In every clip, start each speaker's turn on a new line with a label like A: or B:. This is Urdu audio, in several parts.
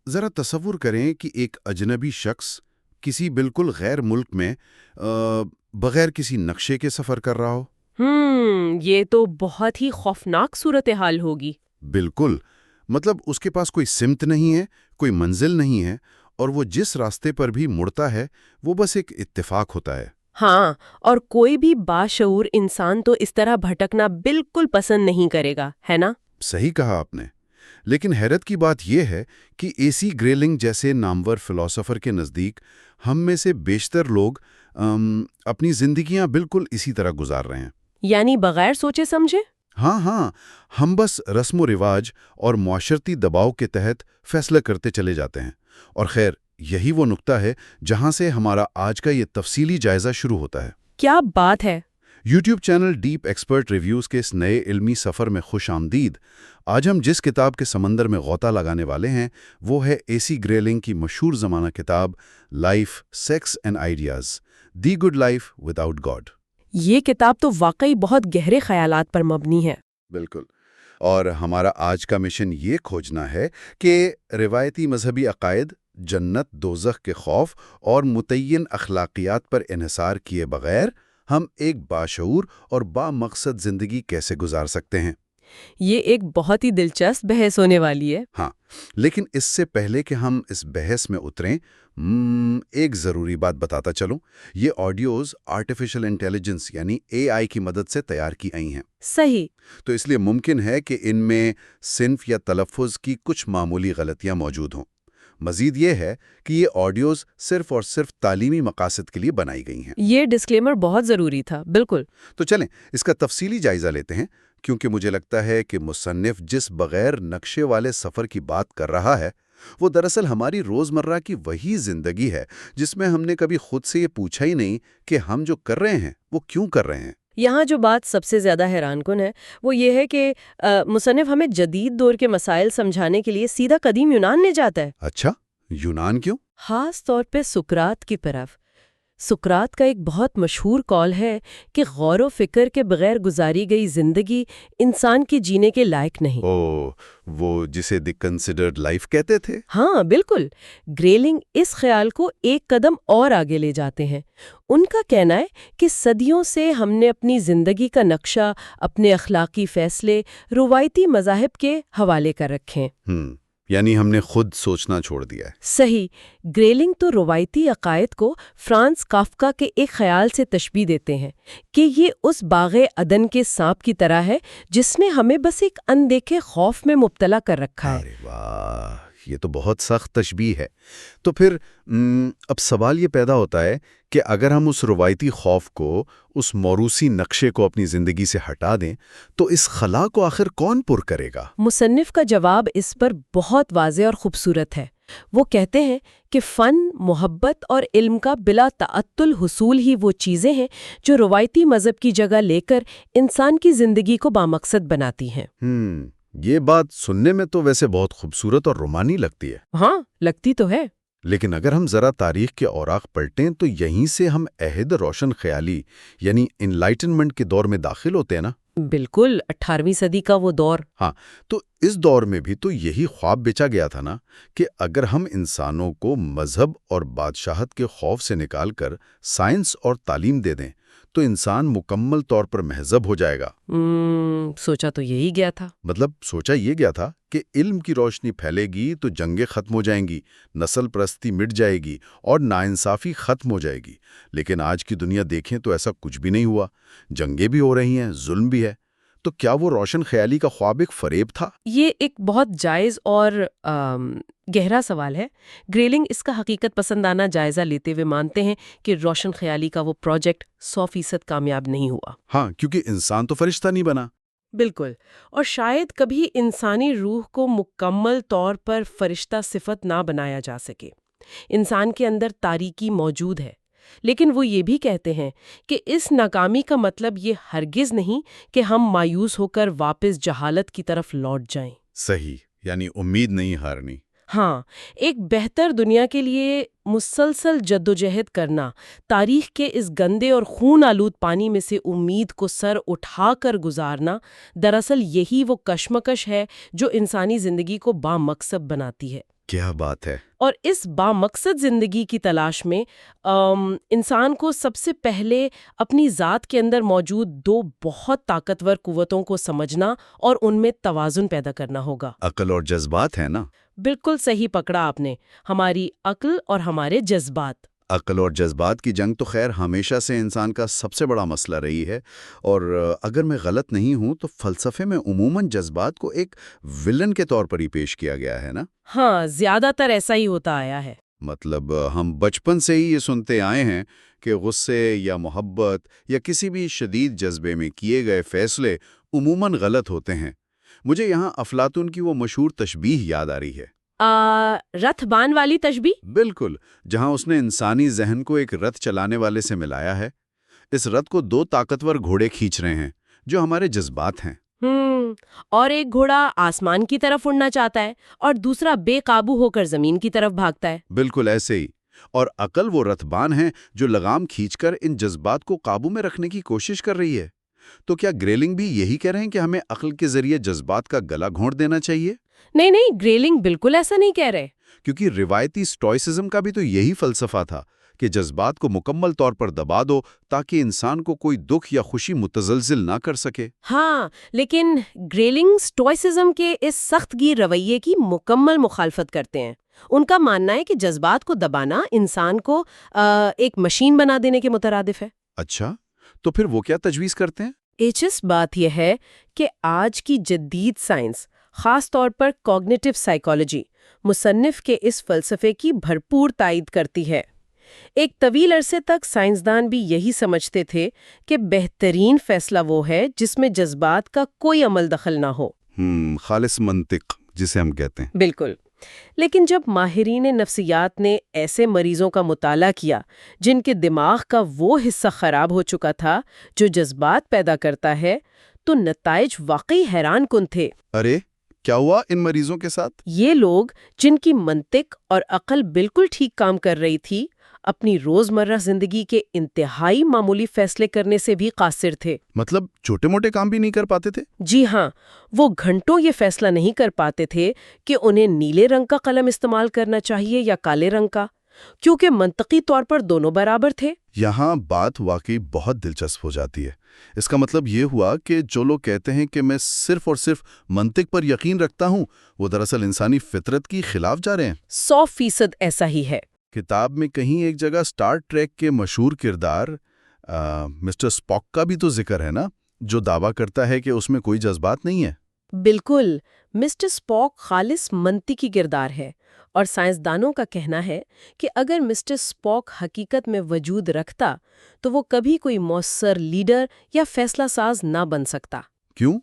A: ذرا تصور کریں کہ ایک اجنبی شخص کسی بالکل غیر ملک میں بغیر کسی نقشے کے سفر کر رہا ہو۔
B: یہ تو بہت ہی خوفناک صورتحال ہوگی۔
A: بالکل، مطلب اس کے پاس کوئی سمت نہیں ہے، کوئی منزل نہیں ہے، اور وہ جس راستے پر بھی مڑتا ہے وہ بس ایک اتفاق ہوتا ہے۔
B: ہاں، اور کوئی بھی باشعور انسان تو اس طرح بھٹکنا بالکل پسند نہیں کرے گا، ہے نا؟
A: صحیح کہا آپ نے، لیکن حیرت کی بات یہ ہے کہ AC گریلنگ جیسے نامور فلاسفر کے نزدیک ہم میں سے بیشتر لوگ اپنی زندگیاں بالکل اسی طرح گزار رہے ہیں۔
B: یعنی بغیر سوچے سمجھے؟
A: ہاں، ہم بس رسم و رواج اور معاشرتی دباؤ کے تحت فیصلہ کرتے چلے جاتے ہیں، اور خیر یہی وہ نقطہ ہے جہاں سے ہمارا آج کا یہ تفصیلی جائزہ شروع ہوتا ہے۔
B: کیا بات ہے!
A: YouTube channel deep expert reviews کے اس نئے علمی سفر میں خوش آمدید۔ آج ہم جس کتاب کے سمندر میں غوطہ لگانے والے ہیں وہ ہے AC گریلنگ کی مشہور زمانہ کتاب life, sex and ideas, the good life without God.
B: یہ کتاب تو واقعی بہت گہرے خیالات پر مبنی ہے۔
A: بالکل، اور ہمارا آج کا مشن یہ کھوجنا ہے کہ روایتی مذہبی عقائد، جنت دوزخ کے خوف اور متعین اخلاقیات پر انحصار کیے بغیر ہم ایک باشعور اور با مقصد زندگی کیسے گزار سکتے ہیں۔
B: یہ ایک بہت ہی دلچسپ بحث ہونے والی ہے۔
A: ہاں، لیکن اس سے پہلے کہ ہم اس بحث میں اتریں، ایک ضروری بات بتاتا چلوں۔ یہ آڈیوز آرٹیفیشل انٹیلیجنس یعنی AI کی مدد سے تیار کی گئی ہیں۔
B: صحیح۔
A: تو اس لیے ممکن ہے کہ ان میں صنف یا تلفظ کی کچھ معمولی غلطیاں موجود ہوں۔ مزید یہ ہے کہ یہ آڈیوز صرف اور صرف تعلیمی مقاصد کے لیے بنائی گئی ہیں۔
B: یہ ڈسکلیمر بہت ضروری تھا، بالکل۔
A: تو چلیں اس کا تفصیلی جائزہ لیتے ہیں، کیونکہ مجھے لگتا ہے کہ مصنف جس بغیر نقشے والے سفر کی بات کر رہا ہے وہ دراصل ہماری روزمرہ کی وہی زندگی ہے جس میں ہم نے کبھی خود سے یہ پوچھا ہی نہیں کہ ہم جو کر رہے ہیں وہ کیوں کر رہے ہیں۔
B: یہاں جو بات سب سے زیادہ حیران کن ہے وہ یہ ہے کہ مصنف ہمیں جدید دور کے مسائل سمجھانے کے لیے سیدھا قدیم یونان لے جاتا ہے۔
A: اچھا، یونان کیوں؟
B: خاص طور پہ سقراط کی طرف۔ سقراط کا ایک بہت مشہور قول ہے کہ غور و فکر کے بغیر گزاری گئی زندگی انسان کے جینے کے لائق نہیں۔
A: وہ جسے دی کنسیڈرڈ لائف کہتے تھے۔
B: ہاں بالکل، گریلنگ اس خیال کو ایک قدم اور آگے لے جاتے ہیں۔ ان کا کہنا ہے کہ صدیوں سے ہم نے اپنی زندگی کا نقشہ، اپنے اخلاقی فیصلے روایتی مذاہب کے حوالے کر رکھے ہیں۔
A: یعنی ہم نے خود سوچنا چھوڑ دیا ہے۔
B: صحیح۔ گریلنگ تو روایتی عقائد کو فرانس کافکا کے ایک خیال سے تشبیہ دیتے ہیں کہ یہ اس باغ عدن کے سانپ کی طرح ہے جس نے ہمیں بس ایک اندیکھے خوف میں مبتلا کر رکھا ہے۔
A: ارے واہ، یہ تو بہت سخت تشبیہ ہے۔ تو پھر اب سوال یہ پیدا ہوتا ہے کہ اگر ہم اس روایتی خوف کو، اس موروثی نقشے کو اپنی زندگی سے ہٹا دیں تو اس خلا کو آخر کون پر کرے گا؟
B: مصنف کا جواب اس پر بہت واضح اور خوبصورت ہے۔ وہ کہتے ہیں کہ فن، محبت اور علم کا بلا تعطل حصول ہی وہ چیزیں ہیں جو روایتی مذہب کی جگہ لے کر انسان کی زندگی کو بامقصد بناتی ہیں۔
A: یہ بات سننے میں تو ویسے بہت خوبصورت اور رومانی لگتی ہے۔
B: ہاں، لگتی تو ہے۔
A: لیکن اگر ہم ذرا تاریخ کے اوراق پلٹیں تو یہیں سے ہم عہد روشن خیالی یعنی انلائٹنمنٹ کے دور میں داخل ہوتے ہیں نا؟
B: بالکل، 18ویں صدی کا وہ دور۔
A: ہاں، تو اس دور میں بھی تو یہی خواب بیچا گیا تھا نا کہ اگر ہم انسانوں کو مذہب اور بادشاہت کے خوف سے نکال کر سائنس اور تعلیم دے دیں تو انسان مکمل طور پر مہذب ہو جائے گا۔
B: سوچا تو یہی گیا تھا۔
A: مطلب سوچا یہ گیا تھا کہ علم کی روشنی پھیلے گی تو جنگیں ختم ہو جائیں گی، نسل پرستی مٹ جائے گی اور ناانصافی ختم ہو جائے گی۔ لیکن آج کی دنیا دیکھیں تو ایسا کچھ بھی نہیں ہوا۔ جنگیں بھی ہو رہی ہیں، ظلم بھی ہے۔ تو کیا وہ روشن خیالی کا خواب ایک فریب تھا؟ یہ
B: ایک بہت جائز اور گہرا سوال ہے۔ گریلنگ اس کا حقیقت پسندانہ جائزہ لیتے ہوئے مانتے ہیں کہ روشن خیالی کا وہ پروجیکٹ 100% کامیاب نہیں ہوا۔
A: ہاں، کیونکہ انسان تو فرشتہ نہیں بنا۔
B: بالکل، اور شاید کبھی انسانی روح کو مکمل طور پر فرشتہ صفت نہ بنایا جا سکے۔ انسان کے اندر تاریکی موجود ہے، لیکن وہ یہ بھی کہتے ہیں کہ اس ناکامی کا مطلب یہ ہرگز نہیں کہ ہم مایوس ہو کر واپس جہالت کی طرف لوٹ جائیں۔
A: صحیح، یعنی امید نہیں ہارنی۔
B: ہاں، ایک بہتر دنیا کے لیے مسلسل جدوجہد کرنا، تاریخ کے اس گندے اور خون آلود پانی میں سے امید کو سر اٹھا کر گزارنا، دراصل یہی وہ کشمکش ہے جو انسانی زندگی کو بامقصد بناتی ہے۔
A: کیا بات ہے!
B: اور اس بامقصد زندگی کی تلاش میں انسان کو سب سے پہلے اپنی ذات کے اندر موجود دو بہت طاقتور قوتوں کو سمجھنا اور ان میں توازن پیدا کرنا ہوگا۔
A: عقل اور جذبات ہیں نا؟
B: بالکل صحیح پکڑا آپ نے، ہماری عقل اور ہمارے جذبات۔
A: عقل اور جذبات کی جنگ تو خیر ہمیشہ سے انسان کا سب سے بڑا مسئلہ رہی ہے، اور اگر میں غلط نہیں ہوں تو فلسفے میں عموماً جذبات کو ایک ولن کے طور پر ہی پیش کیا گیا ہے نا؟
B: ہاں، زیادہ تر ایسا ہی ہوتا آیا ہے۔
A: مطلب ہم بچپن سے ہی یہ سنتے آئے ہیں کہ غصے یا محبت یا کسی بھی شدید جذبے میں کیے گئے فیصلے عموماً غلط ہوتے ہیں۔ مجھے یہاں افلاطون کی وہ مشہور تشبیہ یاد آ رہی ہے۔
B: رتھ بان والی تشبیہ؟
A: بالکل، جہاں اس نے انسانی ذہن کو ایک رتھ چلانے والے سے ملایا ہے۔ اس رتھ کو دو طاقتور گھوڑے کھینچ رہے ہیں جو ہمارے جذبات ہیں۔
B: اور ایک گھوڑا آسمان کی طرف اڑنا چاہتا ہے اور دوسرا بے قابو ہو کر زمین کی طرف بھاگتا ہے۔
A: بالکل ایسے ہی۔ اور عقل وہ رتھبان ہے جو لگام کھینچ کر ان جذبات کو قابو میں رکھنے کی کوشش کر رہی ہے۔ تو کیا گریلنگ بھی یہی کہہ رہے ہیں کہ ہمیں عقل کے ذریعے جذبات کا گلا گھونٹ دینا چاہیے؟
B: نہیں، گریلنگ بالکل ایسا نہیں کہہ رہے۔
A: کیونکہ روایتی سٹوئسزم کا بھی تو یہی فلسفہ تھا کہ جذبات کو مکمل طور پر دبا دو تاکہ انسان کو کوئی دکھ یا خوشی متزلزل نہ کر سکے۔
B: ہاں، لیکن گریلنگ سٹوئسزم کے اس سخت گیر رویے کی مکمل مخالفت کرتے ہیں۔ ان کا ماننا ہے کہ جذبات کو دبانا انسان کو ایک مشین بنا دینے کے مترادف ہے۔
A: اچھا، تو پھر وہ کیا تجویز کرتے ہیں؟
B: بات یہ ہے کہ آج کی جدید سائنس، خاص طور پر کوگنیٹو سائیکالوجی، مصنف کے اس فلسفے کی بھرپور تائید کرتی ہے۔ ایک طویل عرصے تک سائنسدان بھی یہی سمجھتے تھے کہ بہترین فیصلہ وہ ہے جس میں جذبات کا کوئی عمل دخل نہ ہو۔
A: خالص منطق جسے ہم کہتے ہیں۔
B: بالکل، لیکن جب ماہرین نفسیات نے ایسے مریضوں کا مطالعہ کیا جن کے دماغ کا وہ حصہ خراب ہو چکا تھا جو جذبات پیدا کرتا ہے، تو نتائج واقعی حیران کن تھے۔
A: ارے کیا ہوا ان مریضوں کے ساتھ؟
B: یہ لوگ جن کی منطق اور عقل بالکل ٹھیک کام کر رہی تھی، اپنی روزمرہ زندگی کے انتہائی معمولی فیصلے کرنے سے بھی قاصر تھے۔
A: مطلب چھوٹے موٹے کام بھی نہیں کر پاتے تھے؟
B: جی ہاں، وہ گھنٹوں یہ فیصلہ نہیں کر پاتے تھے کہ انہیں نیلے رنگ کا قلم استعمال کرنا چاہیے یا کالے رنگ کا، کیونکہ منطقی طور پر دونوں برابر تھے۔
A: یہاں بات واقعی بہت دلچسپ ہو جاتی ہے۔ اس کا مطلب یہ ہوا کہ جو لوگ کہتے ہیں کہ میں صرف اور صرف منطق پر یقین رکھتا ہوں، وہ دراصل انسانی فطرت کی خلاف جا رہے ہیں۔
B: 100% ایسا ہی ہے۔
A: کتاب میں کہیں ایک جگہ سٹار ٹریک کے مشہور کردار مسٹر اسپاک کا بھی تو ذکر ہے نا، جو دعویٰ کرتا ہے کہ اس میں کوئی جذبات نہیں ہے۔
B: بالکل، مسٹر اسپاک خالص منطقی کردار ہے، اور سائنسدانوں کا کہنا ہے کہ اگر مسٹر اسپاک حقیقت میں وجود رکھتا تو وہ کبھی کوئی مؤثر لیڈر یا فیصلہ ساز نہ بن سکتا۔
A: کیوں؟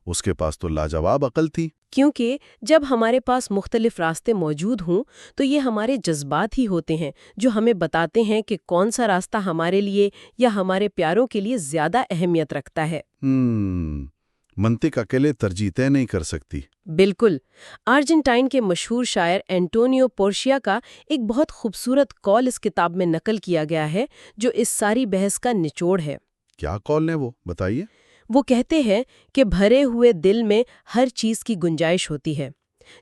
A: اس کے پاس تو لاجواب عقل تھی۔
B: کیونکہ جب ہمارے پاس مختلف راستے موجود ہوں تو یہ ہمارے جذبات ہی ہوتے ہیں جو ہمیں بتاتے ہیں کہ کون سا راستہ ہمارے لیے یا ہمارے پیاروں کے لیے زیادہ اہمیت رکھتا ہے۔
A: منطق اکیلے ترجیح طے نہیں کر سکتی۔
B: بالکل، ارجنٹائن کے مشہور شاعر اینٹونیو پورشیا کا ایک بہت خوبصورت قول اس کتاب میں نقل کیا گیا ہے جو اس ساری بحث کا نچوڑ ہے۔
A: کیا قول ہے وہ؟ بتائیے۔
B: وہ کہتے ہیں کہ بھرے ہوئے دل میں ہر چیز کی گنجائش ہوتی ہے،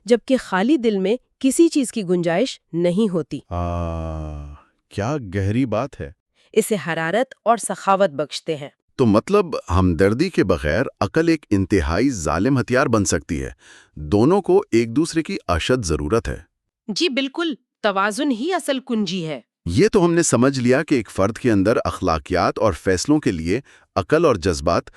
B: جبکہ خالی دل میں کسی چیز کی گنجائش نہیں ہوتی۔
A: کیا گہری بات ہے۔
B: اسے حرارت اور سخاوت بخشتے ہیں۔
A: تو مطلب ہمدردی کے بغیر عقل ایک انتہائی ظالم ہتھیار بن سکتی ہے۔ دونوں کو ایک دوسرے کی اشد ضرورت ہے۔
B: جی بالکل، توازن ہی اصل کنجی ہے۔
A: یہ تو ہم نے سمجھ لیا کہ ایک فرد کے اندر اخلاقیات اور فیصلوں کے لیے عقل اور جذبات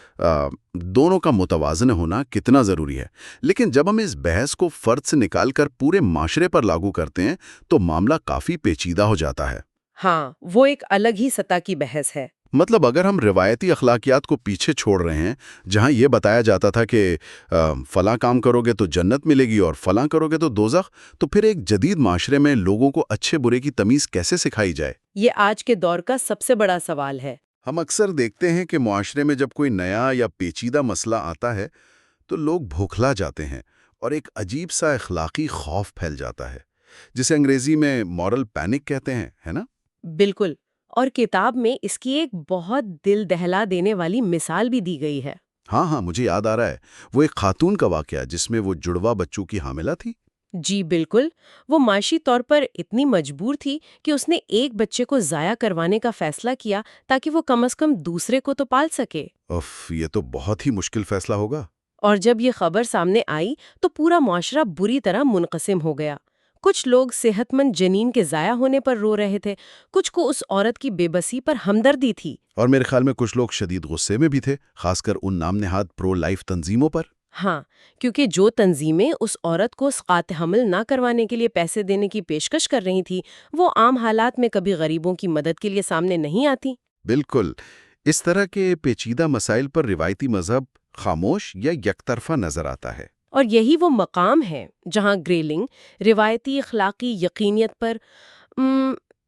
A: دونوں کا متوازن ہونا کتنا ضروری ہے۔ لیکن جب ہم اس بحث کو فرد سے نکال کر پورے معاشرے پر لاگو کرتے ہیں تو معاملہ کافی پیچیدہ ہو جاتا ہے۔
B: ہاں، وہ ایک الگ ہی سطح کی بحث ہے۔
A: مطلب اگر ہم روایتی اخلاقیات کو پیچھے چھوڑ رہے ہیں، جہاں یہ بتایا جاتا تھا کہ فلاں کام کرو گے تو جنت ملے گی اور فلاں کرو گے تو دوزخ، تو پھر ایک جدید معاشرے میں لوگوں کو اچھے برے کی تمیز کیسے سکھائی جائے؟
B: یہ آج کے دور کا سب سے بڑا سوال ہے۔
A: ہم اکثر دیکھتے ہیں کہ معاشرے میں جب کوئی نیا یا پیچیدہ مسئلہ آتا ہے تو لوگ بھوکھلا جاتے ہیں اور ایک عجیب سا اخلاقی خوف پھیل جاتا ہے جسے انگریزی میں مورل پینک کہتے ہیں، ہے نا؟
B: بالکل، اور کتاب میں اس کی ایک بہت دل دہلا دینے والی مثال بھی دی گئی ہے۔
A: ہاں ہاں، مجھے یاد آ رہا ہے، وہ ایک خاتون کا واقعہ جس میں وہ جڑوا بچوں کی حاملہ تھی۔
B: جی بالکل، وہ معاشی طور پر اتنی مجبور تھی کہ اس نے ایک بچے کو ضائع کروانے کا فیصلہ کیا تاکہ وہ کم از کم دوسرے کو تو پال سکے۔
A: اف، یہ تو بہت ہی مشکل فیصلہ ہوگا۔
B: اور جب یہ خبر سامنے آئی تو پورا معاشرہ بری طرح منقسم ہو گیا۔ کچھ لوگ صحت مند جنین کے ضائع ہونے پر رو رہے تھے، کچھ کو اس عورت کی بے بسی پر ہمدردی تھی۔
A: اور میرے خیال میں کچھ لوگ شدید غصے میں بھی تھے، خاص کر ان نام نہاد پرو لائف تنظیموں پر۔
B: ہاں، کیونکہ جو تنظیمیں اس عورت کو اسقاط حمل نہ کروانے کے لیے پیسے دینے کی پیشکش کر رہی تھی، وہ عام حالات میں کبھی غریبوں کی مدد کے لیے سامنے نہیں آتی۔
A: بالکل، اس طرح کے پیچیدہ مسائل پر روایتی مذہب خاموش یا یک طرفہ نظر آتا ہے۔
B: اور یہی وہ مقام ہے جہاں گریلنگ روایتی اخلاقی یقینیت پر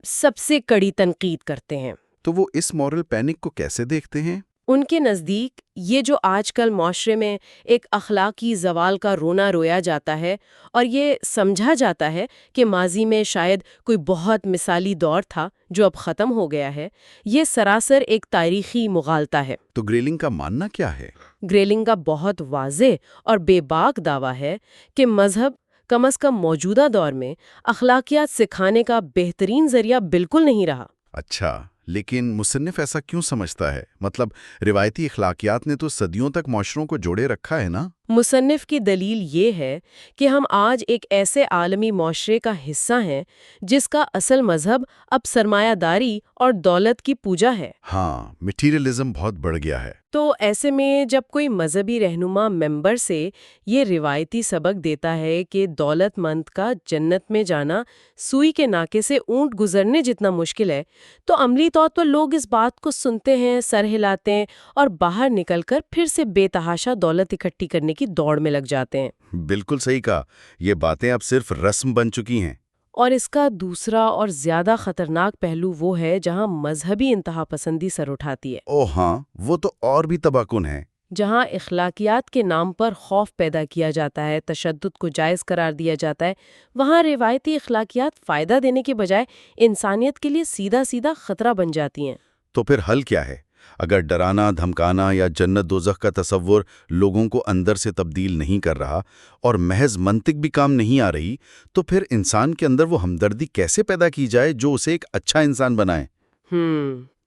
B: سب سے کڑی تنقید کرتے ہیں۔
A: تو وہ اس مورل پینک کو کیسے دیکھتے ہیں؟
B: ان کے نزدیک یہ جو آج کل معاشرے میں ایک اخلاقی زوال کا رونا رویا جاتا ہے اور یہ سمجھا جاتا ہے کہ ماضی میں شاید کوئی بہت مثالی دور تھا جو اب ختم ہو گیا ہے، یہ سراسر ایک تاریخی مغالطہ ہے۔
A: تو گریلنگ کا ماننا کیا ہے؟
B: گریلنگ کا بہت واضح اور بے باک دعویٰ ہے کہ مذہب کم از کم موجودہ دور میں اخلاقیات سکھانے کا بہترین ذریعہ بالکل نہیں رہا۔
A: اچھا، لیکن مصنف ایسا کیوں سمجھتا ہے؟ مطلب روایتی اخلاقیات نے تو صدیوں تک معاشروں کو جوڑے رکھا ہے نا؟
B: مصنف کی دلیل یہ ہے کہ ہم آج ایک ایسے عالمی معاشرے کا حصہ ہیں جس کا اصل مذہب اب سرمایہ داری اور دولت کی پوجا ہے۔
A: ہاں، میٹیریلزم بہت بڑھ گیا ہے۔
B: تو ایسے میں جب کوئی مذہبی رہنما ممبر سے یہ روایتی سبق دیتا ہے کہ دولت مند کا جنت میں جانا سوئی کے ناکے سے اونٹ گزرنے جتنا مشکل ہے، تو عملی طور پر لوگ اس بات کو سنتے ہیں، سر ہلاتے ہیں اور باہر نکل کر پھر سے بے تحاشا دولت اکٹھی کرنے کی دوڑ میں لگ جاتے ہیں۔
A: بالکل صحیح کہا، یہ باتیں اب صرف رسم بن چکی ہیں۔
B: اور اس کا دوسرا اور زیادہ خطرناک پہلو وہ ہے جہاں مذہبی انتہا پسندی سر اٹھاتی ہے۔
A: او ہاں، وہ تو اور بھی تباہ کن ہے۔
B: جہاں اخلاقیات کے نام پر خوف پیدا کیا جاتا ہے، تشدد کو جائز قرار دیا جاتا ہے، وہاں روایتی اخلاقیات فائدہ دینے کے بجائے انسانیت کے لیے سیدھا سیدھا خطرہ بن جاتی ہیں۔
A: تو پھر حل کیا ہے؟ اگر ڈرانا، دھمکانا یا جنت دوزخ کا تصور لوگوں کو اندر سے تبدیل نہیں کر رہا اور محض منطق بھی کام نہیں آ رہی، تو پھر انسان کے اندر وہ ہمدردی کیسے پیدا کی جائے جو اسے ایک اچھا انسان بنائے؟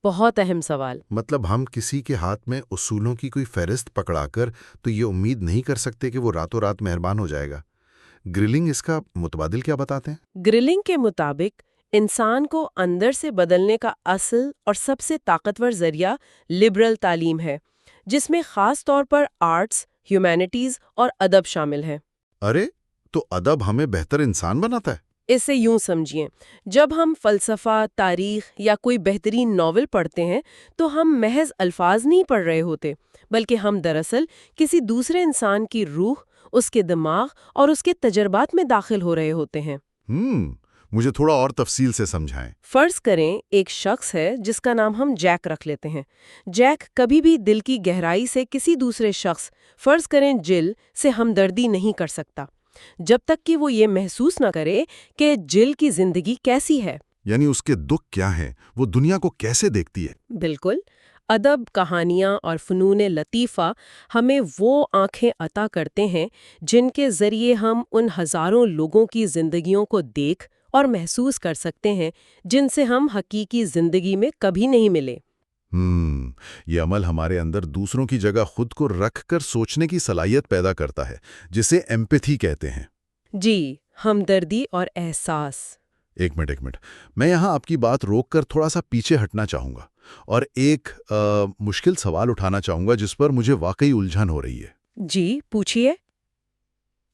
B: بہت اہم سوال۔
C: مطلب ہم کسی کے ہاتھ میں اصولوں کی کوئی فہرست پکڑا کر تو یہ امید نہیں کر سکتے کہ وہ راتوں رات مہربان ہو جائے گا۔ گرلنگ اس کا متبادل کیا بتاتے ہیں؟
B: گرلنگ کے مطابق انسان کو اندر سے بدلنے کا اصل اور سب سے طاقتور ذریعہ لبرل تعلیم ہے، جس میں خاص طور پر آرٹس، ہیومینٹیز اور ادب شامل ہیں۔
C: ارے، تو ادب ہمیں بہتر انسان بناتا ہے؟
B: اسے یوں سمجھیے، جب ہم فلسفہ، تاریخ یا کوئی بہترین ناول پڑھتے ہیں تو ہم محض الفاظ نہیں پڑھ رہے ہوتے، بلکہ ہم دراصل کسی دوسرے انسان کی روح، اس کے دماغ اور اس کے تجربات میں داخل ہو رہے ہوتے ہیں۔
C: مجھے تھوڑا اور تفصیل سے سمجھائیں۔
B: فرض کریں ایک شخص ہے جس کا نام ہم جیک رکھ لیتے ہیں۔ جیک کبھی بھی دل کی گہرائی سے کسی دوسرے شخص، فرض کریں جل، سے ہمدردی نہیں کر سکتا جب تک کہ وہ یہ محسوس نہ کرے کہ جل کی زندگی کیسی ہے،
C: یعنی اس کے دکھ کیا ہیں، وہ دنیا کو کیسے دیکھتی ہے۔
B: بالکل۔ ادب، کہانیاں اور فنون لطیفہ ہمیں وہ آنکھیں عطا کرتے ہیں جن کے ذریعے ہم ان ہزاروں لوگوں کی زندگیوں کو دیکھ اور محسوس کر سکتے ہیں جن سے ہم حقیقی زندگی میں کبھی نہیں ملے۔
C: یہ عمل ہمارے اندر دوسروں کی جگہ خود کو رکھ کر سوچنے کی صلاحیت پیدا کرتا ہے، جسے ایمپیتھی کہتے ہیں۔
B: جی، ہمدردی اور احساس۔
C: ایک منٹ، میں یہاں آپ کی بات روک کر تھوڑا سا پیچھے ہٹنا چاہوں گا اور ایک مشکل سوال اٹھانا چاہوں گا جس پر مجھے واقعی الجھن ہو رہی ہے۔
B: جی، پوچھیے۔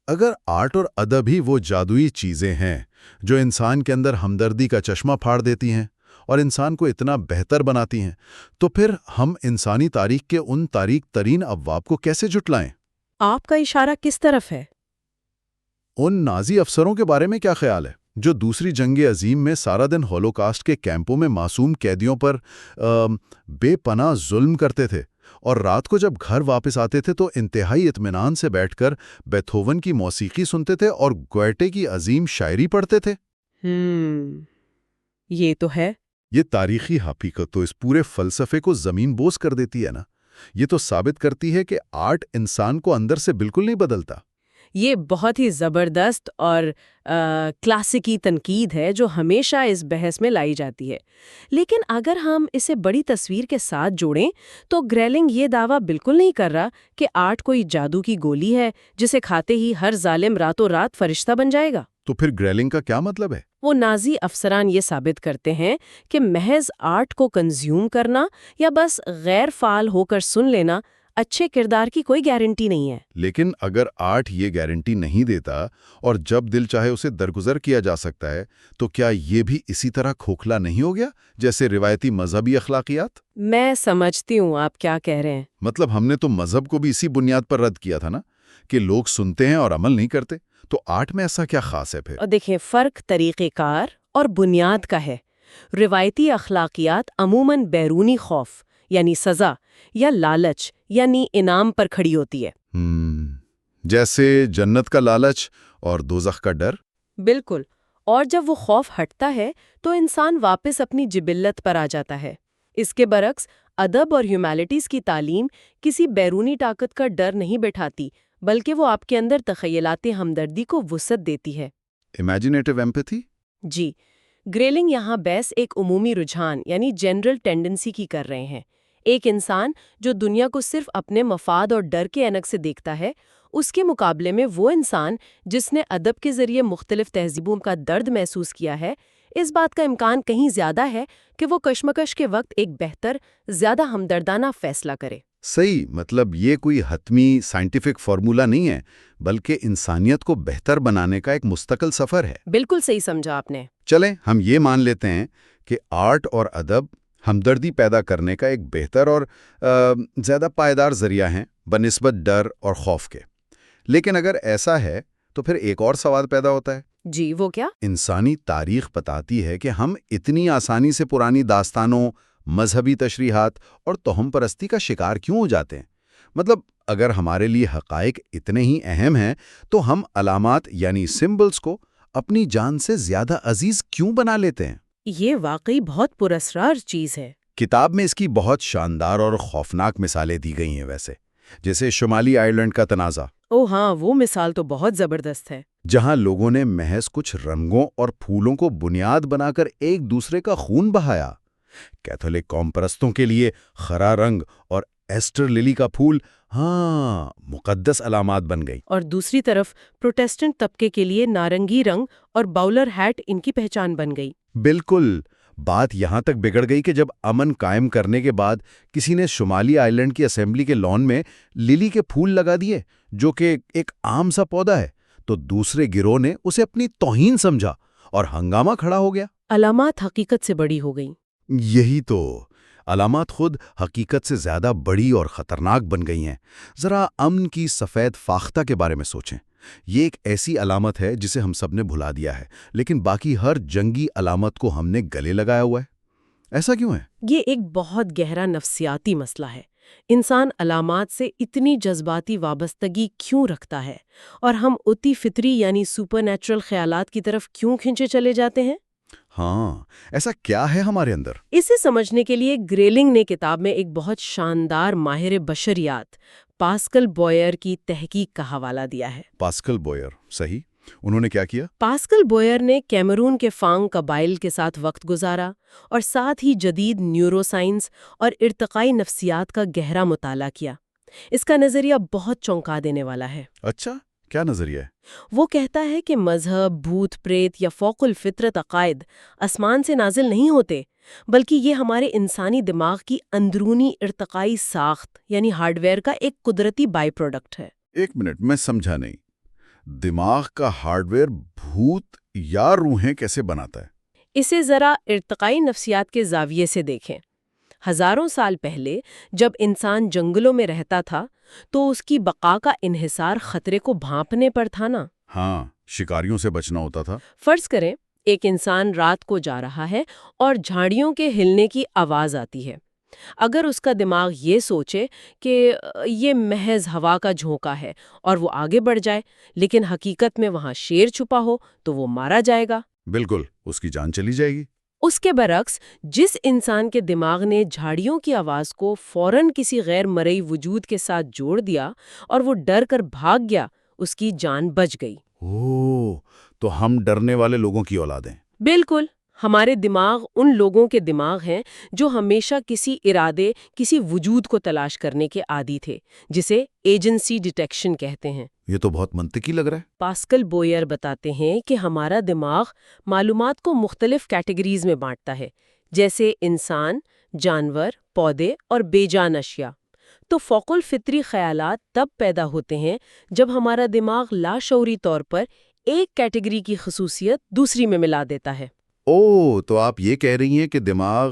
C: اگر آرٹ اور ادب ہی وہ جادوئی چیزیں ہیں جو انسان کے اندر ہمدردی کا چشمہ پھاڑ دیتی ہیں اور انسان کو اتنا بہتر بناتی ہیں، تو پھر ہم انسانی تاریخ کے ان تاریک ترین ابواب کو کیسے جھٹلائیں؟
B: آپ کا اشارہ کس طرف ہے؟
C: ان نازی افسروں کے بارے میں کیا خیال ہے جو دوسری جنگ عظیم میں سارا دن ہولوکاسٹ کے کیمپوں میں معصوم قیدیوں پر بے پناہ ظلم کرتے تھے اور رات کو جب گھر واپس آتے تھے تو انتہائی اطمینان سے بیٹھ کر بیتھوون کی موسیقی سنتے تھے اور گوئٹے کی عظیم شاعری پڑھتے تھے۔
B: یہ تو ہے۔
C: یہ تاریخی حقیقت تو اس پورے فلسفے کو زمین بوس کر دیتی ہے نا۔ یہ تو ثابت کرتی ہے کہ آرٹ انسان کو اندر سے بالکل نہیں بدلتا۔
B: یہ بہت ہی زبردست اور کلاسیکی تنقید ہے جو ہمیشہ اس بحث میں لائی جاتی ہے، لیکن اگر ہم اسے بڑی تصویر کے ساتھ جوڑیں تو گریلنگ یہ دعویٰ بالکل نہیں کر رہا کہ آرٹ کوئی جادو کی گولی ہے جسے کھاتے ہی ہر ظالم راتوں رات فرشتہ بن جائے گا۔
C: تو پھر گریلنگ کا کیا مطلب ہے؟
B: وہ نازی افسران یہ ثابت کرتے ہیں کہ محض آرٹ کو کنزیوم کرنا یا بس غیر فعال ہو کر سن لینا اچھے کردار کی کوئی گارنٹی نہیں ہے۔
C: لیکن اگر آرٹ یہ گارنٹی نہیں دیتا اور جب دل چاہے اسے درگزر کیا جا سکتا ہے تو کیا یہ بھی اسی طرح کھوکھلا نہیں ہو گیا جیسے روایتی مذہبی اخلاقیات؟
B: میں سمجھتی ہوں آپ کیا کہہ رہے ہیں۔
C: مطلب ہم نے تو مذہب کو بھی اسی بنیاد پر رد کیا تھا نا کہ لوگ سنتے ہیں اور عمل نہیں کرتے، تو آرٹ میں ایسا کیا خاص ہے پھر؟
B: اور دیکھیں، فرق طریقہ کار اور بنیاد کا ہے۔ روایتی اخلاقیات عموماً بیرونی خوف یعنی سزا یا لالچ یعنی انعام پر کھڑی ہوتی ہے۔
C: جیسے جنت کا لالچ اور دوزخ کا ڈر؟
B: بالکل، اور جب وہ خوف ہٹتا ہے تو انسان واپس اپنی جبلت پر آ جاتا ہے۔ اس کے برعکس ادب اور ہیومینٹیز کی تعلیم کسی بیرونی طاقت کا ڈر نہیں بٹھاتی، بلکہ وہ آپ کے اندر تخیلاتی ہمدردی کو وسعت دیتی ہے۔
C: امیجینیٹو ایمپیتھی؟
B: جی، گریلنگ یہاں بحث ایک عمومی رجحان یعنی جنرل ٹینڈنسی کی کر رہے ہیں۔ ایک انسان جو دنیا کو صرف اپنے مفاد اور ڈر کے عینک سے دیکھتا ہے، اس کے مقابلے میں وہ انسان جس نے ادب کے ذریعے مختلف تہذیبوں کا درد محسوس کیا ہے، اس بات کا امکان کہیں زیادہ ہے کہ وہ کشمکش کے وقت ایک بہتر، زیادہ ہمدردانہ فیصلہ کرے۔
C: صحیح، مطلب یہ کوئی حتمی سائنٹیفک فارمولہ نہیں ہے بلکہ انسانیت کو بہتر بنانے کا ایک مستقل سفر ہے۔
B: بالکل صحیح سمجھا آپ نے۔
C: چلیں ہم یہ مان لیتے ہیں کہ آرٹ اور ادب ہمدردی پیدا کرنے کا ایک بہتر اور زیادہ پائیدار ذریعہ ہیں بنسبت ڈر اور خوف کے۔ لیکن اگر ایسا ہے تو پھر ایک اور سوال پیدا ہوتا ہے۔
B: جی، وہ کیا؟
C: انسانی تاریخ بتاتی ہے کہ ہم اتنی آسانی سے پرانی داستانوں، مذہبی تشریحات اور توہم پرستی کا شکار کیوں ہو جاتے ہیں؟ مطلب اگر ہمارے لیے حقائق اتنے ہی اہم ہیں تو ہم علامات یعنی سمبلز کو اپنی جان سے زیادہ عزیز کیوں بنا لیتے ہیں؟
B: یہ واقعی بہت پراسرار چیز ہے۔
C: کتاب میں اس کی بہت شاندار اور خوفناک مثالیں دی گئی ہیں ویسے، جیسے شمالی آئرلینڈ کا تنازع۔
B: ہاں، وہ مثال تو بہت زبردست ہے۔
C: جہاں لوگوں نے محض کچھ رنگوں اور پھولوں کو بنیاد بنا کر ایک دوسرے کا خون بہایا۔ کیتھولک قوم پرستوں کے لیے خرا رنگ اور ایسٹر للی کا پھول مقدس علامات بن گئی،
B: اور دوسری طرف پروٹیسٹنٹ طبقے کے لیے نارنگی رنگ اور باؤلر ہیٹ ان کی پہچان بن گئی۔
C: بالکل۔ بات یہاں تک بگڑ گئی کہ جب امن قائم کرنے کے بعد کسی نے شمالی آئرلینڈ کی اسمبلی کے لان میں للی کے پھول لگا دیے جو کہ ایک عام سا پودا ہے، تو دوسرے گروہ نے اسے اپنی توہین سمجھا اور ہنگامہ کھڑا ہو گیا۔
B: علامات حقیقت سے بڑی ہو گئیں۔
C: یہی تو، علامات خود حقیقت سے زیادہ بڑی اور خطرناک بن گئی ہیں۔ ذرا امن کی سفید فاختہ کے بارے میں سوچیں۔ یہ ایک ایسی علامت ہے جسے ہم سب نے بھلا دیا ہے، لیکن باقی ہر جنگی علامت کو ہم نے گلے لگایا ہوا ہے۔ ایسا کیوں ہے؟
B: یہ ایک بہت گہرا نفسیاتی مسئلہ ہے۔ انسان علامات سے اتنی جذباتی وابستگی کیوں رکھتا ہے، اور ہم اتی فطری یعنی سپر نیچرل خیالات کی طرف کیوں کھنچے چلے جاتے ہیں؟
C: ہاں، ایسا کیا ہے ہمارے اندر؟
B: اسے سمجھنے کے لیے گریلنگ نے کتاب میں ایک بہت شاندار ماہر بشریات پاسکل بوئر کی تحقیق کا حوالہ دیا ہے۔
C: پاسکل بوئر، صحیح۔ انہوں نے کیا کیا؟
B: پاسکل بوئر نے کیمرون کے فانگ قبائل کے ساتھ وقت گزارا اور ساتھ ہی جدید نیورو سائنس اور ارتقائی نفسیات کا گہرا مطالعہ کیا۔ اس کا نظریہ بہت چونکا دینے والا ہے۔
C: اچھا، کیا نظریہ ہے؟
B: وہ کہتا ہے کہ مذہب، بھوت پریت یا فوق الفطرت عقائد آسمان سے نازل نہیں ہوتے، بلکہ یہ ہمارے انسانی دماغ کی اندرونی ارتقائی ساخت یعنی ہارڈ ویئر کا ایک قدرتی بائی پروڈکٹ ہے۔
C: ایک منٹ، میں سمجھا نہیں۔ دماغ کا ہارڈ ویئر بھوت یا روحیں کیسے بناتا ہے؟
B: اسے ذرا ارتقائی نفسیات کے زاویے سے دیکھیں۔ ہزاروں سال پہلے جب انسان جنگلوں میں رہتا تھا تو اس کی بقا کا انحصار خطرے کو بھانپنے پر تھا نا۔
C: ہاں، شکاریوں سے بچنا ہوتا تھا۔
B: فرض کریں ایک انسان رات کو جا رہا ہے اور جھاڑیوں کے ہلنے کی آواز آتی ہے۔ اگر اس کا دماغ یہ سوچے کہ یہ محض ہوا کا جھونکا ہے اور وہ آگے بڑھ جائے، لیکن حقیقت میں وہاں شیر چھپا ہو تو وہ مارا جائے گا۔
C: بالکل، اس کی جان چلی جائے گی۔
B: اس کے برعکس جس انسان کے دماغ نے جھاڑیوں کی آواز کو فوراً کسی غیر مرئی وجود کے ساتھ جوڑ دیا اور وہ ڈر کر بھاگ گیا، اس کی جان بچ گئی۔
C: تو ہم ڈرنے والے لوگوں کی اولاد ہیں۔
B: بالکل، ہمارے دماغ ان لوگوں کے دماغ ہیں جو ہمیشہ کسی ارادے، کسی وجود کو تلاش کرنے کے عادی تھے، جسے ایجنسی ڈیٹیکشن کہتے ہیں۔
C: یہ تو بہت منطقی لگ رہا ہے۔
B: پاسکل بوئر بتاتے ہیں کہ ہمارا دماغ معلومات کو مختلف کیٹیگریز میں بانٹتا ہے، جیسے انسان، جانور، پودے اور بے جان اشیاء۔ تو فوق الفطری خیالات تب پیدا ہوتے ہیں جب ہمارا دماغ لاشعوری طور پر ایک کیٹیگری کی خصوصیت دوسری میں ملا دیتا ہے۔
C: تو آپ یہ کہہ رہی ہیں کہ دماغ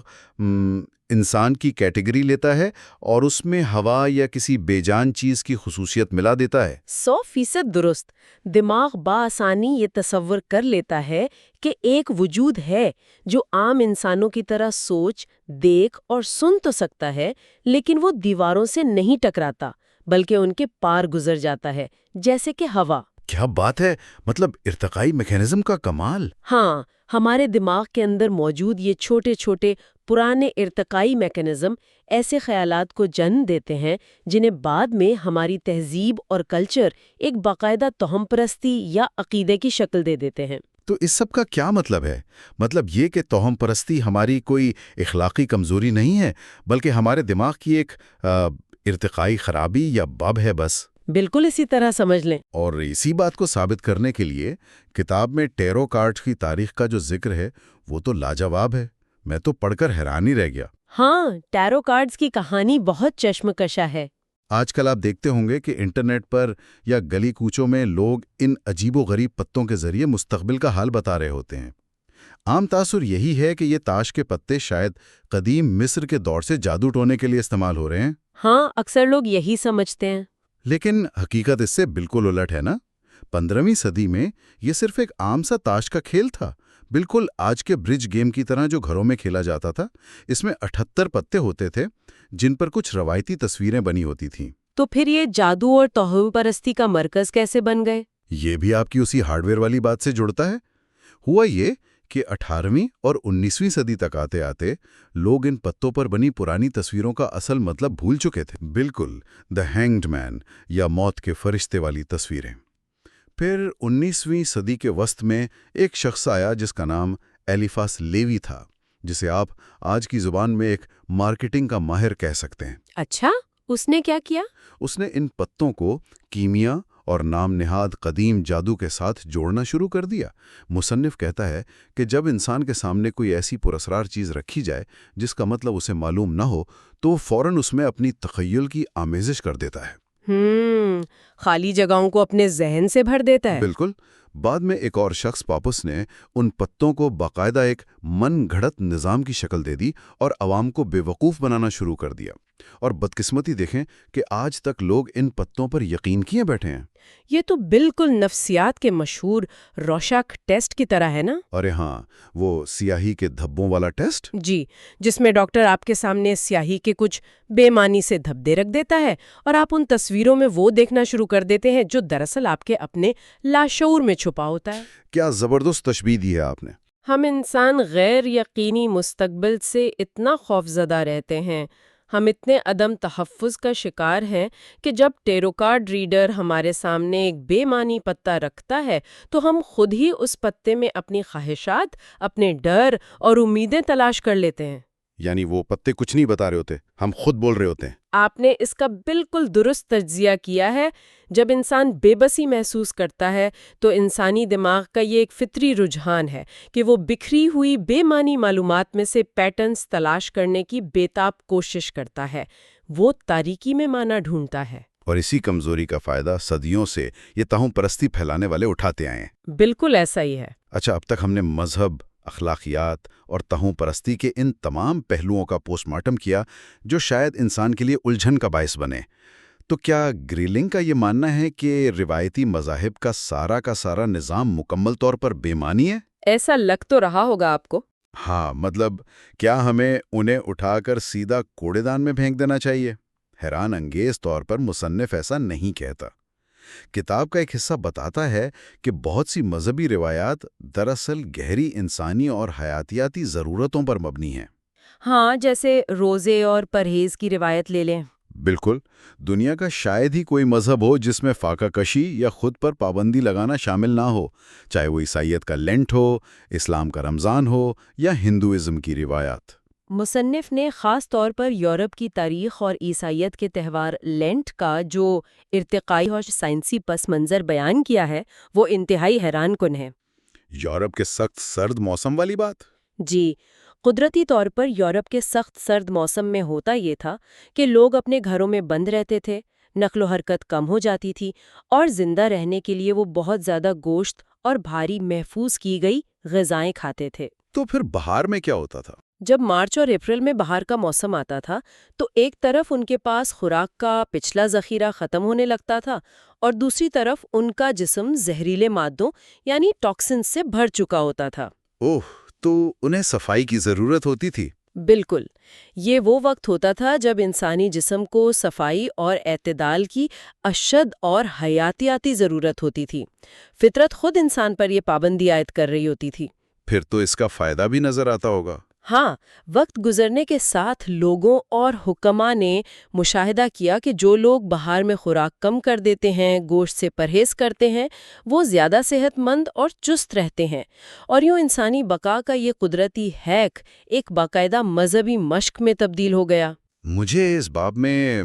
C: انسان کی کیٹیگری لیتا ہے اور اس میں ہوا یا کسی بے جان چیز کی خصوصیت ملا دیتا ہے۔
B: 100% درست۔ دماغ بآسانی یہ تصور کر لیتا ہے کہ ایک وجود ہے جو عام انسانوں کی طرح سوچ، دیکھ اور سن تو سکتا ہے، لیکن وہ دیواروں سے نہیں ٹکراتا بلکہ ان کے پار گزر جاتا ہے، جیسے کہ ہوا۔
C: کیا بات ہے! مطلب ارتقائی میکینزم کا کمال۔
B: ہاں، ہمارے دماغ کے اندر موجود یہ چھوٹے چھوٹے پرانے ارتقائی میکانزم ایسے خیالات کو جنم دیتے ہیں جنہیں بعد میں ہماری تہذیب اور کلچر ایک باقاعدہ توہم پرستی یا عقیدے کی شکل دے دیتے ہیں۔
C: تو اس سب کا کیا مطلب ہے؟ مطلب یہ کہ توہم پرستی ہماری کوئی اخلاقی کمزوری نہیں ہے، بلکہ ہمارے دماغ کی ایک ارتقائی خرابی یا باب ہے بس۔
B: بالکل اسی طرح سمجھ لیں۔
C: اور اسی بات کو ثابت کرنے کے لیے کتاب میں ٹیرو کارڈز کی تاریخ کا جو ذکر ہے وہ تو لاجواب ہے۔ میں تو پڑھ کر حیران ہی رہ گیا۔
B: ہاں، ٹیرو کارڈز کی کہانی بہت چشمکشا ہے۔
C: آج کل آپ دیکھتے ہوں گے کہ انٹرنیٹ پر یا گلی کوچوں میں لوگ ان عجیب و غریب پتوں کے ذریعے مستقبل کا حال بتا رہے ہوتے ہیں۔ عام تاثر یہی ہے کہ یہ تاش کے پتے شاید قدیم مصر کے دور سے جادو ٹونے کے لیے استعمال ہو رہے ہیں۔
B: ہاں، اکثر لوگ یہی سمجھتے ہیں۔
C: لیکن حقیقت اس سے بالکل الٹ ہے نا۔ 15ویں صدی میں یہ صرف ایک عام سا تاش کا کھیل تھا، بالکل آج کے برج گیم کی طرح جو گھروں میں کھیلا جاتا تھا۔ اس میں 78 پتے ہوتے تھے جن پر کچھ روایتی تصویریں بنی ہوتی تھیں۔
B: تو پھر یہ جادو اور توہم پرستی کا مرکز کیسے بن گئے؟
C: یہ بھی آپ کی اسی ہارڈ ویئر والی بات سے جڑتا ہے۔ ہوا یہ کہ 18ویں اور 19ویں صدی تک آتے آتے لوگ ان پتوں پر بنی پرانی تصویروں کا اصل مطلب بھول چکے تھے۔ بالکل دی ہینگڈ مین یا موت کے فرشتے والی تصویریں۔ پھر 19ویں صدی کے وسط میں ایک شخص آیا جس کا نام ایلیفاس لیوی تھا، جسے آپ آج کی زبان میں ایک مارکیٹنگ کا ماہر کہہ سکتے ہیں۔
B: اچھا، اس نے کیا کیا؟
C: اس نے ان پتوں کو کیمیا اور نام نہاد قدیم جادو کے ساتھ جوڑنا شروع کر دیا۔ مصنف کہتا ہے کہ جب انسان کے سامنے کوئی ایسی پراسرار چیز رکھی جائے جس کا مطلب اسے معلوم نہ ہو تو وہ فوراً اس میں اپنی تخیل کی آمیزش کر دیتا ہے۔
B: خالی جگہوں کو اپنے ذہن سے بھر دیتا ہے۔
C: بالکل۔ بعد میں ایک اور شخص پاپس نے ان پتوں کو باقاعدہ ایک من گھڑت نظام کی شکل دے دی اور عوام کو بے وقوف بنانا شروع کر دیا۔ اور بدقسمتی دیکھیں کہ آج تک لوگ ان پتوں پر یقین کیے بیٹھے ہیں۔
B: یہ تو بالکل نفسیات کے مشہور روشاک ٹیسٹ کی طرح ہے نا؟
C: ارے ہاں، وہ سیاہی کے دھبوں والا ٹیسٹ۔
B: جی، جس میں ڈاکٹر آپ کے سامنے سیاہی کے کچھ بے معنی سے دھبے رکھ دیتا ہے اور آپ ان تصویروں میں وہ دیکھنا شروع کر دیتے ہیں جو دراصل آپ کے اپنے لاشعور میں چھپا ہوتا ہے۔
C: کیا زبردست تشبیہ دی ہے آپ نے۔
B: ہم انسان غیر یقینی مستقبل سے اتنا خوفزدہ رہتے ہیں، ہم اتنے عدم تحفظ کا شکار ہیں کہ جب ٹیرو کارڈ ریڈر ہمارے سامنے ایک بے معنی پتہ رکھتا ہے تو ہم خود ہی اس پتے میں اپنی خواہشات، اپنے ڈر اور امیدیں تلاش کر لیتے ہیں۔
C: یعنی وہ پتے کچھ نہیں بتا رہے ہوتے، ہم خود بول رہے ہوتے ہیں۔
B: آپ نے اس کا بالکل درست تجزیہ کیا ہے۔ جب انسان بے بسی محسوس کرتا ہے تو انسانی دماغ کا یہ ایک فطری رجحان ہے کہ وہ بکھری ہوئی بے معنی معلومات میں سے پیٹرنز تلاش کرنے کی بے تاب کوشش کرتا ہے۔ وہ تاریکی میں معنی ڈھونڈتا ہے۔
C: اور اسی کمزوری کا فائدہ صدیوں سے یہ توہم پرستی پھیلانے والے اٹھاتے آئے ہیں۔
B: بالکل ایسا ہی ہے۔
C: اچھا، اب تک ہم نے مذہب، اخلاقیات اور توہم پرستی کے ان تمام پہلوؤں کا پوسٹ مارٹم کیا جو شاید انسان کے لیے الجھن کا باعث بنے۔ تو کیا گریلنگ کا یہ ماننا ہے کہ روایتی مذاہب کا سارا نظام مکمل طور پر بے معنی ہے؟
B: ایسا لگ تو رہا ہوگا آپ کو۔
A: ہاں، مطلب کیا ہمیں انہیں اٹھا کر سیدھا کوڑے دان میں پھینک دینا چاہیے؟ حیران انگیز طور پر مصنف ایسا نہیں کہتا۔ کتاب کا ایک حصہ بتاتا ہے کہ بہت سی مذہبی روایات دراصل گہری انسانی اور حیاتیاتی ضرورتوں پر مبنی ہیں۔
B: ہاں، جیسے روزے اور پرہیز کی روایت لے لیں۔
A: بالکل، دنیا کا شاید ہی کوئی مذہب ہو جس میں فاقہ کشی یا خود پر پابندی لگانا شامل نہ ہو، چاہے وہ عیسائیت کا لینٹ ہو، اسلام کا رمضان ہو یا ہندوازم کی روایات۔
B: مصنف نے خاص طور پر یورپ کی تاریخ اور عیسائیت کے تہوار لینٹ کا جو ارتقائی اور سائنسی پس منظر بیان کیا ہے وہ انتہائی حیران کن ہے۔
A: یورپ کے سخت سرد موسم والی بات؟
B: جی، قدرتی طور پر یورپ کے سخت سرد موسم میں ہوتا یہ تھا کہ لوگ اپنے گھروں میں بند رہتے تھے، نقل و حرکت کم ہو جاتی تھی اور زندہ رہنے کے لیے وہ بہت زیادہ گوشت اور بھاری محفوظ کی گئی غذائیں کھاتے تھے۔
A: تو پھر بہار میں کیا ہوتا تھا؟
B: جب مارچ اور اپریل میں بہار کا موسم آتا تھا تو ایک طرف ان کے پاس خوراک کا پچھلا ذخیرہ ختم ہونے لگتا تھا اور دوسری طرف ان کا جسم زہریلے مادوں یعنی ٹاکسنز سے بھر چکا ہوتا تھا۔
A: اوہ، تو انہیں صفائی کی ضرورت ہوتی تھی۔
B: بالکل، یہ وہ وقت ہوتا تھا جب انسانی جسم کو صفائی اور اعتدال کی اشد اور حیاتیاتی ضرورت ہوتی تھی۔ فطرت خود انسان پر یہ پابندی عائد کر رہی ہوتی تھی۔
A: پھر تو اس کا فائدہ بھی نظر آتا ہوگا۔
B: ہاں، وقت گزرنے کے ساتھ لوگوں اور حکماء نے مشاہدہ کیا کہ جو لوگ بہار میں خوراک کم کر دیتے ہیں، گوشت سے پرہیز کرتے ہیں، وہ زیادہ صحت مند اور چست رہتے ہیں، اور یوں انسانی بقا کا یہ قدرتی ہیک ایک باقاعدہ مذہبی مشق میں تبدیل ہو گیا۔
A: مجھے اس باب میں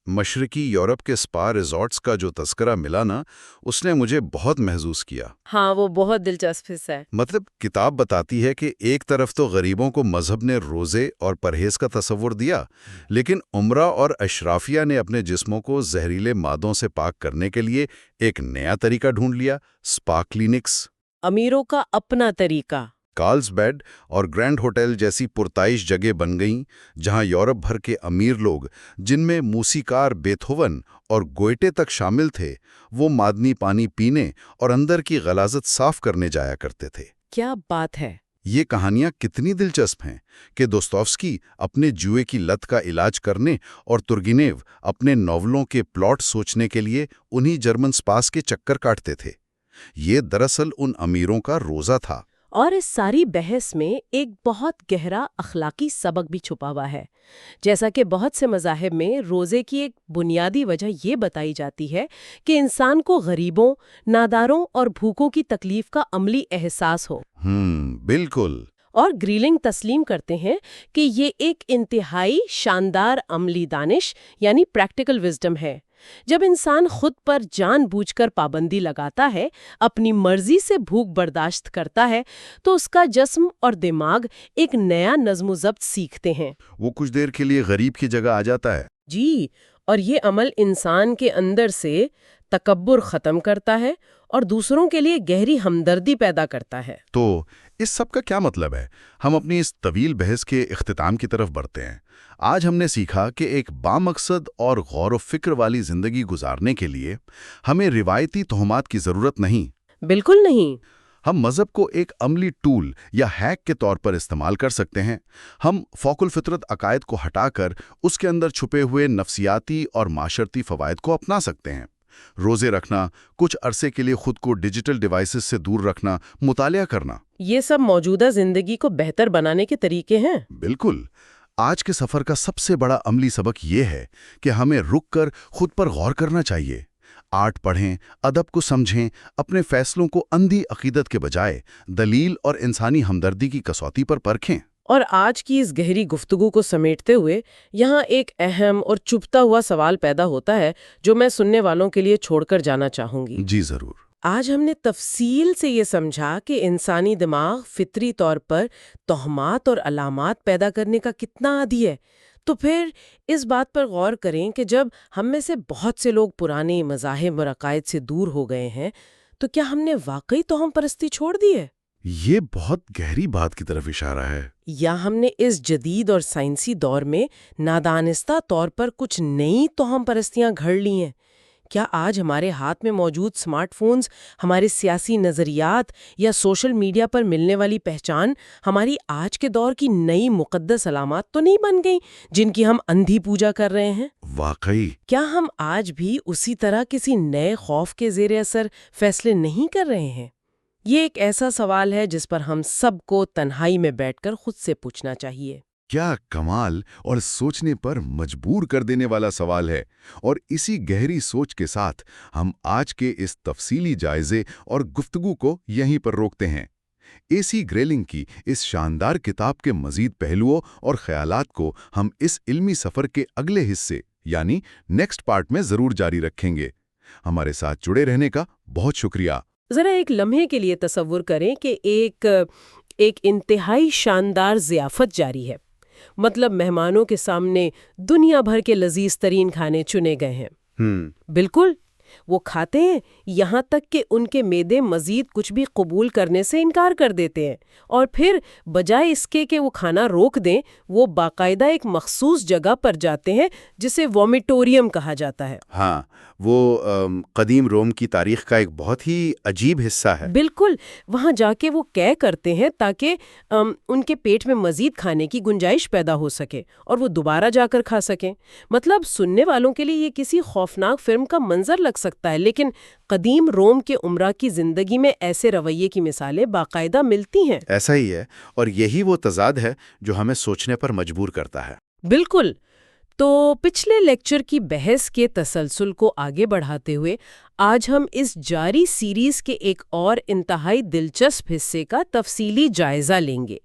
A: مشرقی یورپ کے سپا ریزورٹس کا جو تذکرہ ملا نا، اس نے مجھے بہت محظوظ کیا۔
B: ہاں، وہ بہت دلچسپ حصہ ہے۔
A: مطلب کتاب بتاتی ہے کہ ایک طرف تو غریبوں کو مذہب نے روزے اور پرہیز کا تصور دیا، لیکن عمرہ اور اشرافیہ نے اپنے جسموں کو زہریلے مادوں سے پاک کرنے کے لیے ایک نیا طریقہ ڈھونڈ لیا، سپا کلینکس۔
B: امیروں کا اپنا طریقہ۔
A: کارلز بیڈ اور گرینڈ ہوٹل جیسی پرتعیش جگہ بن گئیں، جہاں یورپ بھر کے امیر لوگ، جن میں موسیقار بیتھوون اور گوئٹے تک شامل تھے، وہ معدنی پانی پینے اور اندر کی غلاظت صاف کرنے جایا کرتے تھے۔
B: کیا بات ہے!
A: یہ کہانیاں کتنی دلچسپ ہیں کہ دوستوفسکی اپنے جوئے کی لت کا علاج کرنے اور ترگینیو اپنے ناولوں کے پلاٹ سوچنے کے لیے انہی جرمن سپاس کے چکر کاٹتے تھے۔ یہ دراصل ان امیروں کا روزہ تھا۔
B: اور اس ساری بحث میں ایک بہت گہرا اخلاقی سبق بھی چھپا ہوا ہے۔ جیسا کہ بہت سے مذاہب میں روزے کی ایک بنیادی وجہ یہ بتائی جاتی ہے کہ انسان کو غریبوں، ناداروں اور بھوکوں کی تکلیف کا عملی احساس ہو۔
A: بالکل۔
B: اور گریلنگ تسلیم کرتے ہیں کہ یہ ایک انتہائی شاندار عملی دانش یعنی پریکٹیکل وزڈم ہے۔ جب انسان خود پر جان بوجھ کر پابندی لگاتا ہے، اپنی مرضی سے بھوک برداشت کرتا ہے، تو اس کا جسم اور دماغ ایک نیا نظم و ضبط سیکھتے ہیں۔
A: وہ کچھ دیر کے لیے غریب کی جگہ آ جاتا ہے۔
B: جی، اور یہ عمل انسان کے اندر سے تکبر ختم کرتا ہے اور دوسروں کے لیے گہری ہمدردی پیدا کرتا ہے۔
A: تو اس سب کا کیا مطلب ہے؟ ہم اپنی اس طویل بحث کے اختتام کی طرف بڑھتے ہیں۔ آج ہم نے سیکھا کہ ایک بامقصد اور غور و فکر والی زندگی گزارنے کے لیے ہمیں روایتی تہمات کی ضرورت نہیں۔
B: بالکل نہیں۔
A: ہم مذہب کو ایک عملی ٹول یا ہیک کے طور پر استعمال کر سکتے ہیں۔ ہم فوق الفطرت عقائد کو ہٹا کر اس کے اندر چھپے ہوئے نفسیاتی اور معاشرتی فوائد کو اپنا سکتے ہیں۔ روزے رکھنا، کچھ عرصے کے لیے خود کو ڈیجیٹل ڈیوائسز سے دور رکھنا، مطالعہ کرنا،
B: یہ سب موجودہ زندگی کو بہتر بنانے کے طریقے ہیں۔
A: بالکل۔ آج کے سفر کا سب سے بڑا عملی سبق یہ ہے کہ ہمیں رک کر خود پر غور کرنا چاہیے۔ آرٹ پڑھیں، ادب کو سمجھیں، اپنے فیصلوں کو اندھی عقیدت کے بجائے دلیل اور انسانی ہمدردی کی کسوٹی پر پرکھیں۔
B: اور آج کی اس گہری گفتگو کو سمیٹتے ہوئے یہاں ایک اہم اور چبھتا ہوا سوال پیدا ہوتا ہے جو میں سننے والوں کے لیے چھوڑ کر جانا چاہوں گی۔
A: جی ضرور۔
B: آج ہم نے تفصیل سے یہ سمجھا کہ انسانی دماغ فطری طور پر توہمات اور علامات پیدا کرنے کا کتنا عادی ہے، تو پھر اس بات پر غور کریں کہ جب ہم میں سے بہت سے لوگ پرانے مذاہب اور عقائد سے دور ہو گئے ہیں تو کیا ہم نے واقعی توہم پرستی چھوڑ دی ہے؟
A: یہ بہت گہری بات کی طرف اشارہ ہے۔
B: یا ہم نے اس جدید اور سائنسی دور میں نادانستہ طور پر کچھ نئی توہم پرستیاں گھڑ لی ہیں؟ کیا آج ہمارے ہاتھ میں موجود اسمارٹ فونز، ہمارے سیاسی نظریات یا سوشل میڈیا پر ملنے والی پہچان ہماری آج کے دور کی نئی مقدس علامات تو نہیں بن گئیں جن کی ہم اندھی پوجا کر رہے ہیں؟
C: واقعی
B: کیا ہم آج بھی اسی طرح کسی نئے خوف کے زیر اثر فیصلے نہیں کر رہے ہیں؟ یہ ایک ایسا سوال ہے جس پر ہم سب کو تنہائی میں بیٹھ کر خود سے پوچھنا چاہیے۔
C: کیا کمال اور سوچنے پر مجبور کر دینے والا سوال ہے، اور اسی گہری سوچ کے ساتھ ہم آج کے اس تفصیلی جائزے اور گفتگو کو یہیں پر روکتے ہیں۔ اے.سی. گریلنگ کی اس شاندار کتاب کے مزید پہلوؤں اور خیالات کو ہم اس علمی سفر کے اگلے حصے یعنی نیکسٹ پارٹ میں ضرور جاری رکھیں گے۔ ہمارے ساتھ جڑے رہنے کا بہت شکریہ۔
B: ذرا ایک لمحے کے لیے تصور کریں کہ ایک انتہائی شاندار ضیافت جاری ہے، مطلب مہمانوں کے سامنے دنیا بھر کے لذیذ ترین کھانے چنے گئے ہیں۔ بالکل، وہ کھاتے ہیں یہاں تک کہ ان کے معدے مزید کچھ بھی قبول کرنے سے انکار کر دیتے ہیں، اور پھر بجائے اس کے کہ وہ کھانا روک دیں، وہ باقاعدہ ایک مخصوص جگہ پر جاتے ہیں جسے وومیٹوریم کہا جاتا ہے۔
A: ہاں، وہ قدیم روم کی تاریخ کا ایک بہت ہی عجیب حصہ ہے۔
B: بالکل، وہاں جا کے وہ قے کرتے ہیں تاکہ ان کے پیٹ میں مزید کھانے کی گنجائش پیدا ہو سکے اور وہ دوبارہ جا کر کھا سکیں۔ مطلب سننے والوں کے لیے یہ کسی خوفناک فلم کا منظر لگ سکتا ہے، لیکن قدیم روم کے عمرہ کی زندگی میں ایسے رویے کی مثالیں باقاعدہ ملتی ہیں۔
A: ایسا ہی ہے، اور یہی وہ تضاد ہے جو ہمیں سوچنے پر مجبور کرتا ہے۔
B: بالکل۔ تو پچھلے لیکچر کی بحث کے تسلسل کو آگے بڑھاتے ہوئے آج ہم اس جاری سیریز کے ایک اور انتہائی دلچسپ حصے کا تفصیلی جائزہ لیں گے۔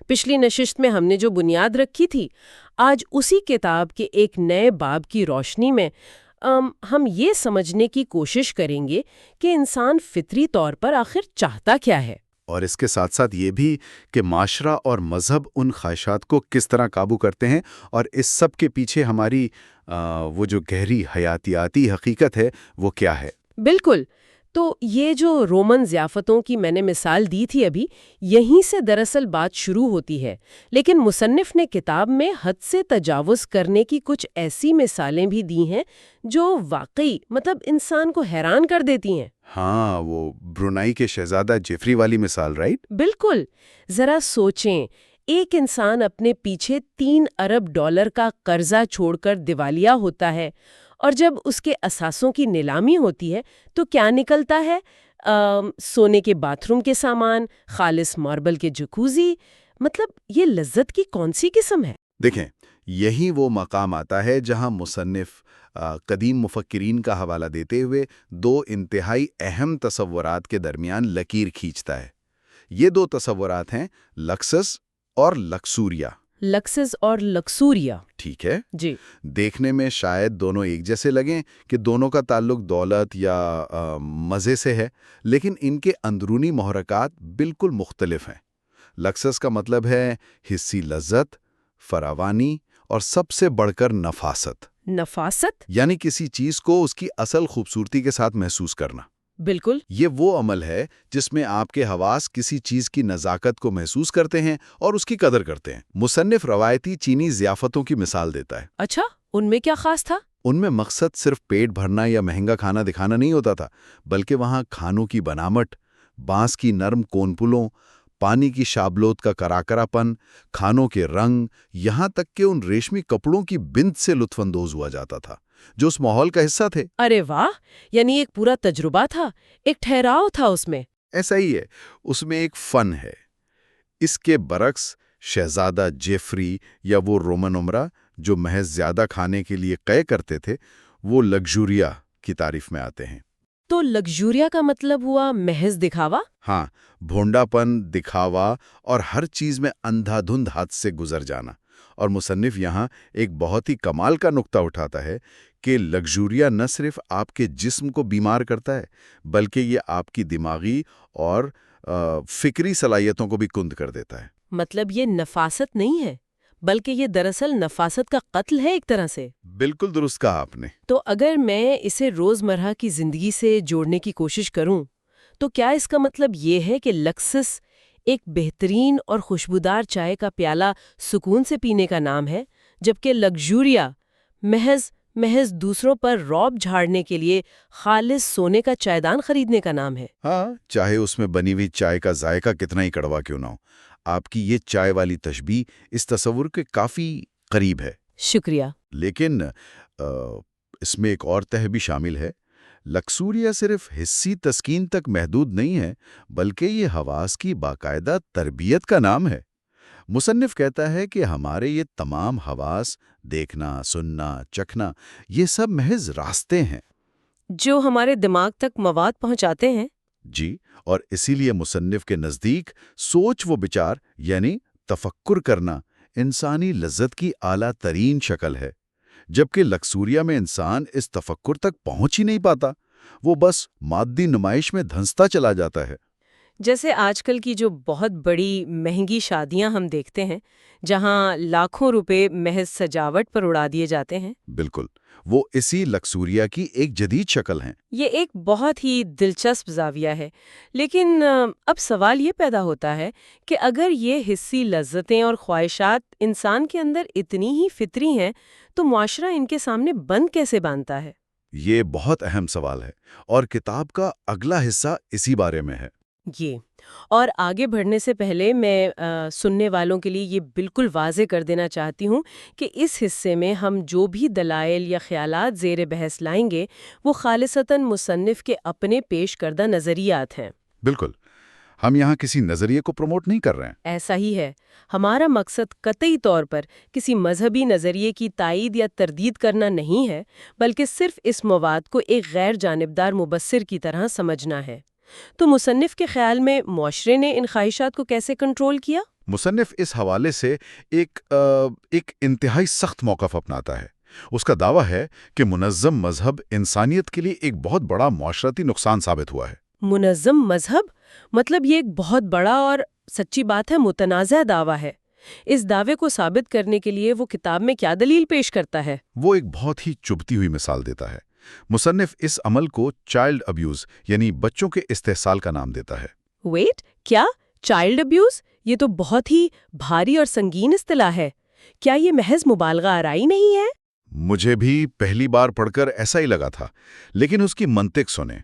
B: پچھلی نشست میں ہم نے جو بنیاد رکھی تھی، آج اسی کتاب کے ایک نئے باب کی روشنی میں ہم یہ سمجھنے کی کوشش کریں گے کہ انسان فطری طور پر آخر چاہتا کیا ہے،
A: اور اس کے ساتھ ساتھ یہ بھی کہ معاشرہ اور مذہب ان خواہشات کو کس طرح قابو کرتے ہیں، اور اس سب کے پیچھے ہماری وہ جو گہری حیاتیاتی حقیقت ہے وہ کیا ہے۔
B: بالکل۔ تو یہ جو رومن ضیافتوں کی میں نے مثال دی تھی ابھی، یہیں سے دراصل بات شروع ہوتی ہے، لیکن مصنف نے کتاب میں حد سے تجاوز کرنے کی کچھ ایسی مثالیں بھی دی ہیں جو واقعی انسان کو حیران کر دیتی ہیں۔
A: ہاں، وہ برونائی کے شہزادہ جیفری والی مثال، رائٹ؟
B: بالکل۔ ذرا سوچیں، ایک انسان اپنے پیچھے 3 ارب ڈالر کا قرضہ چھوڑ کر دیوالیہ ہوتا ہے، اور جب اس کے اثاثوں کی نیلامی ہوتی ہے تو کیا نکلتا ہے؟ سونے کے باتھ روم کے سامان، خالص ماربل کے جکوزی۔ یہ لذت کی کون سی قسم ہے؟
A: دیکھیں، یہی وہ مقام آتا ہے جہاں مصنف قدیم مفکرین کا حوالہ دیتے ہوئے 2 انتہائی اہم تصورات کے درمیان لکیر کھینچتا ہے۔ یہ 2 تصورات ہیں لکسس اور لکسوریا۔
B: لکسس اور لکسوریا،
A: ٹھیک ہے؟
B: جی۔
A: دیکھنے میں شاید دونوں ایک جیسے لگیں کہ دونوں کا تعلق دولت یا مزے سے ہے، لیکن ان کے اندرونی محرکات بالکل مختلف ہیں۔ لکسس کا مطلب ہے حسی لذت، فراوانی اور سب سے بڑھ کر نفاست۔
B: نفاست
A: یعنی کسی چیز کو اس کی اصل خوبصورتی کے ساتھ محسوس کرنا۔
B: بالکل۔
A: یہ وہ عمل ہے جس میں آپ کے حواس کسی چیز کی نزاکت کو محسوس کرتے ہیں اور اس کی قدر کرتے ہیں۔ مصنف روایتی چینی ضیافتوں کی مثال دیتا ہے۔
B: اچھا، ان میں کیا خاص تھا؟
A: ان میں مقصد صرف پیٹ بھرنا یا مہنگا کھانا دکھانا نہیں ہوتا تھا، بلکہ وہاں کھانوں کی بنامٹ، بانس کی نرم کونپلوں، پانی کی شابلوت کا کراکرا پن، کھانوں کے رنگ، یہاں تک کہ ان ریشمی کپڑوں کی بند سے لطف اندوز ہوا جاتا تھا جو اس ماحول کا حصہ تھے۔
B: ارے واہ، یعنی ایک پورا تجربہ تھا، ایک ٹھہراؤ تھا اس میں۔
A: ایسا ہی ہے، اس میں ایک فن ہے۔ اس کے برعکس شہزادہ جیفری یا وہ رومن عمرہ جو محض زیادہ کھانے کے لیے قے کرتے تھے، وہ لگژوریا کی تعریف میں آتے ہیں۔
B: تو لگژوریا کا مطلب ہوا محض دکھاوا؟
A: ہاں، بھونڈا پن، دکھاوا اور ہر چیز میں اندھا دھند حد سے گزر جانا۔ اور مصنف یہاں ایک بہت ہی کمال کا نقطہ اٹھاتا ہے کہ لگژوریا نہ صرف آپ کے جسم کو بیمار کرتا ہے، بلکہ یہ آپ کی دماغی اور فکری صلاحیتوں کو بھی کند کر دیتا ہے۔
B: مطلب یہ نفاست نہیں ہے، بلکہ یہ دراصل نفاست کا قتل ہے ایک طرح سے۔
A: بالکل درست کہا آپ نے۔
B: تو اگر میں اسے روزمرہ کی زندگی سے جوڑنے کی کوشش کروں تو کیا اس کا مطلب یہ ہے کہ لکسس ایک بہترین اور خوشبودار چائے کا پیالہ سکون سے پینے کا نام ہے، جبکہ لگژوریا محض محض دوسروں پر رعب جھاڑنے کے لیے خالص سونے کا چائےدان خریدنے کا نام ہے۔
A: ہاں، چاہے اس میں بنی ہوئی چائے کا ذائقہ کتنا ہی کڑوا کیوں نہ ہو، آپ کی یہ چائے والی تشبیہ اس تصور کے کافی قریب ہے۔
B: شکریہ۔
A: لیکن اس میں ایک اور تہ بھی شامل ہے۔ لکسوریا صرف حسی تسکین تک محدود نہیں ہے، بلکہ یہ حواس کی باقاعدہ تربیت کا نام ہے۔ مصنف کہتا ہے کہ ہمارے یہ تمام حواس، دیکھنا، سننا، چکھنا، یہ سب محض راستے ہیں
B: جو ہمارے دماغ تک مواد پہنچاتے ہیں۔
A: جی، اور اسی لیے مصنف کے نزدیک سوچ و بچار یعنی تفکر کرنا انسانی لذت کی اعلیٰ ترین شکل ہے، جبکہ لکسوریا میں انسان اس تفکر تک پہنچ ہی نہیں پاتا، وہ بس مادی نمائش میں دھنستا چلا جاتا ہے۔
B: جیسے آج کل کی جو بہت بڑی مہنگی شادیاں ہم دیکھتے ہیں، جہاں لاکھوں روپے محض سجاوٹ پر اڑا دیے جاتے ہیں۔
A: بالکل، وہ اسی لکسوریا کی ایک جدید شکل ہیں۔
B: یہ ایک بہت ہی دلچسپ زاویہ ہے، لیکن اب سوال یہ پیدا ہوتا ہے کہ اگر یہ حسی لذتیں اور خواہشات انسان کے اندر اتنی ہی فطری ہیں تو معاشرہ ان کے سامنے بند کیسے باندھتا ہے؟
A: یہ بہت اہم سوال ہے، اور کتاب کا اگلا حصہ اسی بارے میں ہے۔
B: یہ اور آگے بڑھنے سے پہلے میں سننے والوں کے لیے یہ بالکل واضح کر دینا چاہتی ہوں کہ اس حصے میں ہم جو بھی دلائل یا خیالات زیر بحث لائیں گے وہ خالصتاً مصنف کے اپنے پیش کردہ نظریات ہیں۔
A: بالکل، ہم یہاں کسی نظریے کو پروموٹ نہیں کر رہے ہیں۔
B: ایسا ہی ہے، ہمارا مقصد قطعی طور پر کسی مذہبی نظریے کی تائید یا تردید کرنا نہیں ہے، بلکہ صرف اس مواد کو ایک غیر جانبدار مبصر کی طرح سمجھنا ہے۔ تو مصنف کے خیال میں معاشرے نے ان خواہشات کو کیسے کنٹرول کیا؟
A: مصنف اس حوالے سے ایک انتہائی سخت موقف اپناتا ہے۔ اس کا دعویٰ ہے کہ منظم مذہب انسانیت کے لیے ایک بہت بڑا معاشرتی نقصان ثابت ہوا ہے۔
B: منظم مذہب؟ مطلب یہ ایک بہت بڑا اور سچی بات ہے، متنازع دعویٰ ہے۔ اس دعوے کو ثابت کرنے کے لیے وہ کتاب میں کیا دلیل پیش کرتا ہے؟
A: وہ ایک بہت ہی چبھتی ہوئی مثال دیتا ہے۔ مصنف اس عمل کو چائلڈ ابیوز یعنی بچوں کے استحصال کا نام دیتا ہے۔
B: ویٹ، کیا چائلڈ ابیوز؟ یہ تو بہت ہی بھاری اور سنگین اصطلاح ہے۔ کیا یہ محض مبالغہ آرائی نہیں ہے؟
A: مجھے بھی پہلی بار پڑھ کر ایسا ہی لگا تھا، لیکن اس کی منطق سنیں۔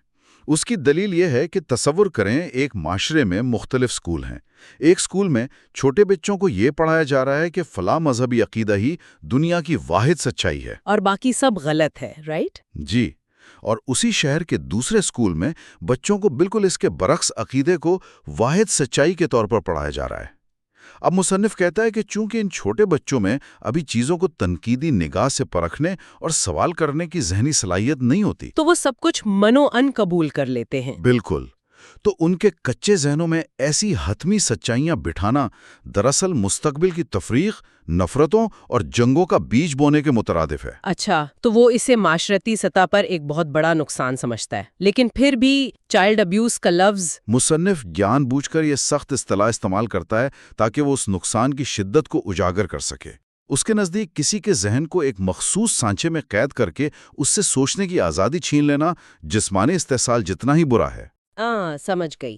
A: اس کی دلیل یہ ہے کہ تصور کریں ایک معاشرے میں مختلف سکول ہیں۔ ایک سکول میں چھوٹے بچوں کو یہ پڑھایا جا رہا ہے کہ فلاں مذہبی عقیدہ ہی دنیا کی واحد سچائی ہے،
B: اور باقی سب غلط ہے، رائٹ؟
A: جی، اور اسی شہر کے دوسرے سکول میں بچوں کو بالکل اس کے برعکس عقیدے کو واحد سچائی کے طور پر پڑھایا جا رہا ہے۔ اب مصنف کہتا ہے کہ چونکہ ان چھوٹے بچوں میں ابھی چیزوں کو تنقیدی نگاہ سے پرکھنے اور سوال کرنے کی ذہنی صلاحیت نہیں ہوتی،
B: تو وہ سب کچھ منو ان قبول کر لیتے ہیں۔
A: بالکل، تو ان کے کچے ذہنوں میں ایسی حتمی سچائیاں بٹھانا دراصل مستقبل کی تفریق، نفرتوں اور جنگوں کا بیج بونے کے مترادف ہے۔
B: اچھا، تو وہ اسے معاشرتی سطح پر ایک بہت بڑا نقصان سمجھتا ہے، لیکن پھر بھی چائلڈ ابیوز کا لفظ
A: مصنف جان بوجھ کر یہ سخت اصطلاح استعمال کرتا ہے تاکہ وہ اس نقصان کی شدت کو اجاگر کر سکے۔ اس کے نزدیک کسی کے ذہن کو ایک مخصوص سانچے میں قید کر کے اس سے سوچنے کی آزادی چھین لینا جسمانی استحصال جتنا ہی برا ہے۔
B: سمجھ گئی۔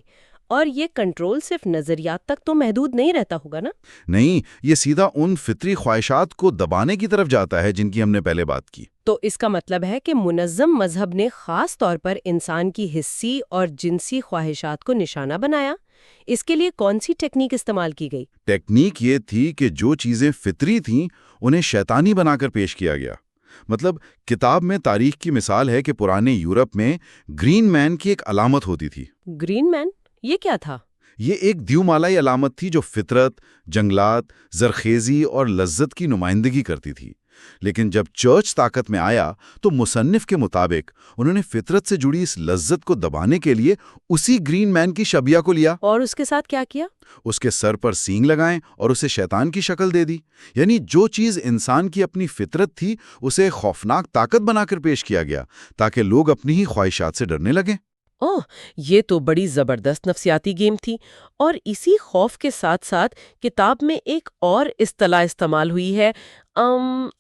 B: اور یہ کنٹرول صرف نظریات تک تو محدود نہیں رہتا ہوگا نا؟
A: نہیں، یہ سیدھا ان فطری خواہشات کو دبانے کی طرف جاتا ہے جن کی ہم نے پہلے بات کی۔
B: تو اس کا مطلب ہے کہ منظم مذہب نے خاص طور پر انسان کی حسی اور جنسی خواہشات کو نشانہ بنایا۔ اس کے لیے کون سی ٹیکنیک استعمال کی گئی؟
A: ٹیکنیک یہ تھی کہ جو چیزیں فطری تھیں انہیں شیطانی بنا کر پیش کیا گیا۔ مطلب کتاب میں تاریخ کی مثال ہے کہ پرانے یورپ میں گرین مین کی ایک علامت ہوتی تھی۔
B: گرین مین؟ یہ کیا تھا؟
A: یہ ایک دیومالائی علامت تھی جو فطرت، جنگلات، زرخیزی اور لذت کی نمائندگی کرتی تھی۔ لیکن جب چرچ طاقت میں آیا تو مصنف کے مطابق انہوں نے فطرت سے جڑی اس لذت کو دبانے کے لیے اسی گرین مین کی شبیہ کو لیا
B: اور اس کے ساتھ کیا کیا؟
A: اس کے سر پر سینگ لگائیں اور اسے شیطان کی شکل دے دی۔ یعنی جو چیز انسان کی اپنی فطرت تھی اسے خوفناک طاقت بنا کر پیش کیا گیا تاکہ لوگ اپنی ہی خواہشات سے ڈرنے لگیں۔
B: اوہ، یہ تو بڑی زبردست نفسیاتی گیم تھی۔ اور اسی خوف کے ساتھ ساتھ کتاب میں ایک اور اصطلاح استعمال ہوئی ہے،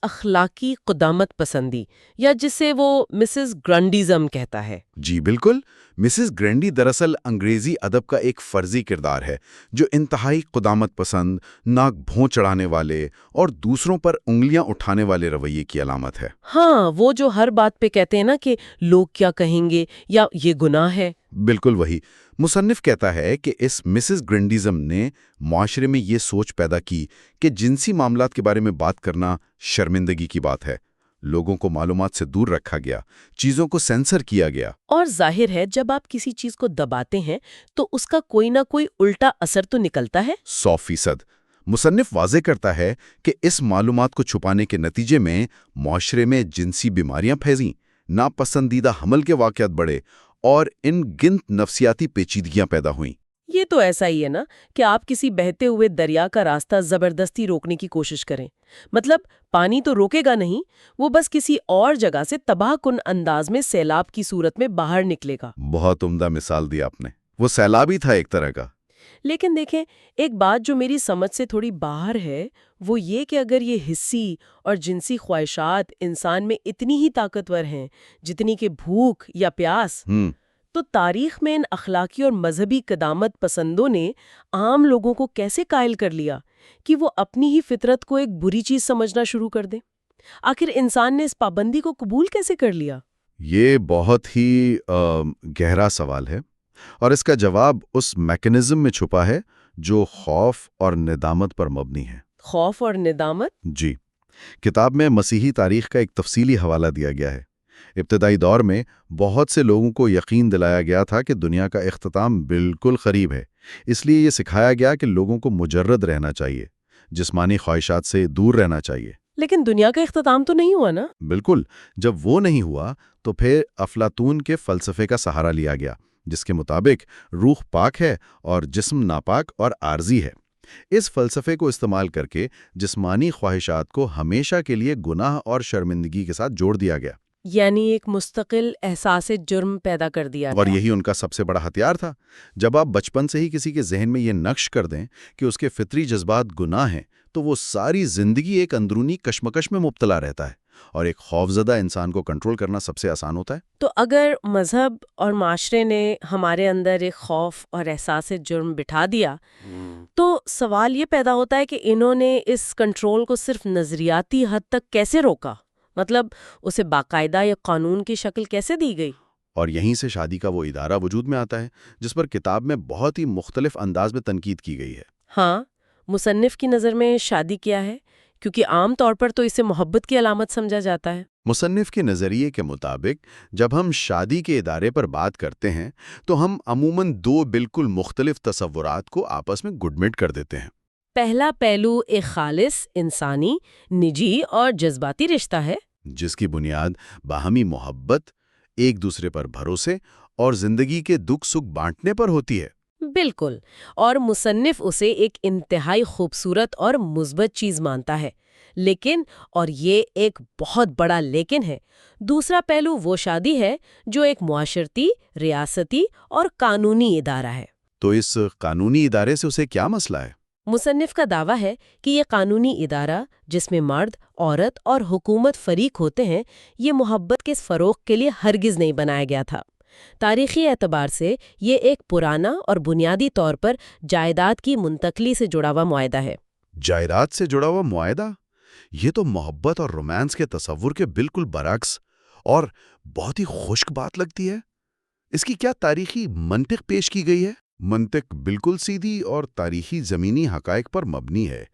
B: اخلاقی قدامت پسندی، یا جسے وہ مسز گرنڈیزم کہتا ہے۔
A: جی بالکل، مسز گرینڈی دراصل انگریزی ادب کا ایک فرضی کردار ہے جو انتہائی قدامت پسند، ناک بھون چڑھانے والے اور دوسروں پر انگلیاں اٹھانے والے رویے کی علامت ہے۔
B: ہاں، وہ جو ہر بات پہ کہتے ہیں نا کہ لوگ کیا کہیں گے یا یہ گناہ ہے۔
A: بالکل وہی۔ مصنف کہتا ہے کہ اس مسز گرینڈیزم نے معاشرے میں یہ سوچ پیدا کی کہ جنسی معاملات کے بارے میں بات کرنا شرمندگی کی بات ہے۔ لوگوں کو معلومات سے دور رکھا گیا، چیزوں کو سینسر کیا گیا۔
B: اور ظاہر ہے جب آپ کسی چیز کو دباتے ہیں تو اس کا کوئی نہ کوئی الٹا اثر تو نکلتا ہے۔
A: 100%۔ مصنف واضح کرتا ہے کہ اس معلومات کو چھپانے کے نتیجے میں معاشرے میں جنسی بیماریاں پھیلیں، ناپسندیدہ حمل کے واقعات بڑھے اور ان گنت نفسیاتی پیچیدگیاں پیدا ہوئیں۔
B: یہ تو ایسا ہی ہے نا کہ آپ کسی بہتے ہوئے دریا کا راستہ زبردستی روکنے کی کوشش کریں، مطلب پانی تو روکے گا نہیں، وہ بس کسی اور جگہ سے تباہ کن انداز میں سیلاب کی صورت میں باہر نکلے گا۔
A: بہت عمدہ مثال دی آپ نے، وہ سیلاب ہی تھا ایک طرح کا۔
B: لیکن دیکھیں، ایک بات جو میری سمجھ سے تھوڑی باہر ہے وہ یہ کہ اگر یہ حسی اور جنسی خواہشات انسان میں اتنی ہی طاقتور ہیں جتنی کہ بھوک یا پیاس، تو تاریخ میں ان اخلاقی اور مذہبی قدامت پسندوں نے عام لوگوں کو کیسے قائل کر لیا کہ وہ اپنی ہی فطرت کو ایک بری چیز سمجھنا شروع کر دیں؟ آخر انسان نے اس پابندی کو قبول کیسے کر لیا؟
A: یہ بہت ہی گہرا سوال ہے، اور اس کا جواب اس میکانزم میں چھپا ہے جو خوف اور ندامت پر مبنی ہے۔
B: خوف اور ندامت؟
A: جی، کتاب میں مسیحی تاریخ کا ایک تفصیلی حوالہ دیا گیا ہے۔ ابتدائی دور میں بہت سے لوگوں کو یقین دلایا گیا تھا کہ دنیا کا اختتام بالکل قریب ہے، اس لیے یہ سکھایا گیا کہ لوگوں کو مجرد رہنا چاہیے، جسمانی خواہشات سے دور رہنا چاہیے۔
B: لیکن دنیا کا اختتام تو نہیں ہوا نا؟
A: بالکل، جب وہ نہیں ہوا تو پھر افلاطون کے فلسفے کا سہارا لیا گیا، جس کے مطابق روح پاک ہے اور جسم ناپاک اور عارضی ہے۔ اس فلسفے کو استعمال کر کے جسمانی خواہشات کو ہمیشہ کے لیے گناہ اور شرمندگی کے ساتھ جوڑ دیا گیا،
B: یعنی ایک مستقل احساس جرم پیدا کر دیا
A: اور
B: گیا۔
A: یہی ان کا سب سے بڑا ہتھیار تھا۔ جب آپ بچپن سے ہی کسی کے ذہن میں یہ نقش کر دیں کہ اس کے فطری جذبات گناہ ہیں تو وہ ساری زندگی ایک اندرونی کشمکش میں مبتلا رہتا ہے، اور ایک خوفزدہ انسان کو کنٹرول کرنا سب سے آسان ہوتا ہے۔
B: تو اگر مذہب اور معاشرے نے ہمارے اندر ایک خوف اور احساس جرم بٹھا دیا تو سوال یہ پیدا ہوتا ہے کہ انہوں نے اس کنٹرول کو صرف نظریاتی حد تک کیسے روکا؟ مطلب اسے باقاعدہ یا قانون کی شکل کیسے دی گئی؟
A: اور یہیں سے شادی کا وہ ادارہ وجود میں آتا ہے جس پر کتاب میں بہت ہی مختلف انداز میں تنقید کی گئی ہے۔
B: ہاں، مصنف کی نظر میں شادی کیا ہے؟ کیونکہ عام طور پر تو اسے محبت کی علامت سمجھا جاتا ہے۔
A: مصنف کے نظریے کے مطابق جب ہم شادی کے ادارے پر بات کرتے ہیں تو ہم عموماً دو بالکل مختلف تصورات کو آپس میں گڈمٹ کر دیتے ہیں۔
B: پہلا پہلو ایک خالص انسانی، نجی اور جذباتی رشتہ ہے،
A: جس کی بنیاد باہمی محبت، ایک دوسرے پر بھروسے اور زندگی کے دکھ سکھ بانٹنے پر ہوتی ہے۔
B: بالکل، اور مصنف اسے ایک انتہائی خوبصورت اور مثبت چیز مانتا ہے۔ لیکن، اور یہ ایک بہت بڑا لیکن ہے، دوسرا پہلو وہ شادی ہے جو ایک معاشرتی، ریاستی اور قانونی ادارہ ہے۔
A: تو اس قانونی ادارے سے اسے کیا مسئلہ ہے؟
B: مصنف کا دعویٰ ہے کہ یہ قانونی ادارہ جس میں مرد، عورت اور حکومت فریق ہوتے ہیں، یہ محبت کے فروغ کے لیے ہرگز نہیں بنایا گیا تھا۔ تاریخی اعتبار سے یہ ایک پرانا اور بنیادی طور پر جائیداد کی منتقلی سے جڑا ہوا معاہدہ ہے۔
A: جائیداد سے جڑا ہوا معاہدہ؟ یہ تو محبت اور رومانس کے تصور کے بالکل برعکس اور بہت ہی خشک بات لگتی ہے۔ اس کی کیا تاریخی منطق پیش کی گئی ہے؟ منطق بالکل سیدھی اور تاریخی زمینی حقائق پر مبنی ہے۔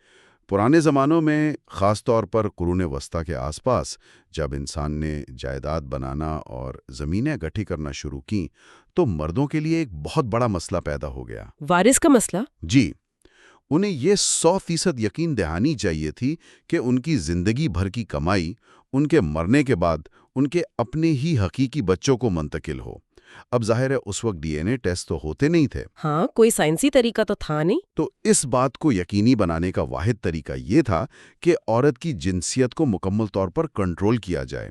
A: پرانے زمانوں میں، خاص طور پر قرون وسطیٰ کے آس پاس، جب انسان نے جائیداد بنانا اور زمینیں اکٹھی کرنا شروع کیں تو مردوں کے لیے ایک بہت بڑا مسئلہ پیدا ہو گیا۔
B: وارث کا مسئلہ؟
A: جی، انہیں یہ 100% یقین دہانی چاہیے تھی کہ ان کی زندگی بھر کی کمائی ان کے مرنے کے بعد ان کے اپنے ہی حقیقی بچوں کو منتقل ہو۔ اب ظاہر ہے اس وقت ڈی این اے ٹیسٹ تو ہوتے نہیں تھے،
B: ہاں، کوئی سائنسی طریقہ تو تھا نہیں۔
A: تو اس بات کو یقینی بنانے کا واحد طریقہ یہ تھا کہ عورت کی جنسیت کو مکمل طور پر کنٹرول کیا جائے،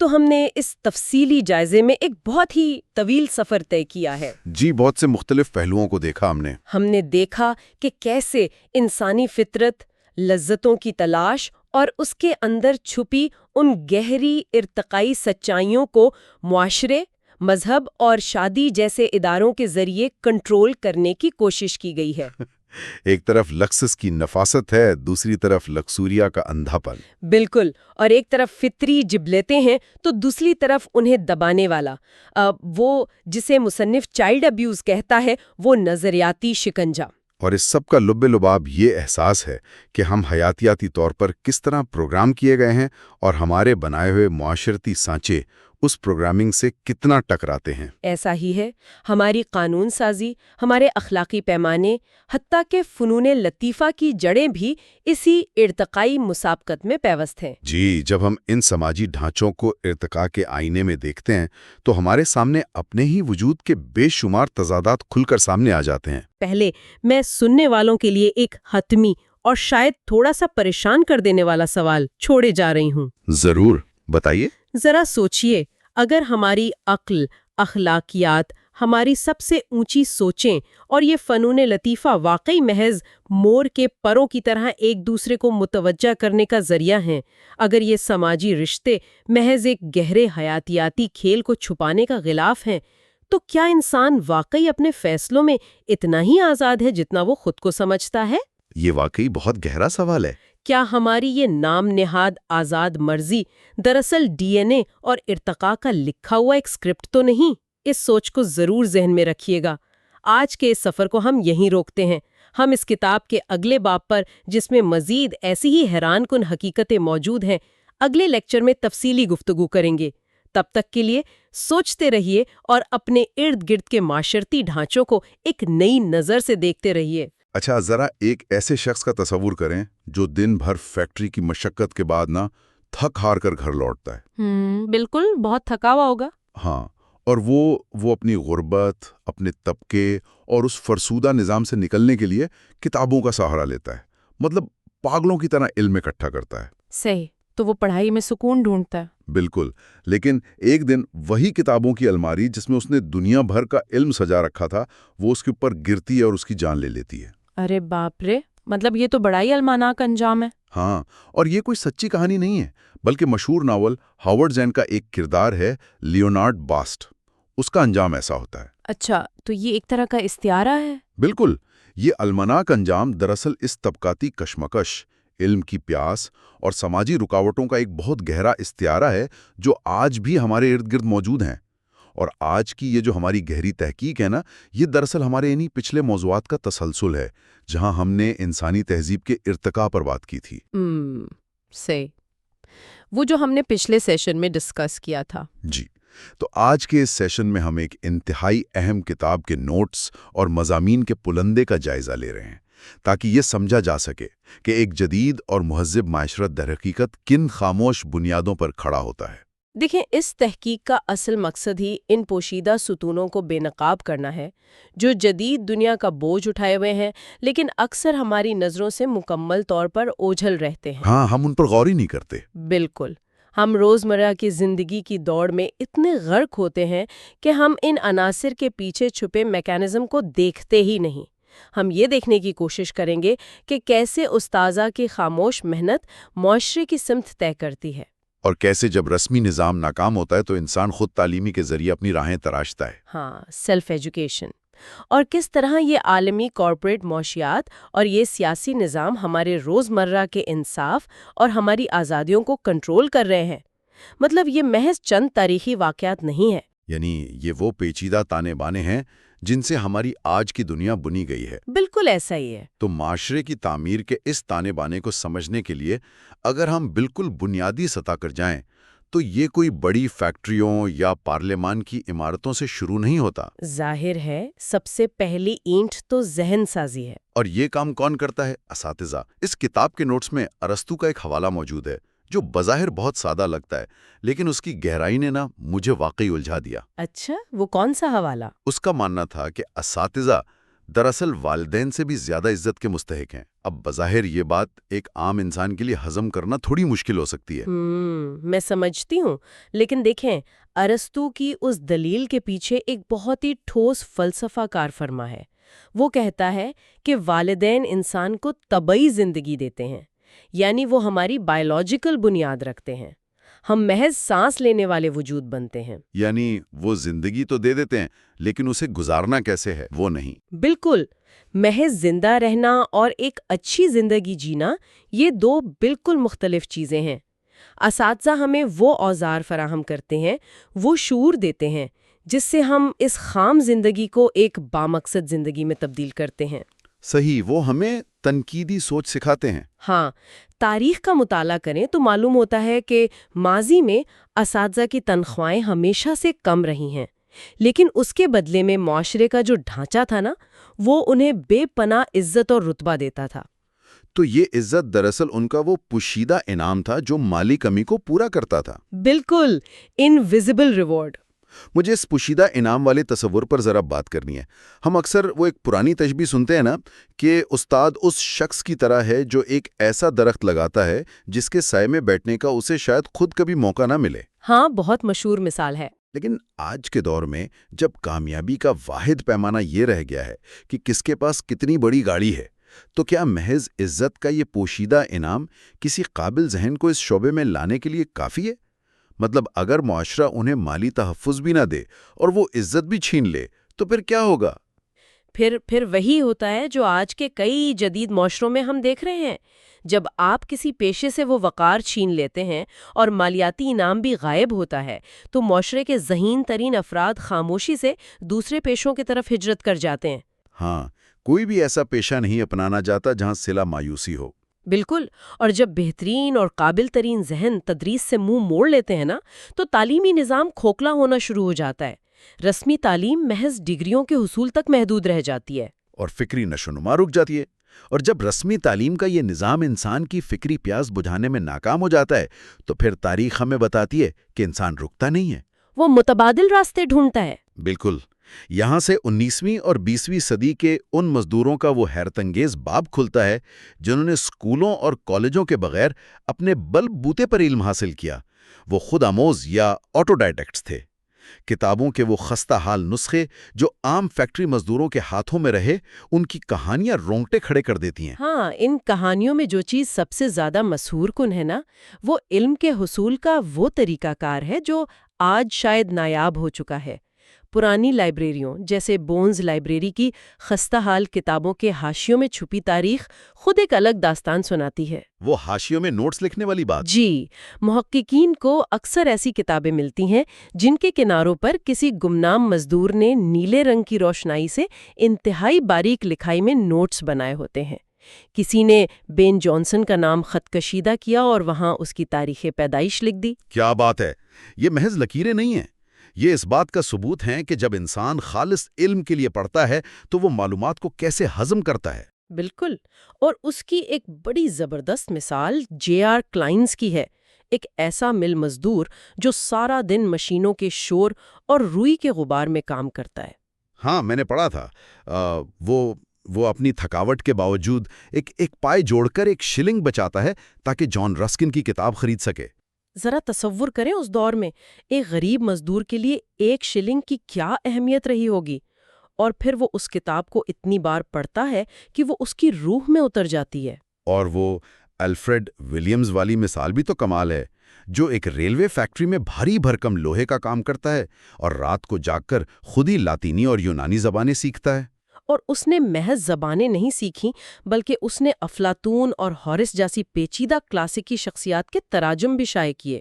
B: تو ہم نے اس تفصیلی جائزے میں ایک بہت ہی طویل سفر طے کیا ہے۔
C: جی، بہت سے مختلف پہلوؤں کو دیکھا ہم نے۔
B: ہم نے دیکھا کہ کیسے انسانی فطرت، لذتوں کی تلاش اور اس کے اندر چھپی ان گہری ارتقائی سچائیوں کو معاشرے، مذہب اور شادی جیسے اداروں کے ذریعے کنٹرول کرنے کی کوشش کی گئی ہے۔
C: ایک طرف لکسس کی نفاست ہے، دوسری طرف لکسوریا کا اندھا پن۔
B: بالکل، اور ایک طرف فطری جبلتیں ہیں تو دوسری طرف انہیں دبانے والا وہ جسے مصنف چائلڈ ابیوز کہتا ہے، وہ نظریاتی شکنجہ۔
C: اور اس سب کا لب لباب یہ احساس ہے کہ ہم حیاتیاتی طور پر کس طرح پروگرام کیے گئے ہیں اور ہمارے بنائے ہوئے معاشرتی سانچے اس پروگرامنگ سے کتنا ٹکراتے ہیں۔
B: ایسا ہی ہے، ہماری قانون سازی، ہمارے اخلاقی پیمانے، حتیٰ کہ فنون لطیفہ کی جڑیں بھی اسی ارتقائی مسابقت میں پیوست ہیں۔
C: جی، جب ہم ان سماجی ڈھانچوں کو ارتقاء کے آئینے میں دیکھتے ہیں تو ہمارے سامنے اپنے ہی وجود کے بے شمار تضادات کھل کر سامنے آ جاتے ہیں۔
B: پہلے میں سننے والوں کے لیے ایک حتمی اور شاید تھوڑا سا پریشان کر دینے والا سوال چھوڑے جا رہی ہوں۔
C: ضرور، بتائیے۔
B: ذرا سوچئے، اگر ہماری عقل، اخلاقیات، ہماری سب سے اونچی سوچیں اور یہ فنون لطیفہ واقعی محض مور کے پروں کی طرح ایک دوسرے کو متوجہ کرنے کا ذریعہ ہیں، اگر یہ سماجی رشتے محض ایک گہرے حیاتیاتی کھیل کو چھپانے کا غلاف ہیں، تو کیا انسان واقعی اپنے فیصلوں میں اتنا ہی آزاد ہے جتنا وہ خود کو سمجھتا ہے؟
C: یہ واقعی بہت گہرا سوال ہے۔
B: کیا ہماری یہ نام نہاد آزاد مرضی دراصل ڈی این اے اور ارتقاء کا لکھا ہوا ایک اسکرپٹ تو نہیں؟ اس سوچ کو ضرور ذہن میں رکھیے گا۔ آج کے اس سفر کو ہم یہیں روکتے ہیں۔ ہم اس کتاب کے اگلے باب پر، جس میں مزید ایسی ہی حیران کن حقیقتیں موجود ہیں، اگلے لیکچر میں تفصیلی گفتگو کریں گے۔ تب تک کے لیے سوچتے رہیے اور اپنے ارد گرد کے معاشرتی ڈھانچوں کو ایک نئی نظر سے دیکھتے رہیے۔
C: اچھا، ذرا ایک ایسے شخص کا تصور کریں جو دن بھر فیکٹری کی مشقت کے بعد تھک ہار کر گھر لوٹتا ہے۔
B: بالکل، بہت تھکا ہوا ہوگا۔
C: ہاں، اور وہ اپنی غربت، اپنے طبقے اور اس فرسودہ نظام سے نکلنے کے لیے کتابوں کا سہارا لیتا ہے، مطلب پاگلوں کی طرح علم اکٹھا کرتا ہے۔
B: صحیح، تو وہ پڑھائی میں سکون ڈھونڈتا ہے۔
C: بالکل، لیکن ایک دن وہی کتابوں کی الماری جس میں اس نے دنیا بھر کا علم سجا رکھا تھا، وہ اس کے اوپر گرتی ہے اور اس کی جان لے لیتی ہے۔
B: ارے باپ رے، مطلب یہ تو بڑا ہی الماناک انجام ہے۔
C: ہاں، اور یہ کوئی سچی کہانی نہیں ہے، بلکہ مشہور ناول ہاورڈ زین کا ایک کردار ہے، لیونارڈ باسٹ۔ اس کا انجام ایسا ہوتا ہے۔
B: اچھا، تو یہ ایک طرح کا استعارہ ہے؟
C: بالکل، یہ المناک انجام دراصل اس طبقاتی کشمکش، علم کی پیاس اور سماجی رکاوٹوں کا ایک بہت گہرا استعارہ ہے جو آج بھی ہمارے ارد گرد موجود ہیں۔ اور آج کی یہ جو ہماری گہری تحقیق ہے یہ دراصل ہمارے انہی پچھلے موضوعات کا تسلسل ہے، جہاں ہم نے انسانی تہذیب کے ارتقاء پر بات کی تھی۔
B: صحیح، وہ جو ہم نے پچھلے سیشن میں ڈسکس کیا تھا۔
C: جی، تو آج کے اس سیشن میں ہم ایک انتہائی اہم کتاب کے نوٹس اور مضامین کے پلندے کا جائزہ لے رہے ہیں، تاکہ یہ سمجھا جا سکے کہ ایک جدید اور مہذب معاشرت در حقیقت کن خاموش بنیادوں پر کھڑا ہوتا ہے۔
B: دیکھیں، اس تحقیق کا اصل مقصد ہی ان پوشیدہ ستونوں کو بے نقاب کرنا ہے جو جدید دنیا کا بوجھ اٹھائے ہوئے ہیں، لیکن اکثر ہماری نظروں سے مکمل طور پر اوجھل رہتے ہیں۔
C: ہاں، ہم ان پر غور ہی نہیں کرتے۔
B: بالکل، ہم روزمرہ کی زندگی کی دوڑ میں اتنے غرق ہوتے ہیں کہ ہم ان عناصر کے پیچھے چھپے میکانزم کو دیکھتے ہی نہیں۔ ہم یہ دیکھنے کی کوشش کریں گے کہ کیسے استاذہ کی خاموش محنت معاشرے کی سمت طے کرتی ہے،
C: اور کیسے جب رسمی نظام ناکام ہوتا ہے تو انسان خود تعلیمی کے ذریعے اپنی راہیں تراشتا ہے۔
B: ہاں، سیلف ایجوکیشن، اور کس طرح یہ عالمی کارپوریٹ معاشیات اور یہ سیاسی نظام ہمارے روزمرہ کے انصاف اور ہماری آزادیوں کو کنٹرول کر رہے ہیں۔ مطلب یہ محض چند تاریخی واقعات نہیں ہیں،
C: یعنی یہ وہ پیچیدہ تانے بانے ہیں جن سے ہماری آج کی دنیا بنی گئی ہے۔
B: بالکل ایسا ہی ہے۔
C: تو معاشرے کی تعمیر کے اس تانے بانے کو سمجھنے کے لیے اگر ہم بالکل بنیادی سطح پر جائیں تو یہ کوئی بڑی فیکٹریوں یا پارلیمان کی عمارتوں سے شروع نہیں ہوتا۔
B: ظاہر ہے، سب سے پہلی اینٹ تو ذہن سازی ہے۔
C: اور یہ کام کون کرتا ہے؟ اساتذہ۔ اس کتاب کے نوٹس میں ارسطو کا ایک حوالہ موجود ہے جو بظاہر بہت سادہ لگتا ہے، لیکن اس کی گہرائی نے مجھے واقعی الجھا دیا۔
B: اچھا، وہ کون سا حوالہ؟
C: اس کا ماننا تھا کہ اساتذہ
A: دراصل والدین سے بھی زیادہ عزت کے مستحق ہیں۔ اب بظاہر یہ بات ایک عام انسان کے لیے ہضم کرنا تھوڑی مشکل ہو سکتی ہے۔
B: میں سمجھتی ہوں، لیکن دیکھیں ارسطو کی اس دلیل کے پیچھے ایک بہت ہی ٹھوس فلسفہ کار فرما ہے۔ وہ کہتا ہے کہ والدین انسان کو طبعی زندگی دیتے ہیں، یعنی وہ ہماری بائیولوجیکل بنیاد رکھتے ہیں۔ ہم محض سانس لینے والے وجود بنتے ہیں۔
A: یعنی وہ زندگی تو دے دیتے ہیں لیکن اسے گزارنا کیسے ہے وہ نہیں۔
B: بالکل، محض زندہ رہنا اور ایک اچھی زندگی جینا، یہ دو بالکل مختلف چیزیں ہیں۔ اساتذہ ہمیں وہ اوزار فراہم کرتے ہیں، وہ شعور دیتے ہیں جس سے ہم اس خام زندگی کو ایک بامقصد زندگی میں تبدیل کرتے ہیں۔
A: صحیح، وہ ہمیں تنقیدی سوچ سکھاتے ہیں۔
B: ہاں، تاریخ کا مطالعہ کریں تو معلوم ہوتا ہے کہ ماضی میں اساتذہ کی تنخواہیں ہمیشہ سے کم رہی ہیں، لیکن اس کے بدلے میں معاشرے کا جو ڈھانچہ تھا نا، وہ انہیں بے پناہ عزت اور رتبہ دیتا تھا۔
A: تو یہ عزت دراصل ان کا وہ پوشیدہ انعام تھا جو مالی کمی کو پورا کرتا تھا۔
B: بالکل، انویزیبل ریوارڈ۔
A: مجھے اس پوشیدہ انعام والے تصور پر ذرا بات کرنی ہے۔ ہم اکثر وہ ایک پرانی تشبیہ سنتے ہیں نا کہ استاد اس شخص کی طرح ہے جو ایک ایسا درخت لگاتا ہے جس کے سائے میں بیٹھنے کا اسے شاید خود کبھی موقع نہ ملے۔
B: ہاں، بہت مشہور مثال ہے۔
A: لیکن آج کے دور میں جب کامیابی کا واحد پیمانہ یہ رہ گیا ہے کہ کس کے پاس کتنی بڑی گاڑی ہے، تو کیا محض عزت کا یہ پوشیدہ انعام کسی قابل ذہن کو اس شعبے میں لانے کے لیے کافی ہے؟ مطلب اگر معاشرہ انہیں مالی تحفظ بھی نہ دے اور وہ عزت بھی چھین لے تو پھر کیا ہوگا؟
B: پھر وہی ہوتا ہے جو آج کے کئی جدید معاشروں میں ہم دیکھ رہے ہیں۔ جب آپ کسی پیشے سے وہ وقار چھین لیتے ہیں اور مالیاتی انعام بھی غائب ہوتا ہے تو معاشرے کے ذہین ترین افراد خاموشی سے دوسرے پیشوں کی طرف ہجرت کر جاتے ہیں۔
A: ہاں، کوئی بھی ایسا پیشہ نہیں اپنانا چاہتا جہاں صلہ مایوسی ہو۔
B: بالکل، اور جب بہترین اور قابل ترین ذہن تدریس سے منہ موڑ لیتے ہیں نا، تو تعلیمی نظام کھوکھلا ہونا شروع ہو جاتا ہے۔ رسمی تعلیم محض ڈگریوں کے حصول تک محدود رہ جاتی ہے،
A: اور فکری نشوونما رک جاتی ہے۔ اور جب رسمی تعلیم کا یہ نظام انسان کی فکری پیاس بجھانے میں ناکام ہو جاتا ہے تو پھر تاریخ ہمیں بتاتی ہے کہ انسان رکتا نہیں ہے،
B: وہ متبادل راستے ڈھونڈتا ہے۔
A: بالکل۔ یہاں سے 19ویں اور 20ویں صدی کے ان مزدوروں کا وہ حیرت انگیز باب کھلتا ہے جنہوں نے اسکولوں اور کالجوں کے بغیر اپنے بل بوتے پر علم حاصل کیا۔ وہ خود آموز یا آٹو ڈائڈکٹس تھے۔ کتابوں کے وہ خستہ حال نسخے جو عام فیکٹری مزدوروں کے ہاتھوں میں رہے، ان کی کہانیاں رونگٹے کھڑے کر دیتی ہیں۔
B: ہاں، ان کہانیوں میں جو چیز سب سے زیادہ مسحور کن ہے نا، وہ علم کے حصول کا وہ طریقہ کار ہے جو آج شاید نایاب ہو چکا ہے۔ پرانی لائبریریوں جیسے بونز لائبریری کی خستہ حال کتابوں کے حاشیوں میں چھپی تاریخ خود ایک الگ داستان سناتی ہے۔
A: وہ حاشیوں میں نوٹس لکھنے والی بات۔
B: جی، محققین کو اکثر ایسی کتابیں ملتی ہیں جن کے کناروں پر کسی گمنام مزدور نے نیلے رنگ کی روشنائی سے انتہائی باریک لکھائی میں نوٹس بنائے ہوتے ہیں۔ کسی نے بین جانسن کا نام خط کشیدہ کیا اور وہاں اس کی تاریخ پیدائش لکھ دی۔
A: کیا بات ہے! یہ محض لکیریں نہیں ہیں، یہ اس بات کا ثبوت ہیں کہ جب انسان خالص علم کے لیے پڑھتا ہے تو وہ معلومات کو کیسے ہضم کرتا ہے۔
B: بالکل، اور اس کی ایک بڑی زبردست مثال جے کلائنز کی ہے، ایک ایسا مل مزدور جو سارا دن مشینوں کے شور اور روئی کے غبار میں کام کرتا ہے۔
A: ہاں، میں نے پڑھا تھا۔ وہ اپنی تھکاوٹ کے باوجود ایک پائے جوڑ کر ایک شلنگ بچاتا ہے تاکہ جان رسکن کی کتاب خرید سکے۔
B: ذرا تصور کریں اس دور میں ایک غریب مزدور کے لیے ایک شلنگ کی کیا اہمیت رہی ہوگی، اور پھر وہ اس کتاب کو اتنی بار پڑھتا ہے کہ وہ اس کی روح میں اتر جاتی ہے۔
A: اور وہ الفریڈ ولیمز والی مثال بھی تو کمال ہے، جو ایک ریلوے فیکٹری میں بھاری بھرکم لوہے کا کام کرتا ہے اور رات کو جاگ کر خود ہی لاطینی اور یونانی زبانیں سیکھتا ہے۔
B: اور اس نے محض زبانیں نہیں سیکھیں بلکہ اس نے افلاطون اور ہارس جیسی پیچیدہ کلاسیکی شخصیات کے تراجم بھی شائع کیے۔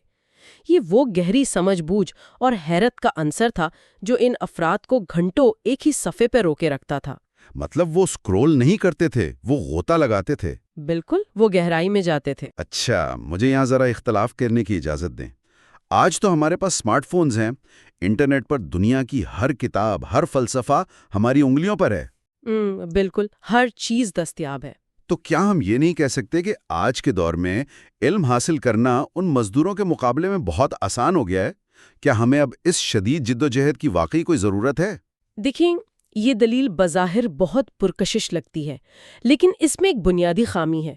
B: یہ وہ گہری سمجھ بوجھ اور حیرت کا عنصر تھا جو ان افراد کو گھنٹوں ایک ہی صفحے پہ روکے رکھتا تھا۔
A: مطلب وہ سکرول نہیں کرتے تھے، وہ غوطہ لگاتے تھے۔
B: بالکل، وہ گہرائی میں جاتے تھے۔
A: اچھا، مجھے یہاں ذرا اختلاف کرنے کی اجازت دیں۔ آج تو ہمارے پاس اسمارٹ فونز ہیں، انٹرنیٹ پر دنیا کی ہر کتاب، ہر فلسفہ ہماری انگلیوں پر ہے۔
B: بالکل، ہر چیز دستیاب ہے۔
A: تو کیا ہم یہ نہیں کہہ سکتے کہ آج کے دور میں علم حاصل کرنا ان مزدوروں کے مقابلے میں بہت آسان ہو گیا ہے؟ کیا ہمیں اب اس شدید جدوجہد کی واقعی کوئی ضرورت ہے؟
B: دیکھیں، یہ دلیل بظاہر بہت پرکشش لگتی ہے، لیکن اس میں ایک بنیادی خامی ہے۔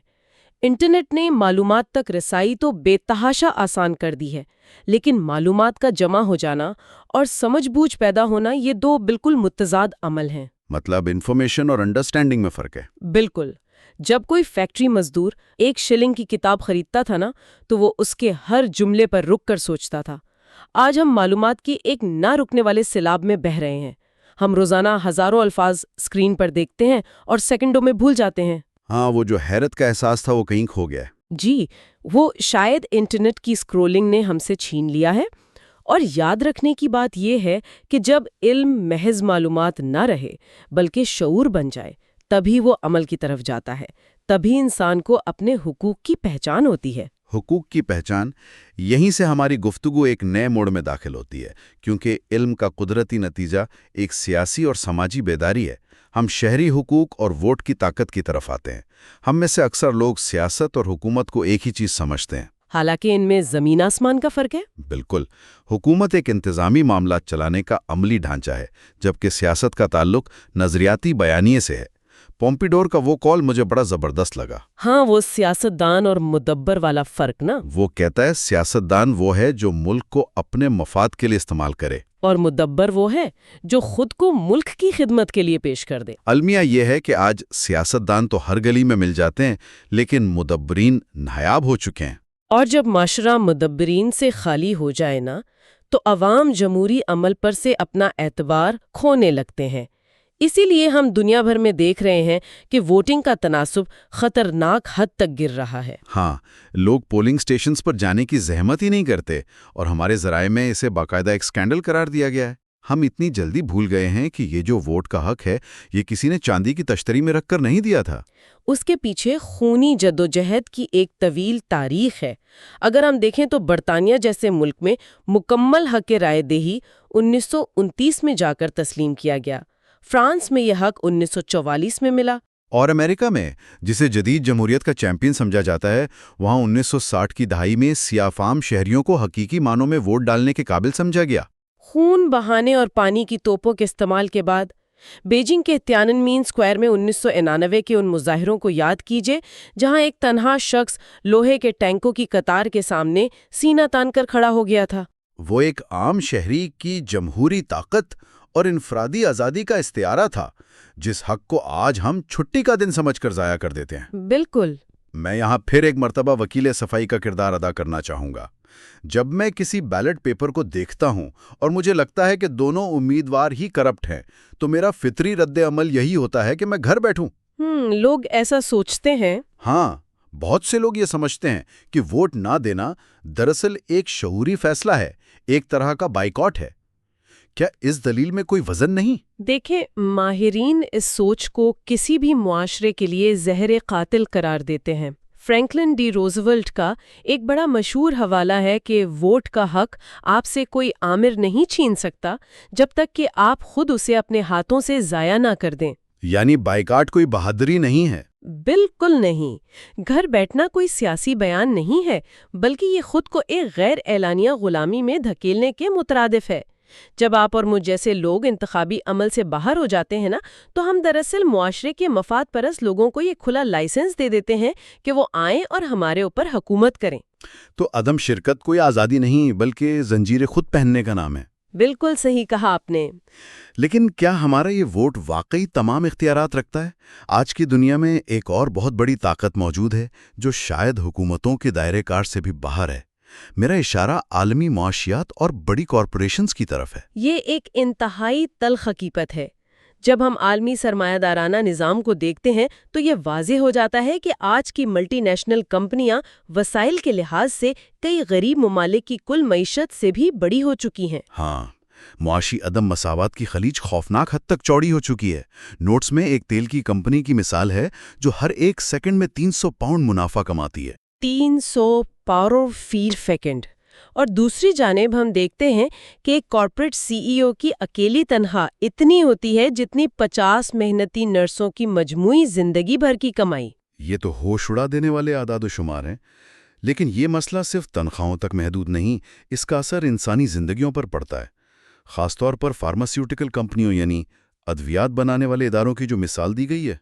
B: انٹرنیٹ نے معلومات تک رسائی تو بے تحاشا آسان کر دی ہے، لیکن معلومات کا جمع ہو جانا اور سمجھ بوجھ پیدا ہونا یہ دو بالکل متضاد عمل ہیں۔
A: مطلب انفارمیشن اور انڈرسٹینڈنگ میں فرق ہے۔
B: بالکل۔ جب کوئی فیکٹری مزدور 1 شلنگ کی کتاب خریدتا تھا نا، تو وہ اس کے ہر جملے پر رک کر سوچتا تھا۔ آج ہم معلومات کی ایک نہ رکنے والے سیلاب میں بہہ رہے ہیں۔ ہم روزانہ ہزاروں الفاظ اسکرین پر دیکھتے ہیں اور سیکنڈوں میں بھول جاتے ہیں۔
A: ہاں، وہ جو حیرت کا احساس تھا وہ کہیں کھو گیا ہے۔
B: جی، وہ شاید انٹرنیٹ کی اسکرولنگ نے ہم سے چھین لیا ہے۔ اور یاد رکھنے کی بات یہ ہے کہ جب علم محض معلومات نہ رہے بلکہ شعور بن جائے، تبھی وہ عمل کی طرف جاتا ہے، تبھی انسان کو اپنے حقوق کی پہچان ہوتی ہے۔
A: حقوق کی پہچان، یہیں سے ہماری گفتگو ایک نئے موڑ میں داخل ہوتی ہے، کیونکہ علم کا قدرتی نتیجہ ایک سیاسی اور سماجی بیداری ہے۔ ہم شہری حقوق اور ووٹ کی طاقت کی طرف آتے ہیں۔ ہم میں سے اکثر لوگ سیاست اور حکومت کو ایک ہی چیز سمجھتے ہیں،
B: حالانکہ ان میں زمین آسمان کا فرق ہے۔
A: بالکل۔ حکومت ایک انتظامی معاملات چلانے کا عملی ڈھانچہ ہے، جبکہ سیاست کا تعلق نظریاتی بیانیے سے ہے۔ پومپیڈور کا وہ کال مجھے بڑا زبردست لگا۔
B: ہاں، وہ سیاستدان اور مدبر والا فرق نا۔
A: وہ کہتا ہے سیاستدان وہ ہے جو ملک کو اپنے مفاد کے لیے استعمال کرے،
B: اور مدبر وہ ہے جو خود کو ملک کی خدمت کے لیے پیش کر دے۔
A: المیہ یہ ہے کہ آج سیاستدان تو ہر گلی میں مل جاتے ہیں، لیکن مدبرین نایاب ہو چکے ہیں۔
B: اور جب معاشرہ مدبرین سے خالی ہو جائے نا، تو عوام جمہوری عمل پر سے اپنا اعتبار کھونے لگتے ہیں۔ اسی لیے ہم دنیا بھر میں دیکھ رہے ہیں کہ ووٹنگ کا تناسب خطرناک حد تک گر رہا ہے۔
A: ہاں، لوگ پولنگ سٹیشنز پر جانے کی زحمت ہی نہیں کرتے، اور ہمارے ذرائع میں اسے باقاعدہ ایک سکینڈل قرار دیا گیا ہے۔ ہم اتنی جلدی بھول گئے ہیں کہ یہ جو ووٹ کا حق ہے، یہ کسی نے چاندی کی تشتری میں رکھ کر نہیں دیا تھا۔
B: اس کے پیچھے خونی جدوجہد کی ایک طویل تاریخ ہے۔ اگر ہم دیکھیں تو برطانیہ جیسے ملک میں مکمل حق رائے دہی 1929 میں جا کر تسلیم کیا گیا۔ فرانس میں یہ حق 1944 میں ملا۔
A: اور امریکہ میں، جسے جدید جمہوریت کا چیمپئن سمجھا جاتا ہے، وہاں 1960 کی دہائی میں سیاہ فام شہریوں کو حقیقی معنوں میں ووٹ ڈالنے کے قابل سمجھا گیا۔
B: خون بہانے اور پانی کی توپوں کے استعمال کے بعد بیجنگ کے تیانن مین اسکوائر میں 1999 کے ان مظاہروں کو یاد کیجیے جہاں ایک تنہا شخص لوہے کے ٹینکوں کی قطار کے سامنے سینہ تان کر کھڑا ہو گیا تھا۔
A: وہ ایک عام شہری کی جمہوری طاقت اور انفرادی آزادی کا استعارہ تھا، جس حق کو آج ہم چھٹی کا دن سمجھ کر ضائع کر دیتے ہیں۔
B: بالکل۔
A: میں یہاں پھر ایک مرتبہ وکیل صفائی کا کردار ادا کرنا چاہوں گا۔ جب میں کسی بیلٹ پیپر کو دیکھتا ہوں اور مجھے لگتا ہے کہ دونوں امیدوار ہی کرپٹ ہیں، تو میرا فطری رد عمل یہی ہوتا ہے کہ میں گھر بیٹھوں۔
B: لوگ ایسا سوچتے ہیں۔
A: ہاں، بہت سے لوگ یہ سمجھتے ہیں کہ ووٹ نہ دینا دراصل ایک شعوری فیصلہ ہے، ایک طرح کا بائیکاٹ ہے۔ کیا اس دلیل میں کوئی وزن نہیں؟
B: دیکھیں، ماہرین اس سوچ کو کسی بھی معاشرے کے لیے زہر قاتل قرار دیتے ہیں۔ فرینکلن ڈی روزولٹ کا ایک بڑا مشہور حوالہ ہے کہ ووٹ کا حق آپ سے کوئی آمر نہیں چھین سکتا جب تک کہ آپ خود اسے اپنے ہاتھوں سے ضائع نہ کر دیں۔
A: یعنی بائیکاٹ کوئی بہادری نہیں ہے؟
B: بالکل نہیں۔ گھر بیٹھنا کوئی سیاسی بیان نہیں ہے، بلکہ یہ خود کو ایک غیر اعلانیہ غلامی میں دھکیلنے کے مترادف ہے۔ جب آپ اور مجھ جیسے لوگ انتخابی عمل سے باہر ہو جاتے ہیں نا، تو ہم دراصل معاشرے کے مفاد پرست لوگوں کو یہ کھلا لائسنس دے دیتے ہیں کہ وہ آئیں اور ہمارے اوپر حکومت کریں۔
A: تو عدم شرکت کوئی آزادی نہیں بلکہ زنجیر خود پہننے کا نام ہے۔
B: بالکل صحیح کہا آپ نے۔
A: لیکن کیا ہمارا یہ ووٹ واقعی تمام اختیارات رکھتا ہے؟ آج کی دنیا میں ایک اور بہت بڑی طاقت موجود ہے جو شاید حکومتوں کے دائرے کار سے بھی باہر ہے۔ میرا اشارہ عالمی معاشیات اور بڑی کارپوریشنز کی طرف ہے۔
B: یہ ایک انتہائی تلخ حقیقت ہے۔ جب ہم عالمی سرمایہ دارانہ نظام کو دیکھتے ہیں تو یہ واضح ہو جاتا ہے کہ آج کی ملٹی نیشنل کمپنیاں وسائل کے لحاظ سے کئی غریب ممالک کی کل معیشت سے بھی بڑی ہو چکی ہیں۔
A: ہاں، معاشی عدم مساوات کی خلیج خوفناک حد تک چوڑی ہو چکی ہے۔ نوٹس میں ایک تیل کی کمپنی کی مثال ہے جو ہر ایک سیکنڈ میں 300 پاؤنڈ منافع کماتی ہے۔
B: 300 پاؤنڈ فی سیکنڈ۔ اور دوسری جانب ہم دیکھتے ہیں کہ ایک کارپوریٹ سی ای او کی اکیلی تنخواہ اتنی ہوتی ہے جتنی 50 محنتی نرسوں کی مجموعی زندگی بھر کی کمائی۔
A: یہ تو ہوش اڑا دینے والے اعداد و شمار ہیں۔ لیکن یہ مسئلہ صرف تنخواہوں تک محدود نہیں، اس کا اثر انسانی زندگیوں پر پڑتا ہے، خاص طور پر فارماسیوٹیکل کمپنیوں یعنی ادویات بنانے والے اداروں کی جو مثال دی گئی ہے،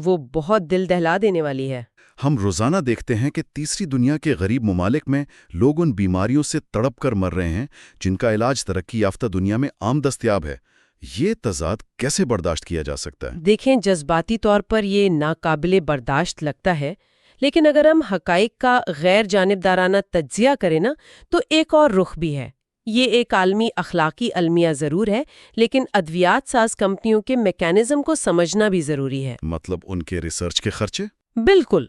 B: وہ بہت دل دہلا دینے والی ہے۔
A: ہم روزانہ دیکھتے ہیں کہ تیسری دنیا کے غریب ممالک میں لوگ ان بیماریوں سے تڑپ کر مر رہے ہیں جن کا علاج ترقی یافتہ دنیا میں عام دستیاب ہے۔ یہ تضاد کیسے برداشت کیا جا سکتا ہے؟
B: دیکھیں، جذباتی طور پر یہ ناقابل برداشت لگتا ہے، لیکن اگر ہم حقائق کا غیر جانبدارانہ تجزیہ کریں نا تو ایک اور رخ بھی ہے۔ یہ ایک عالمی اخلاقی المیہ ضرور ہے، لیکن ادویات ساز کمپنیوں کے میکانزم کو سمجھنا بھی ضروری ہے۔
A: مطلب ان کے ریسرچ کے خرچے؟
B: بالکل۔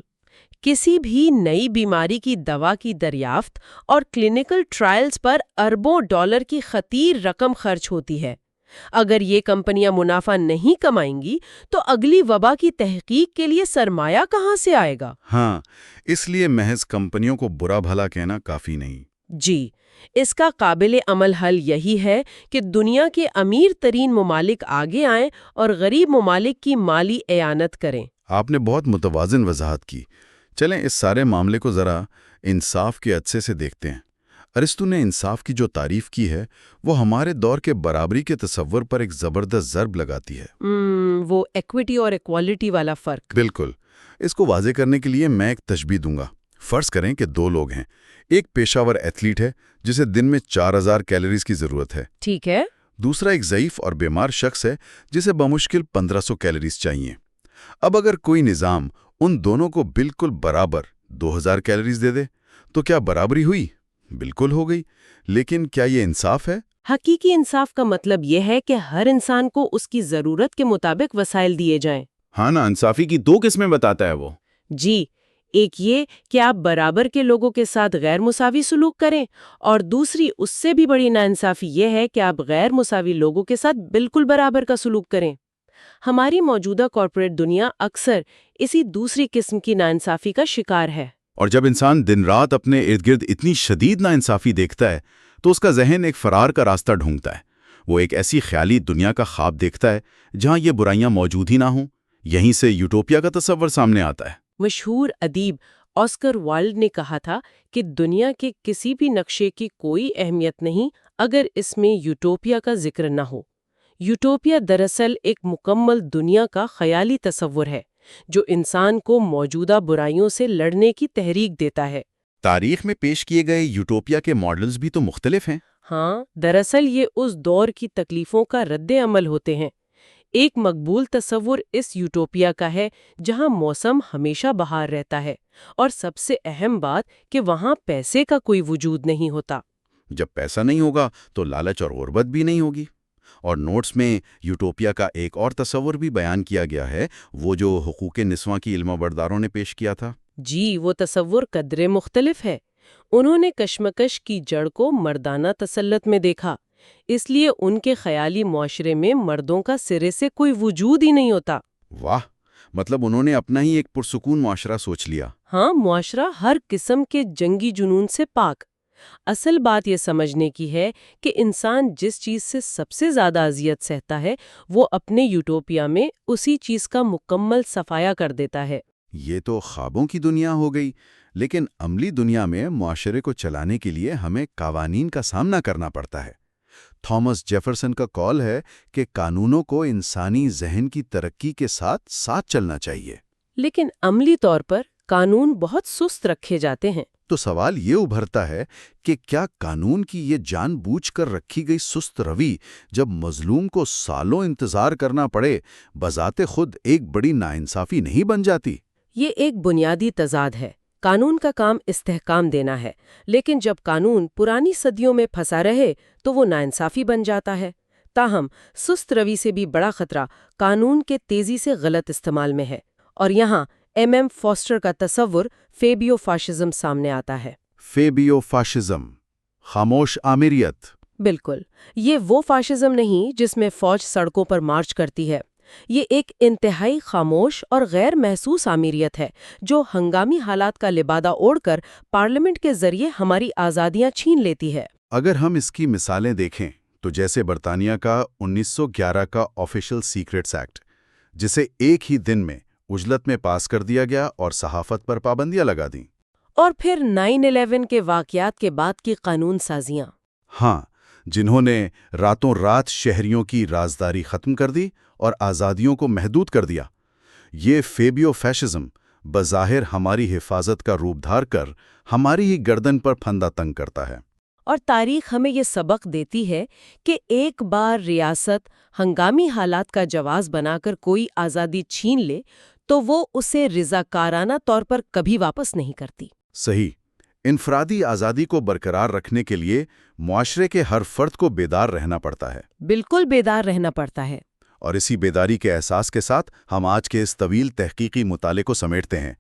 B: کسی بھی نئی بیماری کی دوا کی دریافت اور کلینکل ٹرائلز پر اربوں ڈالر کی خطیر رقم خرچ ہوتی ہے۔ اگر یہ کمپنیاں منافع نہیں کمائیں گی تو اگلی وبا کی تحقیق کے لیے سرمایہ کہاں سے آئے گا؟
A: ہاں، اس لیے محض کمپنیوں کو برا بھلا کہنا کافی نہیں۔
B: جی، اس کا قابل عمل حل یہی ہے کہ دنیا کے امیر ترین ممالک آگے آئیں اور غریب ممالک کی مالی اعانت کریں۔
A: آپ نے بہت متوازن وضاحت کی۔ چلیں اس سارے معاملے کو ذرا انصاف کے عدسے سے دیکھتے ہیں۔ ارسطو نے انصاف کی جو تعریف کی ہے وہ ہمارے دور کے برابری کے تصور پر ایک زبردست ضرب لگاتی ہے۔
B: وہ ایکویٹی اور ایکوالٹی والا فرق۔
A: بالکل۔ اس کو واضح کرنے کے لیے میں ایک تشبیہ دوں گا۔ فرض کریں کہ دو لوگ ہیں۔ ایک پیشہ ور ایتھلیٹ ہے جسے دن میں 4000 کیلوریز کی ضرورت ہے۔
B: ٹھیک ہے۔
A: دوسرا ایک ضعیف اور بیمار شخص ہے جسے بمشکل 1500 کیلوریز چاہیے۔ اب اگر کوئی نظام ان دونوں کو بالکل برابر 2000 کیلوریز دے دے تو کیا برابری ہوئی؟ بالکل ہو گئی، لیکن کیا یہ انصاف ہے؟
B: حقیقی انصاف کا مطلب یہ ہے کہ ہر انسان کو اس کی ضرورت کے مطابق وسائل دیے جائیں۔
D: ہاں نا، انصافی کی دو قسمیں بتاتا ہے وہ۔
B: جی، ایک یہ کہ آپ برابر کے لوگوں کے ساتھ غیر مساوی سلوک کریں، اور دوسری اس سے بھی بڑی ناانصافی یہ ہے کہ آپ غیر مساوی لوگوں کے ساتھ بالکل برابر کا سلوک کریں۔ ہماری موجودہ کارپوریٹ دنیا اکثر اسی دوسری قسم کی ناانصافی کا شکار ہے۔
D: اور جب انسان دن رات اپنے ارد گرد اتنی شدید ناانصافی دیکھتا ہے تو اس کا ذہن ایک فرار کا راستہ ڈھونڈتا ہے۔ وہ ایک ایسی خیالی دنیا کا خواب دیکھتا ہے جہاں یہ برائیاں موجود ہی نہ ہوں۔ یہیں سے یوٹوپیا کا تصور سامنے آتا ہے۔
B: مشہور ادیب آسکر وائلڈ نے کہا تھا کہ دنیا کے کسی بھی نقشے کی کوئی اہمیت نہیں اگر اس میں یوٹوپیا کا ذکر نہ ہو۔ یوٹوپیا دراصل ایک مکمل دنیا کا خیالی تصور ہے جو انسان کو موجودہ برائیوں سے لڑنے کی تحریک دیتا ہے۔
D: تاریخ میں پیش کیے گئے یوٹوپیا کے ماڈلز بھی تو مختلف ہیں۔
B: ہاں، دراصل یہ اس دور کی تکلیفوں کا رد عمل ہوتے ہیں۔ ایک مقبول تصور اس یوٹوپیا کا ہے جہاں موسم ہمیشہ بہار رہتا ہے، اور سب سے اہم بات کہ وہاں پیسے کا کوئی وجود نہیں ہوتا۔
D: جب پیسہ نہیں ہوگا تو لالچ اور غربت بھی نہیں ہوگی۔ اور نوٹس میں یوٹوپیا کا ایک اور تصور بھی بیان کیا گیا ہے، وہ جو حقوق نسواں کی علم برداروں نے پیش کیا تھا۔
B: جی، وہ تصور قدرے مختلف ہے۔ انہوں نے کشمکش کی جڑ کو مردانہ تسلط میں دیکھا، اس لیے ان کے خیالی معاشرے میں مردوں کا سرے سے کوئی وجود ہی نہیں ہوتا۔
D: واہ، مطلب انہوں نے اپنا ہی ایک پرسکون معاشرہ سوچ لیا۔
B: ہاں، معاشرہ ہر قسم کے جنگی جنون سے پاک۔ اصل بات یہ سمجھنے کی ہے کہ انسان جس چیز سے سب سے زیادہ اذیت سہتا ہے وہ اپنے یوٹوپیا میں اسی چیز کا مکمل صفایا کر دیتا ہے۔
A: یہ تو خوابوں کی دنیا ہو گئی، لیکن عملی دنیا میں معاشرے کو چلانے کے لیے ہمیں قوانین کا سامنا کرنا پڑتا ہے۔ تھامس جیفرسن کا قول ہے کہ قانونوں کو انسانی ذہن کی ترقی کے ساتھ ساتھ چلنا چاہیے۔
B: لیکن عملی طور پر قانون بہت سست رکھے جاتے ہیں۔
A: تو سوال یہ ابھرتا ہے کہ کیا قانون کی یہ جان بوجھ کر رکھی گئی سست روی جب مظلوم کو سالوں انتظار کرنا پڑے بذات خود ایک بڑی ناانصافی نہیں بن جاتی؟
B: یہ ایک بنیادی تضاد ہے۔ قانون کا کام استحکام دینا ہے، لیکن جب قانون پرانی صدیوں میں پھنسا رہے تو وہ ناانصافی بن جاتا ہے۔ تاہم سست روی سے بھی بڑا خطرہ قانون کے تیزی سے غلط استعمال میں ہے، اور یہاں ایم فاسٹر کا تصور فیبیو فاشزم سامنے آتا ہے۔
A: فیبیو فاشزم، خاموش آمیریت۔
B: بالکل، یہ وہ فاشزم نہیں جس میں فوج سڑکوں پر مارچ کرتی ہے۔ یہ ایک انتہائی خاموش اور غیر محسوس آمیریت ہے جو ہنگامی حالات کا لبادہ اوڑھ کر پارلیمنٹ کے ذریعے ہماری آزادیاں چھین لیتی ہے۔
A: اگر ہم اس کی مثالیں دیکھیں تو جیسے برطانیہ کا 1911 کا آفیشل سیکریٹس ایکٹ، جسے ایک ہی دن میں اجلت میں پاس کر دیا گیا اور صحافت پر پابندیاں لگا دیں۔
B: اور پھر 9/11 کے واقعات کے بعد کی قانون سازیاں۔
A: ہاں،
C: جنہوں نے راتوں رات شہریوں کی رازداری ختم کر دی اور آزادیوں کو محدود کر دیا۔ یہ فیبیو فیشزم بظاہر ہماری حفاظت کا روپ دھار کر ہماری ہی گردن پر پھندا تنگ کرتا ہے۔
B: اور تاریخ ہمیں یہ سبق دیتی ہے کہ ایک بار ریاست ہنگامی حالات کا جواز بنا کر کوئی آزادی چھین لے تو وہ اسے رضاکارانہ طور پر کبھی واپس نہیں کرتی۔
C: صحیح۔ انفرادی آزادی کو برقرار رکھنے کے لیے معاشرے کے ہر فرد کو بیدار رہنا پڑتا ہے۔
B: بالکل بیدار رہنا پڑتا ہے۔
C: اور اسی بیداری کے احساس کے ساتھ ہم آج کے اس طویل تحقیقی مطالعے کو سمیٹتے ہیں۔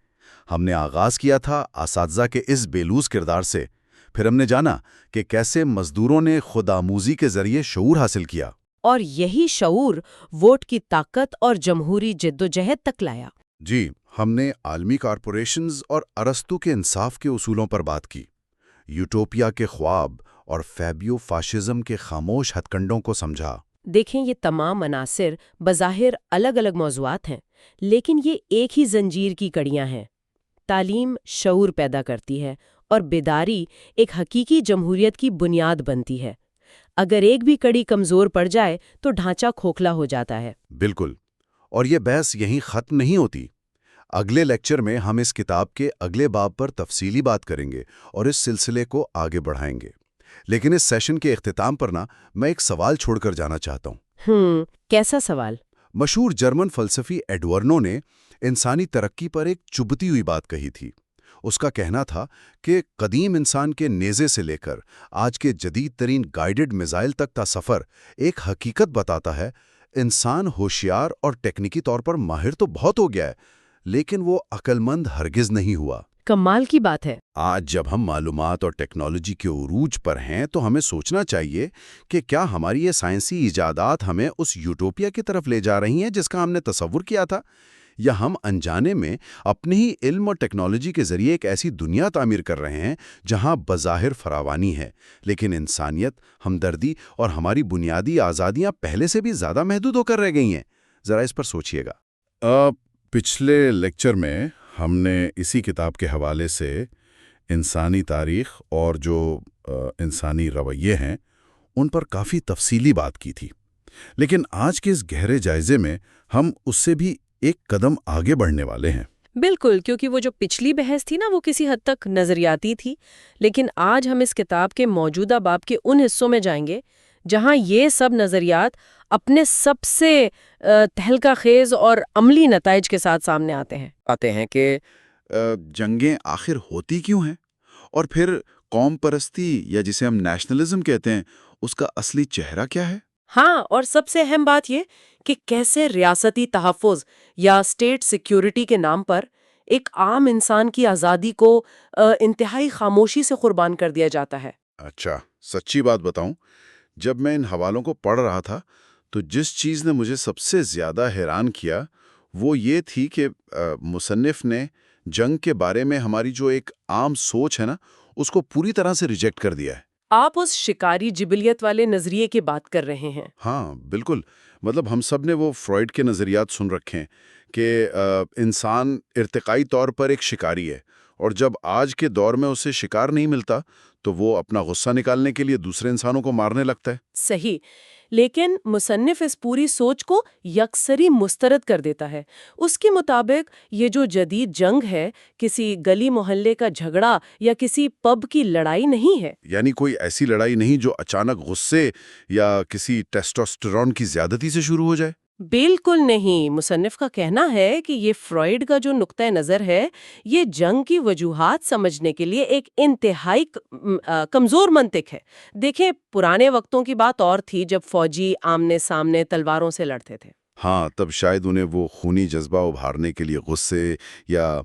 C: ہم نے آغاز کیا تھا اساتذہ کے اس بےلوز کردار سے، پھر ہم نے جانا کہ کیسے مزدوروں نے خود آموزی کے ذریعے شعور حاصل کیا،
B: اور یہی شعور ووٹ کی طاقت اور جمہوری جدوجہد تک لایا۔
C: جی، ہم نے عالمی کارپوریشنز اور ارسطو کے انصاف کے اصولوں پر بات کی، یوٹوپیا کے خواب اور فیبیو فاشزم کے خاموش ہتھ کنڈوں کو سمجھا۔
B: دیکھیں، یہ تمام عناصر بظاہر الگ الگ موضوعات ہیں، لیکن یہ ایک ہی زنجیر کی کڑیاں ہیں۔ تعلیم شعور پیدا کرتی ہے اور بیداری ایک حقیقی جمہوریت کی بنیاد بنتی ہے۔ اگر ایک بھی کڑی کمزور پڑ جائے تو ڈھانچہ کھوکھلا ہو جاتا ہے۔
C: بالکل، اور یہ بحث یہیں ختم نہیں ہوتی۔ اگلے لیکچر میں ہم اس کتاب کے اگلے باب پر تفصیلی بات کریں گے اور اس سلسلے کو آگے بڑھائیں گے۔ لیکن اس سیشن کے اختتام پر میں ایک سوال چھوڑ کر جانا چاہتا ہوں۔
B: کیسا سوال؟
C: مشہور جرمن فلسفی ایڈورنو نے انسانی ترقی پر ایک چبھتی ہوئی بات کہی تھی۔ اس کا کہنا تھا کہ قدیم انسان کے نیزے سے لے کر آج کے جدید ترین گائیڈڈ میزائل تک کا سفر ایک حقیقت بتاتا ہے: انسان ہوشیار اور ٹیکنیکی طور پر ماہر تو بہت ہو گیا ہے، لیکن وہ عقل مند ہرگز نہیں ہوا۔
B: کمال کی بات ہے۔
C: آج جب ہم معلومات اور ٹیکنالوجی کے عروج پر ہیں تو ہمیں سوچنا چاہیے کہ کیا ہماری یہ سائنسی ایجادات ہمیں اس یوٹوپیا کی طرف لے جا رہی ہیں جس کا ہم نے تصور کیا تھا، یا ہم انجانے میں اپنے ہی علم اور ٹیکنالوجی کے ذریعے ایک ایسی دنیا تعمیر کر رہے ہیں جہاں بظاہر فراوانی ہے لیکن انسانیت، ہمدردی اور ہماری بنیادی آزادیاں پہلے سے بھی زیادہ محدود ہو کر رہ گئی ہیں؟ ذرا اس پر سوچئے گا۔ پچھلے لیکچر میں ہم نے اسی کتاب کے حوالے سے انسانی تاریخ اور جو انسانی رویے ہیں ان پر کافی تفصیلی بات کی تھی، لیکن آج کے اس گہرے جائزے میں ہم اس سے بھی ایک قدم آگے بڑھنے والے ہیں۔
B: بالکل، کیونکہ وہ جو پچھلی بحث تھی نا وہ کسی حد تک نظریاتی تھی، لیکن آج ہم اس کتاب کے موجودہ باب کے ان حصوں میں جائیں گے جہاں یہ سب نظریات اپنے سب سے تہلکہ خیز اور عملی نتائج کے ساتھ سامنے آتے ہیں کہ
D: جنگیں آخر ہوتی کیوں ہیں، اور پھر قوم پرستی یا جسے ہم نیشنلزم کہتے ہیں اس کا اصلی چہرہ کیا ہے۔
B: ہاں، اور سب سے اہم بات یہ کہ کیسے ریاستی تحفظ یا اسٹیٹ سیکیورٹی کے نام پر ایک عام انسان کی آزادی کو انتہائی خاموشی سے قربان کر دیا جاتا ہے۔
C: اچھا، سچی بات بتاؤں، جب میں ان حوالوں کو پڑھ رہا تھا تو جس چیز نے مجھے سب سے زیادہ حیران کیا وہ یہ تھی کہ مصنف نے جنگ کے بارے میں ہماری جو ایک عام سوچ ہے نا اس کو پوری طرح سے ریجیکٹ کر دیا ہے۔
B: آپ اس شکاری جبلیت والے نظریے کی بات کر رہے ہیں۔
C: ہاں بالکل، مطلب ہم سب نے وہ فرائیڈ کے نظریات سن رکھے ہیں کہ انسان ارتقائی طور پر ایک شکاری ہے، اور جب آج کے دور میں اسے شکار نہیں ملتا تو وہ اپنا غصہ نکالنے کے لیے دوسرے انسانوں کو مارنے لگتا ہے۔
B: صحیح، لیکن مصنف اس پوری سوچ کو یکسری مسترد کر دیتا ہے۔ اس کے مطابق یہ جو جدید جنگ ہے کسی گلی محلے کا جھگڑا یا کسی پب کی لڑائی نہیں ہے۔
C: یعنی کوئی ایسی لڑائی نہیں جو اچانک غصے یا کسی ٹیسٹوسٹیرون کی زیادتی سے شروع ہو جائے۔
B: بالکل نہیں، مصنف کا کہنا ہے کہ یہ فرائیڈ کا جو نقطہ نظر ہے یہ جنگ کی وجوہات سمجھنے کے لیے ایک انتہائی کمزور منطق ہے۔ دیکھیں، پرانے وقتوں کی بات اور تھی جب فوجی آمنے سامنے تلواروں سے لڑتے تھے۔
C: ہاں، تب شاید انہیں وہ خونی جذبہ ابھارنے کے لیے غصے یا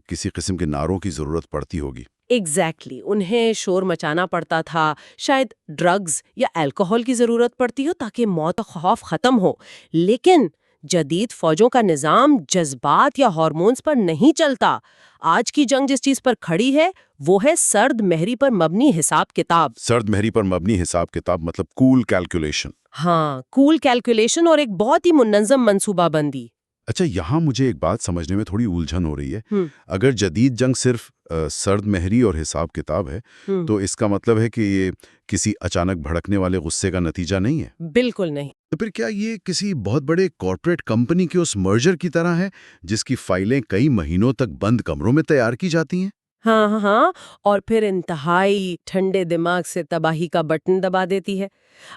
C: کسی قسم کے نعروں کی ضرورت پڑتی ہوگی۔
B: ایگزیکٹلی، انہیں شور مچانا پڑتا تھا، شاید ڈرگز یا الکوہول کی ضرورت پڑتی ہو تاکہ موت و خوف ختم ہو۔ لیکن جدید فوجوں کا نظام جذبات یا ہارمونز پر نہیں چلتا۔ آج کی جنگ جس چیز پر کھڑی ہے وہ ہے سرد مہری پر مبنی حساب کتاب۔
C: سرد مہری پر مبنی حساب کتاب مطلب کول کیلکولیشن۔
B: ہاں، کول کیلکولیشن اور ایک بہت ہی منظم منصوبہ بندی۔
C: اچھا، یہاں مجھے ایک بات سمجھنے میں تھوڑی الجھن ہو رہی ہے.
B: ہم،
C: اگر جدید جنگ صرف سرد مہری اور حساب کتاب ہے
B: ہم،
C: تو اس کا مطلب ہے کہ یہ کسی اچانک بھڑکنے والے غصے کا نتیجہ نہیں ہے.
B: بالکل نہیں.
C: تو پھر کیا یہ کسی بہت بڑے کارپوریٹ کمپنی کے اس مرجر کی طرح ہے جس کی فائلیں کئی مہینوں تک بند کمروں میں تیار کی جاتی ہیں؟
B: ہاں ہاں ہاں، اور پھر انتہائی ٹھنڈے دماغ سے تباہی کا بٹن دبا دیتی ہے.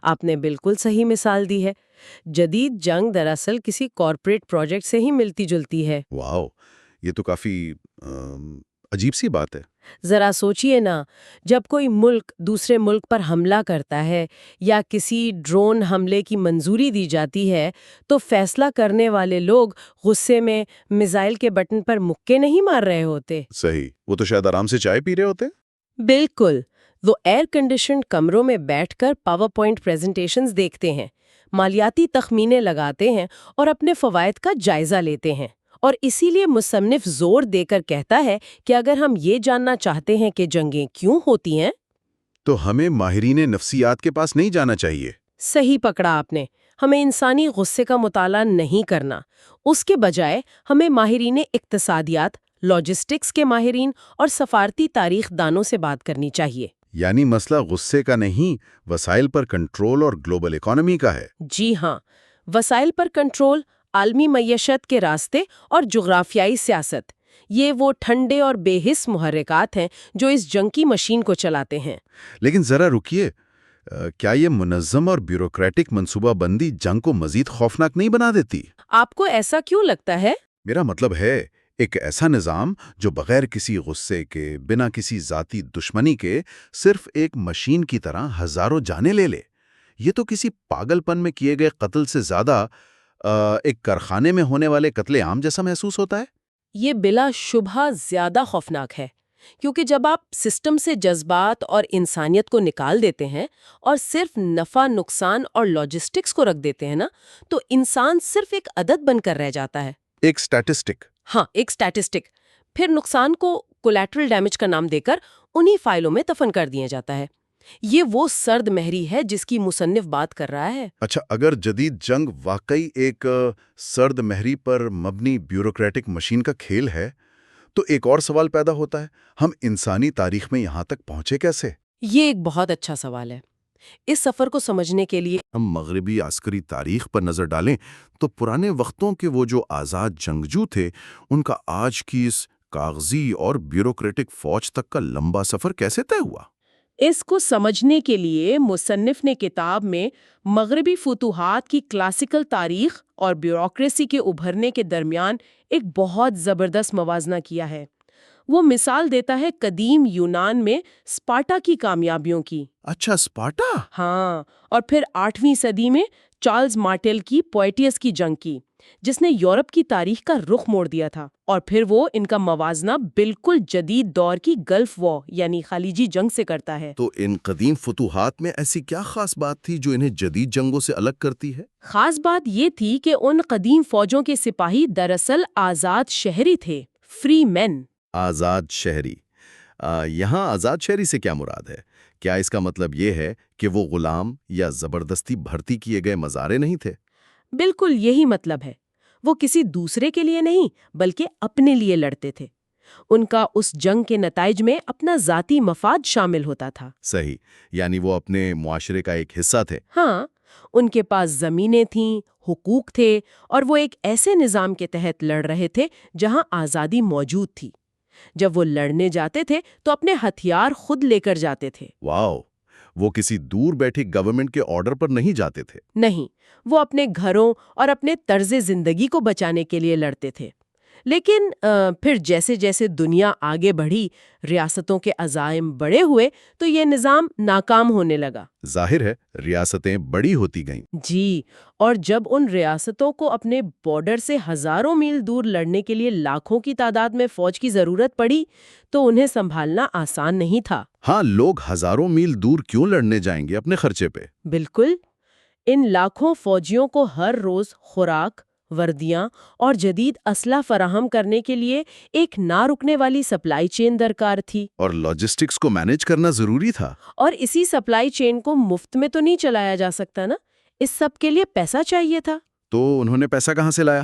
B: آپ نے بالکل صحیح مثال دی ہے. جدید جنگ دراصل کسی کارپوریٹ پروجیکٹ سے ہی ملتی جلتی ہے.
C: واو، یہ تو کافی عجیب سی بات ہے.
B: ذرا سوچئے نا، جب کوئی ملک دوسرے ملک پر حملہ کرتا ہے یا کسی ڈرون حملے کی منظوری دی جاتی ہے تو فیصلہ کرنے والے لوگ غصے میں میزائل کے بٹن پر مکے نہیں مار رہے ہوتے.
C: صحیح، وہ تو شاید آرام سے چائے پی رہے ہوتے.
B: بالکل، وہ ایئر کنڈیشنڈ کمروں میں بیٹھ کر پاور پوائنٹ پریزنٹیشنز دیکھتے ہیں، مالیاتی تخمینے لگاتے ہیں اور اپنے فوائد کا جائزہ لیتے ہیں. اور اسی لیے مصنف زور دے کر کہتا ہے کہ اگر ہم یہ جاننا چاہتے ہیں کہ جنگیں کیوں ہوتی ہیں
C: تو ہمیں ماہرین نفسیات کے پاس نہیں جانا چاہیے.
B: صحیح پکڑا آپ نے. ہمیں انسانی غصے کا مطالعہ نہیں کرنا. اس کے بجائے ہمیں ماہرین اقتصادیات، لاجسٹکس کے ماہرین اور سفارتی تاریخ دانوں سے بات کرنی چاہیے.
C: یعنی مسئلہ غصے کا نہیں، وسائل پر کنٹرول اور گلوبل اکانومی کا ہے.
B: جی ہاں، وسائل پر کنٹرول، عالمی معیشت کے راستے اور جغرافیائی سیاست، یہ وہ ٹھنڈے اور بے حس محرکات ہیں جو اس جنگ کی مشین کو چلاتے ہیں.
C: لیکن ذرا رکیے، کیا یہ منظم اور بیوروکریٹک منصوبہ بندی جنگ کو مزید خوفناک نہیں بنا دیتی؟
B: آپ کو ایسا کیوں لگتا ہے؟
C: میرا مطلب ہے ایک ایسا نظام جو بغیر کسی غصے کے، بنا کسی ذاتی دشمنی کے، صرف ایک مشین کی طرح ہزاروں جانیں لے لے. یہ تو کسی پاگل پن میں کیے گئے قتل سے زیادہ ایک کارخانے میں ہونے والے قتل عام جیسا محسوس ہوتا ہے.
B: یہ بلا شبہ زیادہ خوفناک ہے، کیونکہ جب آپ سسٹم سے جذبات اور انسانیت کو نکال دیتے ہیں اور صرف نفع نقصان اور لاجسٹکس کو رکھ دیتے ہیں نا، تو انسان صرف ایک عدد بن کر رہ جاتا ہے.
C: ایک سٹیٹسٹک.
B: ہاں، ایک سٹیٹسٹک. پھر نقصان کو کولیٹرل ڈیمیج کا نام دے کر انہی فائلوں میں دفن کر دیا جاتا ہے. یہ وہ سرد مہری ہے جس کی مصنف بات کر رہا ہے.
C: اچھا، اگر جدید جنگ واقعی ایک سرد مہری پر مبنی بیوروکریٹک مشین کا کھیل ہے تو ایک اور سوال پیدا ہوتا ہے، ہم انسانی تاریخ میں یہاں تک پہنچے کیسے؟
B: یہ ایک بہت اچھا سوال ہے. اس سفر کو سمجھنے کے لیے
C: ہم مغربی عسکری تاریخ پر نظر ڈالیں تو پرانے وقتوں کے وہ جو آزاد جنگجو تھے، ان کا آج کی اس کاغذی اور بیوروکریٹک فوج تک کا لمبا سفر کیسے طے ہوا؟
B: اس کو سمجھنے کے لیے مصنف نے کتاب میں مغربی فتوحات کی کلاسیکل تاریخ اور بیوروکریسی کے ابھرنے کے درمیان ایک بہت زبردست موازنہ کیا ہے. وہ مثال دیتا ہے قدیم یونان میں اسپارٹا کی کامیابیوں کی.
C: اچھا، اسپارٹا؟
B: ہاں، اور پھر 8ویں صدی میں چارلز مارٹل کی پوئٹیس کی جنگ کی، جس نے یورپ کی تاریخ کا رخ موڑ دیا تھا. اور پھر وہ ان کا موازنہ بالکل جدید دور کی گلف وار یعنی خلیجی جنگ سے کرتا ہے.
C: تو ان قدیم فتوحات میں ایسی کیا خاص بات تھی جو انہیں جدید جنگوں سے الگ کرتی ہے؟
B: خاص بات یہ تھی کہ ان قدیم فوجوں کے سپاہی دراصل آزاد شہری تھے، فری مین.
C: آزاد شہری. یہاں آزاد شہری سے کیا مراد ہے؟ کیا اس کا مطلب یہ ہے کہ وہ غلام یا زبردستی بھرتی کیے گئے مزارے نہیں تھے؟
B: بالکل یہی مطلب ہے. وہ کسی دوسرے کے لیے نہیں بلکہ اپنے لیے لڑتے تھے. ان کا اس جنگ کے نتائج میں اپنا ذاتی مفاد شامل ہوتا تھا.
C: صحیح، یعنی وہ اپنے معاشرے کا ایک حصہ تھے.
B: ہاں، ان کے پاس زمینیں تھیں، حقوق تھے، اور وہ ایک ایسے نظام کے تحت لڑ رہے تھے جہاں آزادی موجود تھی. جب وہ لڑنے جاتے تھے تو اپنے ہتھیار خود لے کر جاتے تھے.
C: واو، وہ کسی دور بیٹھی گورنمنٹ کے آرڈر پر نہیں جاتے تھے.
B: نہیں، وہ اپنے گھروں اور اپنے طرز زندگی کو بچانے کے لیے لڑتے تھے. لیکن پھر جیسے جیسے دنیا آگے بڑھی، ریاستوں کے عزائم بڑے ہوئے تو یہ نظام ناکام ہونے لگا.
C: ظاہر ہے، ریاستیں بڑی ہوتی گئیں.
B: جی، اور جب ان ریاستوں کو اپنے بارڈر سے ہزاروں میل دور لڑنے کے لیے لاکھوں کی تعداد میں فوج کی ضرورت پڑی تو انہیں سنبھالنا آسان نہیں تھا.
C: ہاں، لوگ ہزاروں میل دور کیوں لڑنے جائیں گے اپنے خرچے پہ؟
B: بالکل. ان لاکھوں فوجیوں کو ہر روز خوراک، وردیاں اور جدید اسلحہ فراہم کرنے کے لیے ایک نہ رکنے والی سپلائی چین درکار تھی.
C: اور لاجسٹکس کو مینیج کرنا ضروری تھا.
B: اور اسی سپلائی چین کو مفت میں تو نہیں چلایا جا سکتا نا، اس سب کے لیے پیسہ چاہیے تھا.
C: تو انہوں نے پیسہ کہاں سے لایا؟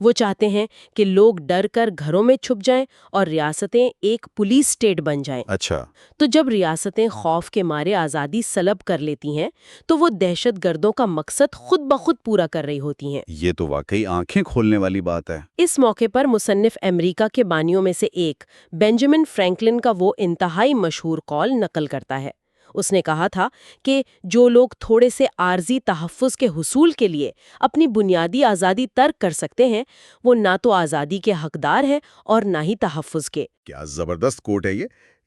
B: وہ چاہتے ہیں کہ لوگ ڈر کر گھروں میں چھپ جائیں اور ریاستیں ایک پولیس اسٹیٹ بن جائیں۔
C: اچھا،
B: تو جب ریاستیں خوف کے مارے آزادی سلب کر لیتی ہیں تو وہ دہشت گردوں کا مقصد خود بخود پورا کر رہی ہوتی ہیں۔
D: یہ تو واقعی آنکھیں کھولنے والی بات ہے۔
B: اس موقع پر مصنف امریکہ کے بانیوں میں سے ایک بینجامن فرینکلن کا وہ انتہائی مشہور قول نقل کرتا ہے۔ اس نے کہا تھا کہ جو لوگ تھوڑے سے عارضی تحفظ کے حصول کے لیے اپنی بنیادی آزادی ترک کر سکتے ہیں، وہ نہ تو آزادی کے حقدار ہیں اور نہ ہی تحفظ کے۔
D: کیا زبردست کوٹ ہے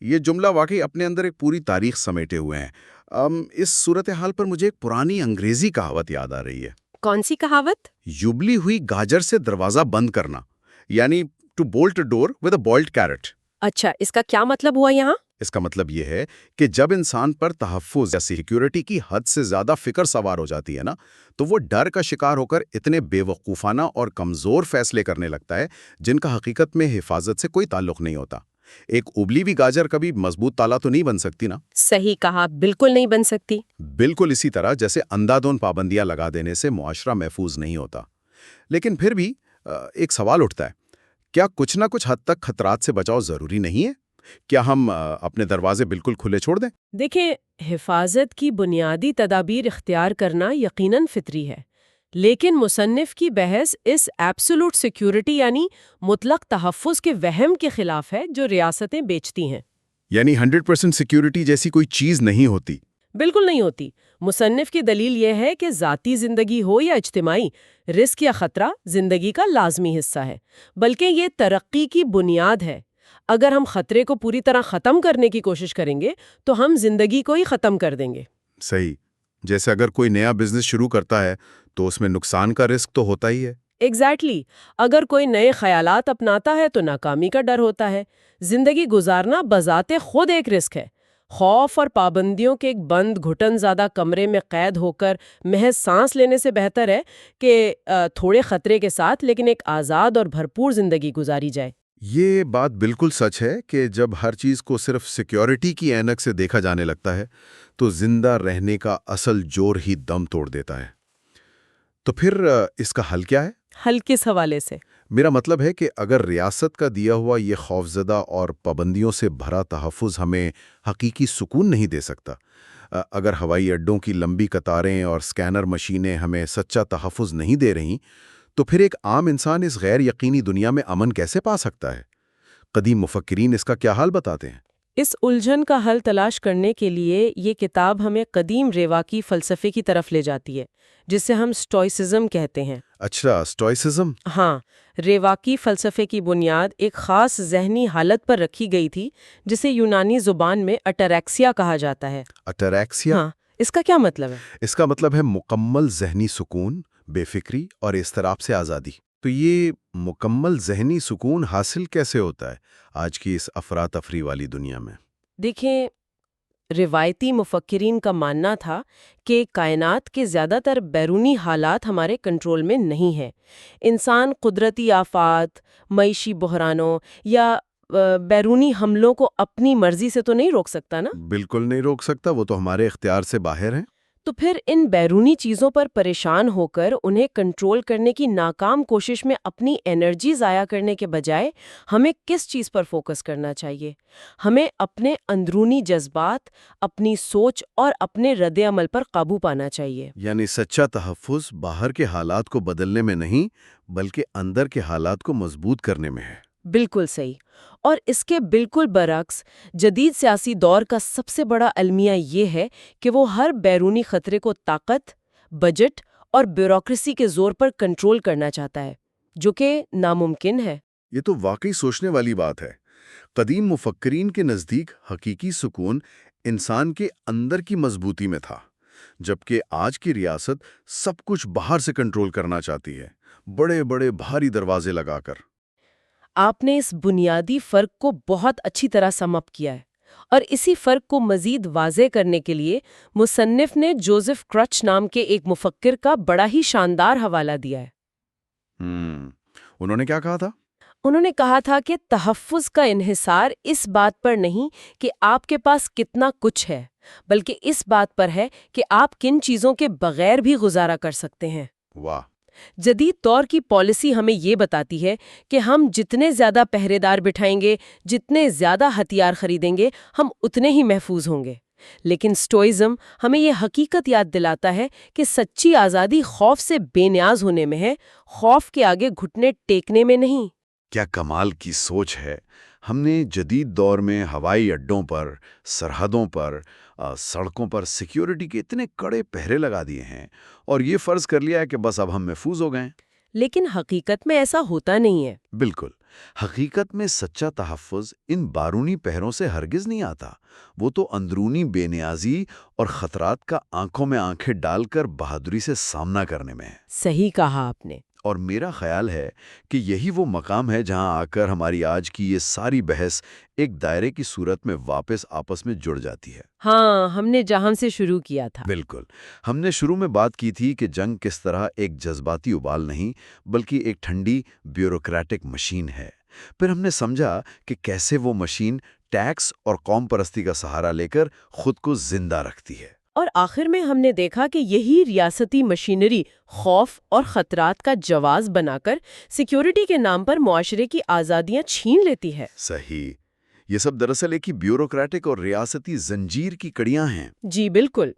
D: یہ جملہ واقعی اپنے اندر ایک پوری تاریخ سمیٹے ہوئے ہیں۔ اس صورتحال پر مجھے ایک پرانی انگریزی کہاوت یاد آ رہی ہے۔
B: کون سی کہاوت؟
D: یبلی ہوئی گاجر سے دروازہ بند کرنا، یعنی to bolt door with a boiled carrot.
B: اچھا، اس کا کیا مطلب ہوا یہاں؟
D: اس کا مطلب یہ ہے کہ جب انسان پر تحفظ یا سیکیورٹی کی حد سے زیادہ فکر سوار ہو جاتی ہے نا، تو وہ ڈر کا شکار ہو کر اتنے بے وقوفانہ اور کمزور فیصلے کرنے لگتا ہے جن کا حقیقت میں حفاظت سے کوئی تعلق نہیں ہوتا۔ ایک ابلی ہوئی گاجر کبھی مضبوط تالا تو نہیں بن سکتی نا؟
B: صحیح کہا، بالکل نہیں بن سکتی۔
D: بالکل اسی طرح جیسے اندھا دھند پابندیاں لگا دینے سے معاشرہ محفوظ نہیں ہوتا۔ لیکن پھر بھی ایک سوال اٹھتا ہے، کیا کچھ نہ کچھ حد تک خطرات سے بچاؤ ضروری نہیں ہے؟ کیا ہم اپنے دروازے بالکل کھلے چھوڑ دیں؟
B: دیکھیں، حفاظت کی بنیادی تدابیر اختیار کرنا یقیناً فطری ہے، لیکن مصنف کی بحث اس ایبسولوٹ سیکیورٹی یعنی مطلق تحفظ کے وہم کے خلاف ہے جو ریاستیں بیچتی ہیں۔
D: یعنی 100% سیکیورٹی جیسی کوئی چیز نہیں ہوتی؟
B: بالکل نہیں ہوتی۔ مصنف کی دلیل یہ ہے کہ ذاتی زندگی ہو یا اجتماعی، رسک یا خطرہ زندگی کا لازمی حصہ ہے، بلکہ یہ ترقی کی بنیاد ہے۔ اگر ہم خطرے کو پوری طرح ختم کرنے کی کوشش کریں گے تو ہم زندگی کو ہی ختم کر دیں گے۔
C: صحیح۔ جیسے اگر کوئی نیا بزنس شروع کرتا ہے تو اس میں نقصان کا رسک تو ہوتا ہی ہے۔
B: ایگزیکٹلی، اگر کوئی نئے خیالات اپناتا ہے تو ناکامی کا ڈر ہوتا ہے۔ زندگی گزارنا بذات خود ایک رسک ہے۔ خوف اور پابندیوں کے ایک بند گھٹن زدہ کمرے میں قید ہو کر محض سانس لینے سے بہتر ہے کہ تھوڑے خطرے کے ساتھ لیکن ایک آزاد اور بھرپور زندگی گزاری جائے۔
C: یہ بات بالکل سچ ہے کہ جب ہر چیز کو صرف سیکیورٹی کی اینک سے دیکھا جانے لگتا ہے تو زندہ رہنے کا اصل جور ہی دم توڑ دیتا ہے۔ تو پھر اس کا حل کیا ہے؟
B: حل کس حوالے سے؟
C: میرا مطلب ہے کہ اگر ریاست کا دیا ہوا یہ خوفزدہ اور پابندیوں سے بھرا تحفظ ہمیں حقیقی سکون نہیں دے سکتا، اگر ہوائی اڈوں کی لمبی قطاریں اور سکینر مشینیں ہمیں سچا تحفظ نہیں دے رہیں، تو پھر ایک عام انسان اس غیر یقینی دنیا میں امن کیسے پا سکتا ہے؟ قدیم مفکرین اس کا کیا حال بتاتے ہیں؟
B: اس الجھن کا حل تلاش کرنے کے لیے یہ کتاب ہمیں قدیم ریواقی فلسفے کی طرف لے جاتی ہے، جسے ہم سٹوئسزم کہتے ہیں۔
C: اچھا، سٹوئسزم؟
B: ہاں، ریواقی فلسفے کی بنیاد ایک خاص ذہنی حالت پر رکھی گئی تھی جسے یونانی زبان میں اٹریکسیا کہا جاتا ہے۔
C: اٹریکسیا؟
B: ہاں، اس کا کیا مطلب ہے؟
C: اس کا مطلب ہے مکمل ذہنی سکون، بے فکری اور اضطراب سے آزادی۔ تو یہ مکمل ذہنی سکون حاصل کیسے ہوتا ہے آج کی اس افراتفری والی دنیا میں؟
B: دیکھیں، روایتی مفکرین کا ماننا تھا کہ کائنات کے زیادہ تر بیرونی حالات ہمارے کنٹرول میں نہیں ہیں۔ انسان قدرتی آفات، معیشی بحرانوں یا بیرونی حملوں کو اپنی مرضی سے تو نہیں روک سکتا نا؟
C: بالکل نہیں روک سکتا، وہ تو ہمارے اختیار سے باہر ہیں۔
B: تو پھر ان بیرونی چیزوں پر پریشان ہو کر انہیں کنٹرول کرنے کی ناکام کوشش میں اپنی انرجی ضائع کرنے کے بجائے ہمیں کس چیز پر فوکس کرنا چاہیے؟ ہمیں اپنے اندرونی جذبات، اپنی سوچ اور اپنے رد عمل پر قابو پانا چاہیے۔
C: یعنی سچا تحفظ باہر کے حالات کو بدلنے میں نہیں بلکہ اندر کے حالات کو مضبوط کرنے میں ہے۔
B: بالکل صحیح۔ اور اس کے بالکل برعکس جدید سیاسی دور کا سب سے بڑا المیہ یہ ہے کہ وہ ہر بیرونی خطرے کو طاقت، بجٹ اور بیوروکریسی کے زور پر کنٹرول کرنا چاہتا ہے، جو کہ ناممکن ہے۔
C: یہ تو واقعی سوچنے والی بات ہے۔ قدیم مفکرین کے نزدیک حقیقی سکون انسان کے اندر کی مضبوطی میں تھا، جبکہ آج کی ریاست سب کچھ باہر سے کنٹرول کرنا چاہتی ہے، بڑے بڑے بھاری دروازے لگا کر۔
B: آپ نے اس بنیادی فرق کو بہت اچھی طرح سم اپ کیا ہے، اور اسی فرق کو مزید واضح کرنے کے لیے مصنف نے جوزف کرچ نام کے ایک مفکر کا بڑا ہی شاندار حوالہ دیا ہے۔
C: انہوں نے کیا کہا تھا؟
B: انہوں نے کہا تھا کہ تحفظ کا انحصار اس بات پر نہیں کہ آپ کے پاس کتنا کچھ ہے، بلکہ اس بات پر ہے کہ آپ کن چیزوں کے بغیر بھی گزارا کر سکتے ہیں۔
C: واہ!
B: جدید دور کی پالیسی ہمیں یہ بتاتی ہے کہ ہم جتنے زیادہ پہرے دار بٹھائیں گے، جتنے زیادہ ہتھیار خریدیں گے، ہم اتنے ہی محفوظ ہوں گے۔ لیکن سٹوئزم ہمیں یہ حقیقت یاد دلاتا ہے کہ سچی آزادی خوف سے بے نیاز ہونے میں ہے، خوف کے آگے گھٹنے ٹیکنے میں نہیں۔
A: کیا کمال کی سوچ ہے! ہم نے جدید دور میں ہوائی اڈوں پر، سرحدوں پر، سڑکوں پر سیکیورٹی کے اتنے کڑے پہرے لگا دیے ہیں اور یہ فرض کر لیا ہے کہ بس اب ہم محفوظ ہو گئے۔
B: لیکن حقیقت میں ایسا ہوتا نہیں ہے۔
A: بالکل، حقیقت میں سچا تحفظ ان بیرونی پہروں سے ہرگز نہیں آتا، وہ تو اندرونی بے نیازی اور خطرات کا آنکھوں میں آنکھیں ڈال کر بہادری سے سامنا کرنے میں ہے۔
B: صحیح کہا آپ نے۔
A: اور میرا خیال ہے کہ یہی وہ مقام ہے جہاں آ کر ہماری آج کی یہ ساری بحث ایک دائرے کی صورت میں واپس آپس میں جڑ جاتی ہے۔
B: ہاں، ہم نے جہاں سے شروع کیا تھا۔
A: بالکل، ہم نے شروع میں بات کی تھی کہ جنگ کس طرح ایک جذباتی ابال نہیں بلکہ ایک ٹھنڈی بیوروکریٹک مشین ہے۔ پھر ہم نے سمجھا کہ کیسے وہ مشین ٹیکس اور قوم پرستی کا سہارا لے کر خود کو زندہ رکھتی ہے۔
B: اور آخر میں ہم نے دیکھا کہ یہی ریاستی مشینری خوف اور خطرات کا جواز بنا کر سیکیورٹی کے نام پر معاشرے کی آزادیاں چھین لیتی ہے۔
A: صحیح، یہ سب دراصل ایک بیوروکریٹک اور ریاستی زنجیر کی کڑیاں ہیں۔
B: جی بالکل،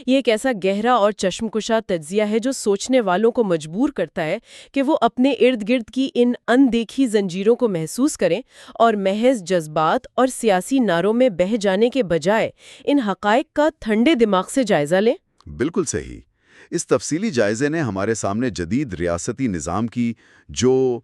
B: یہ ایک ایسا گہرا اور چشم کشا تجزیہ ہے جو سوچنے والوں کو مجبور کرتا ہے کہ وہ اپنے ارد گرد کی ان اندیکھی زنجیروں کو محسوس کریں اور محض جذبات اور سیاسی نعروں میں بہہ جانے کے بجائے ان حقائق کا ٹھنڈے دماغ سے جائزہ لیں۔
A: بالکل صحیح۔ اس تفصیلی جائزے نے ہمارے سامنے جدید ریاستی نظام کی جو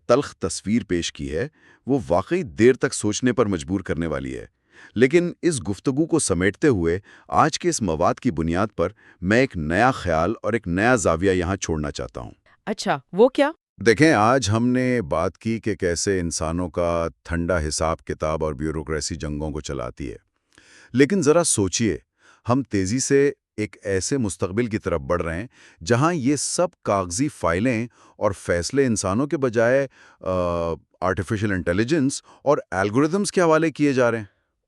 A: تلخ تصویر پیش کی ہے وہ واقعی دیر تک سوچنے پر مجبور کرنے والی ہے۔ لیکن اس گفتگو کو سمیٹتے ہوئے آج کے اس مواد کی بنیاد پر میں ایک نیا خیال اور ایک نیا زاویہ یہاں چھوڑنا چاہتا ہوں۔
B: اچھا، وہ کیا؟
C: دیکھیں، آج ہم نے بات کی کہ کیسے انسانوں کا ٹھنڈا حساب کتاب اور بیوروکریسی جنگوں کو چلاتی ہے، لیکن ذرا سوچئے، ہم تیزی سے ایک ایسے مستقبل کی طرف بڑھ رہے ہیں جہاں یہ سب کاغذی فائلیں اور فیصلے انسانوں کے بجائے آرٹیفیشل انٹیلیجنس اور الگوریدمز کے حوالے کیے جا رہے ہیں۔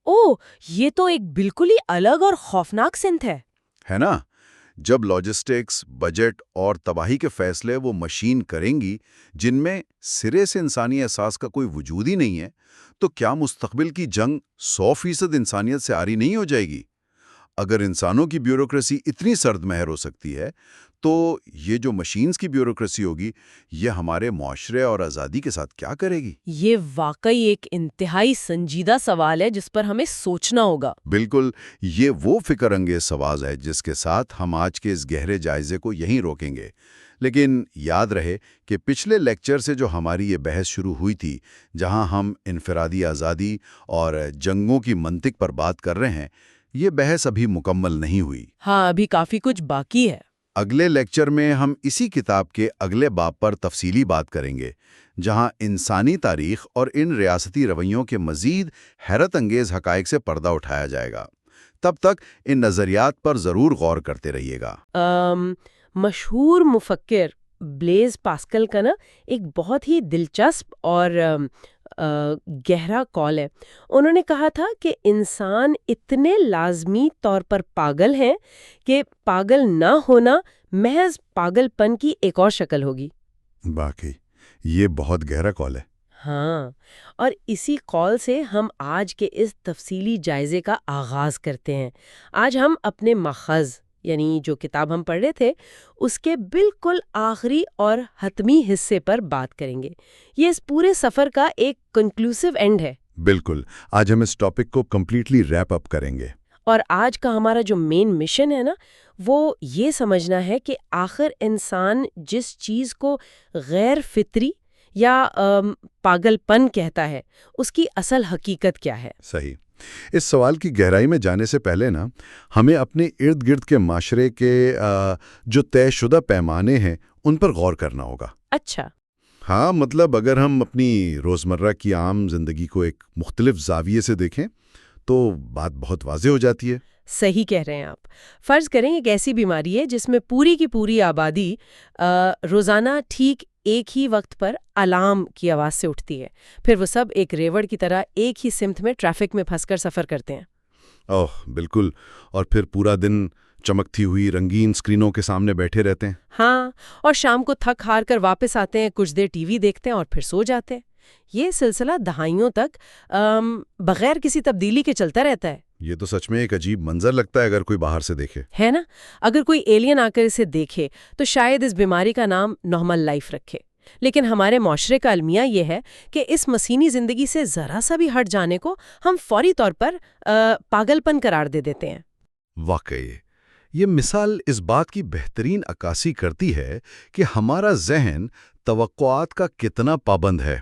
B: اوہ، یہ تو ایک بالکل ہی الگ اور خوفناک سمت ہے
C: نا؟ جب لاجسٹکس، بجٹ اور تباہی کے فیصلے وہ مشین کریں گی جن میں سرے سے انسانی احساس کا کوئی وجود ہی نہیں ہے، تو کیا مستقبل کی جنگ 100% انسانیت سے آری نہیں ہو جائے گی؟ اگر انسانوں کی بیوروکریسی اتنی سرد مہر ہو سکتی ہے تو یہ جو مشینز کی بیوروکریسی ہوگی یہ ہمارے معاشرے اور آزادی کے ساتھ کیا کرے گی؟
B: یہ واقعی ایک انتہائی سنجیدہ سوال ہے جس پر ہمیں سوچنا ہوگا۔
C: بالکل، یہ وہ فکر انگیز سوال ہے جس کے ساتھ ہم آج کے اس گہرے جائزے کو یہیں روکیں گے۔ لیکن یاد رہے کہ پچھلے لیکچر سے جو ہماری یہ بحث شروع ہوئی تھی، جہاں ہم انفرادی آزادی اور جنگوں کی منطق پر بات کر رہے ہیں، یہ بحث ابھی مکمل نہیں ہوئی۔
B: ہاں، ابھی کافی کچھ باقی ہے۔
C: اگلے لیکچر میں ہم اسی کتاب کے اگلے باب پر تفصیلی بات کریں گے، جہاں انسانی تاریخ اور ان ریاستی رویوں کے مزید حیرت انگیز حقائق سے پردہ اٹھایا جائے گا۔ تب تک ان نظریات پر ضرور غور کرتے رہیے گا۔
B: مشہور مفکر بلیز پاسکل کا ایک بہت ہی دلچسپ اور گہرا کال ہے۔ انہوں نے کہا تھا کہ انسان اتنے لازمی طور پر پاگل ہیں کہ پاگل نہ ہونا محض پاگل پن کی ایک اور شکل ہوگی۔
C: باقی یہ بہت گہرا کال ہے۔
B: ہاں، اور اسی قول سے ہم آج کے اس تفصیلی جائزے کا آغاز کرتے ہیں۔ آج ہم اپنے ماخذ یعنی جو کتاب ہم پڑھ رہے تھے اس کے بالکل آخری اور حتمی حصے پر بات کریں گے۔ یہ اس پورے سفر کا ایک کنکلوسیو اینڈ ہے۔
C: بالکل، آج ہم اس ٹاپک کو کمپلیٹلی ریپ اپ کریں گے۔
B: اور آج کا ہمارا جو مین مشن ہے وہ یہ سمجھنا ہے کہ آخر انسان جس چیز کو غیر فطری یا پاگل پن کہتا ہے اس کی اصل حقیقت کیا ہے۔
C: صحیح۔ اس سوال کی گہرائی میں جانے سے پہلے ہمیں اپنے ارد گرد کے معاشرے کے جو طے شدہ پیمانے ہیں ان پر غور کرنا ہوگا۔
B: اچھا۔
C: ہاں، مطلب اگر ہم اپنی روزمرہ کی عام زندگی کو ایک مختلف زاویے سے دیکھیں تو بات بہت واضح ہو جاتی ہے۔
B: صحیح کہہ رہے ہیں آپ۔ فرض کریں ایک ایسی بیماری ہے جس میں پوری کی پوری آبادی روزانہ ٹھیک ایک ہی وقت پر الارم کی آواز سے اٹھتی ہے، پھر وہ سب ایک ریوڑ کی طرح ایک ہی سمت میں ٹریفک میں پھنس کر سفر کرتے ہیں۔
C: اوہ بالکل، اور پھر پورا دن چمکتی ہوئی رنگین اسکرینوں کے سامنے بیٹھے رہتے ہیں۔
B: ہاں، اور شام کو تھک ہار کر واپس آتے ہیں، کچھ دیر ٹی وی دیکھتے ہیں اور پھر سو جاتے ہیں۔ یہ سلسلہ دہائیوں تک بغیر کسی تبدیلی کے چلتا رہتا ہے۔
C: یہ تو سچ میں ایک عجیب منظر لگتا ہے اگر کوئی باہر سے دیکھے۔
B: ہے نا؟ اگر کوئی ایلین آ کر اسے دیکھے تو شاید اس بیماری کا نام نارمل لائف رکھے، لیکن ہمارے معاشرے کا المیہ یہ ہے کہ اس مسینی زندگی سے ذرا سا بھی ہٹ جانے کو ہم فوری طور پر پاگل پن قرار دے دیتے ہیں۔
C: واقعی یہ مثال اس بات کی بہترین عکاسی کرتی ہے کہ ہمارا ذہن توقعات کا کتنا پابند ہے۔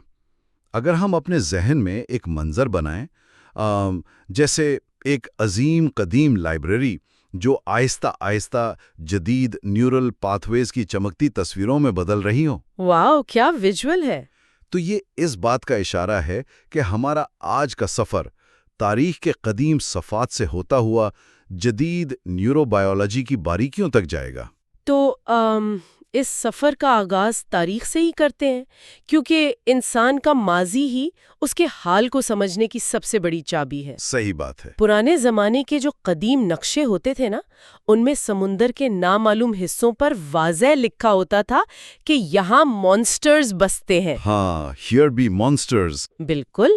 C: اگر ہم اپنے ذہن میں ایک منظر بنائیں، جیسے ایک عظیم قدیم لائبریری جو آہستہ آہستہ جدید نیورل پاتھ ویز کی چمکتی تصویروں میں بدل رہی ہوں،
B: واو، کیا ویژول ہے!
C: تو یہ اس بات کا اشارہ ہے کہ ہمارا آج کا سفر تاریخ کے قدیم صفحات سے ہوتا ہوا جدید نیورو بایولوجی کی باریکیوں تک جائے گا۔
B: تو اس سفر کا آغاز تاریخ سے ہی کرتے ہیں، کیونکہ انسان کا ماضی ہی اس کے حال کو سمجھنے کی سب سے بڑی چابی ہے۔
C: صحیح بات ہے۔
B: پرانے زمانے کے جو قدیم نقشے ہوتے تھے نا، ان میں سمندر کے نامعلوم حصوں پر واضح لکھا ہوتا تھا کہ یہاں مانسٹرز بستے ہیں۔
C: ہاں، ہیئر بی مانسٹرز۔
B: بالکل۔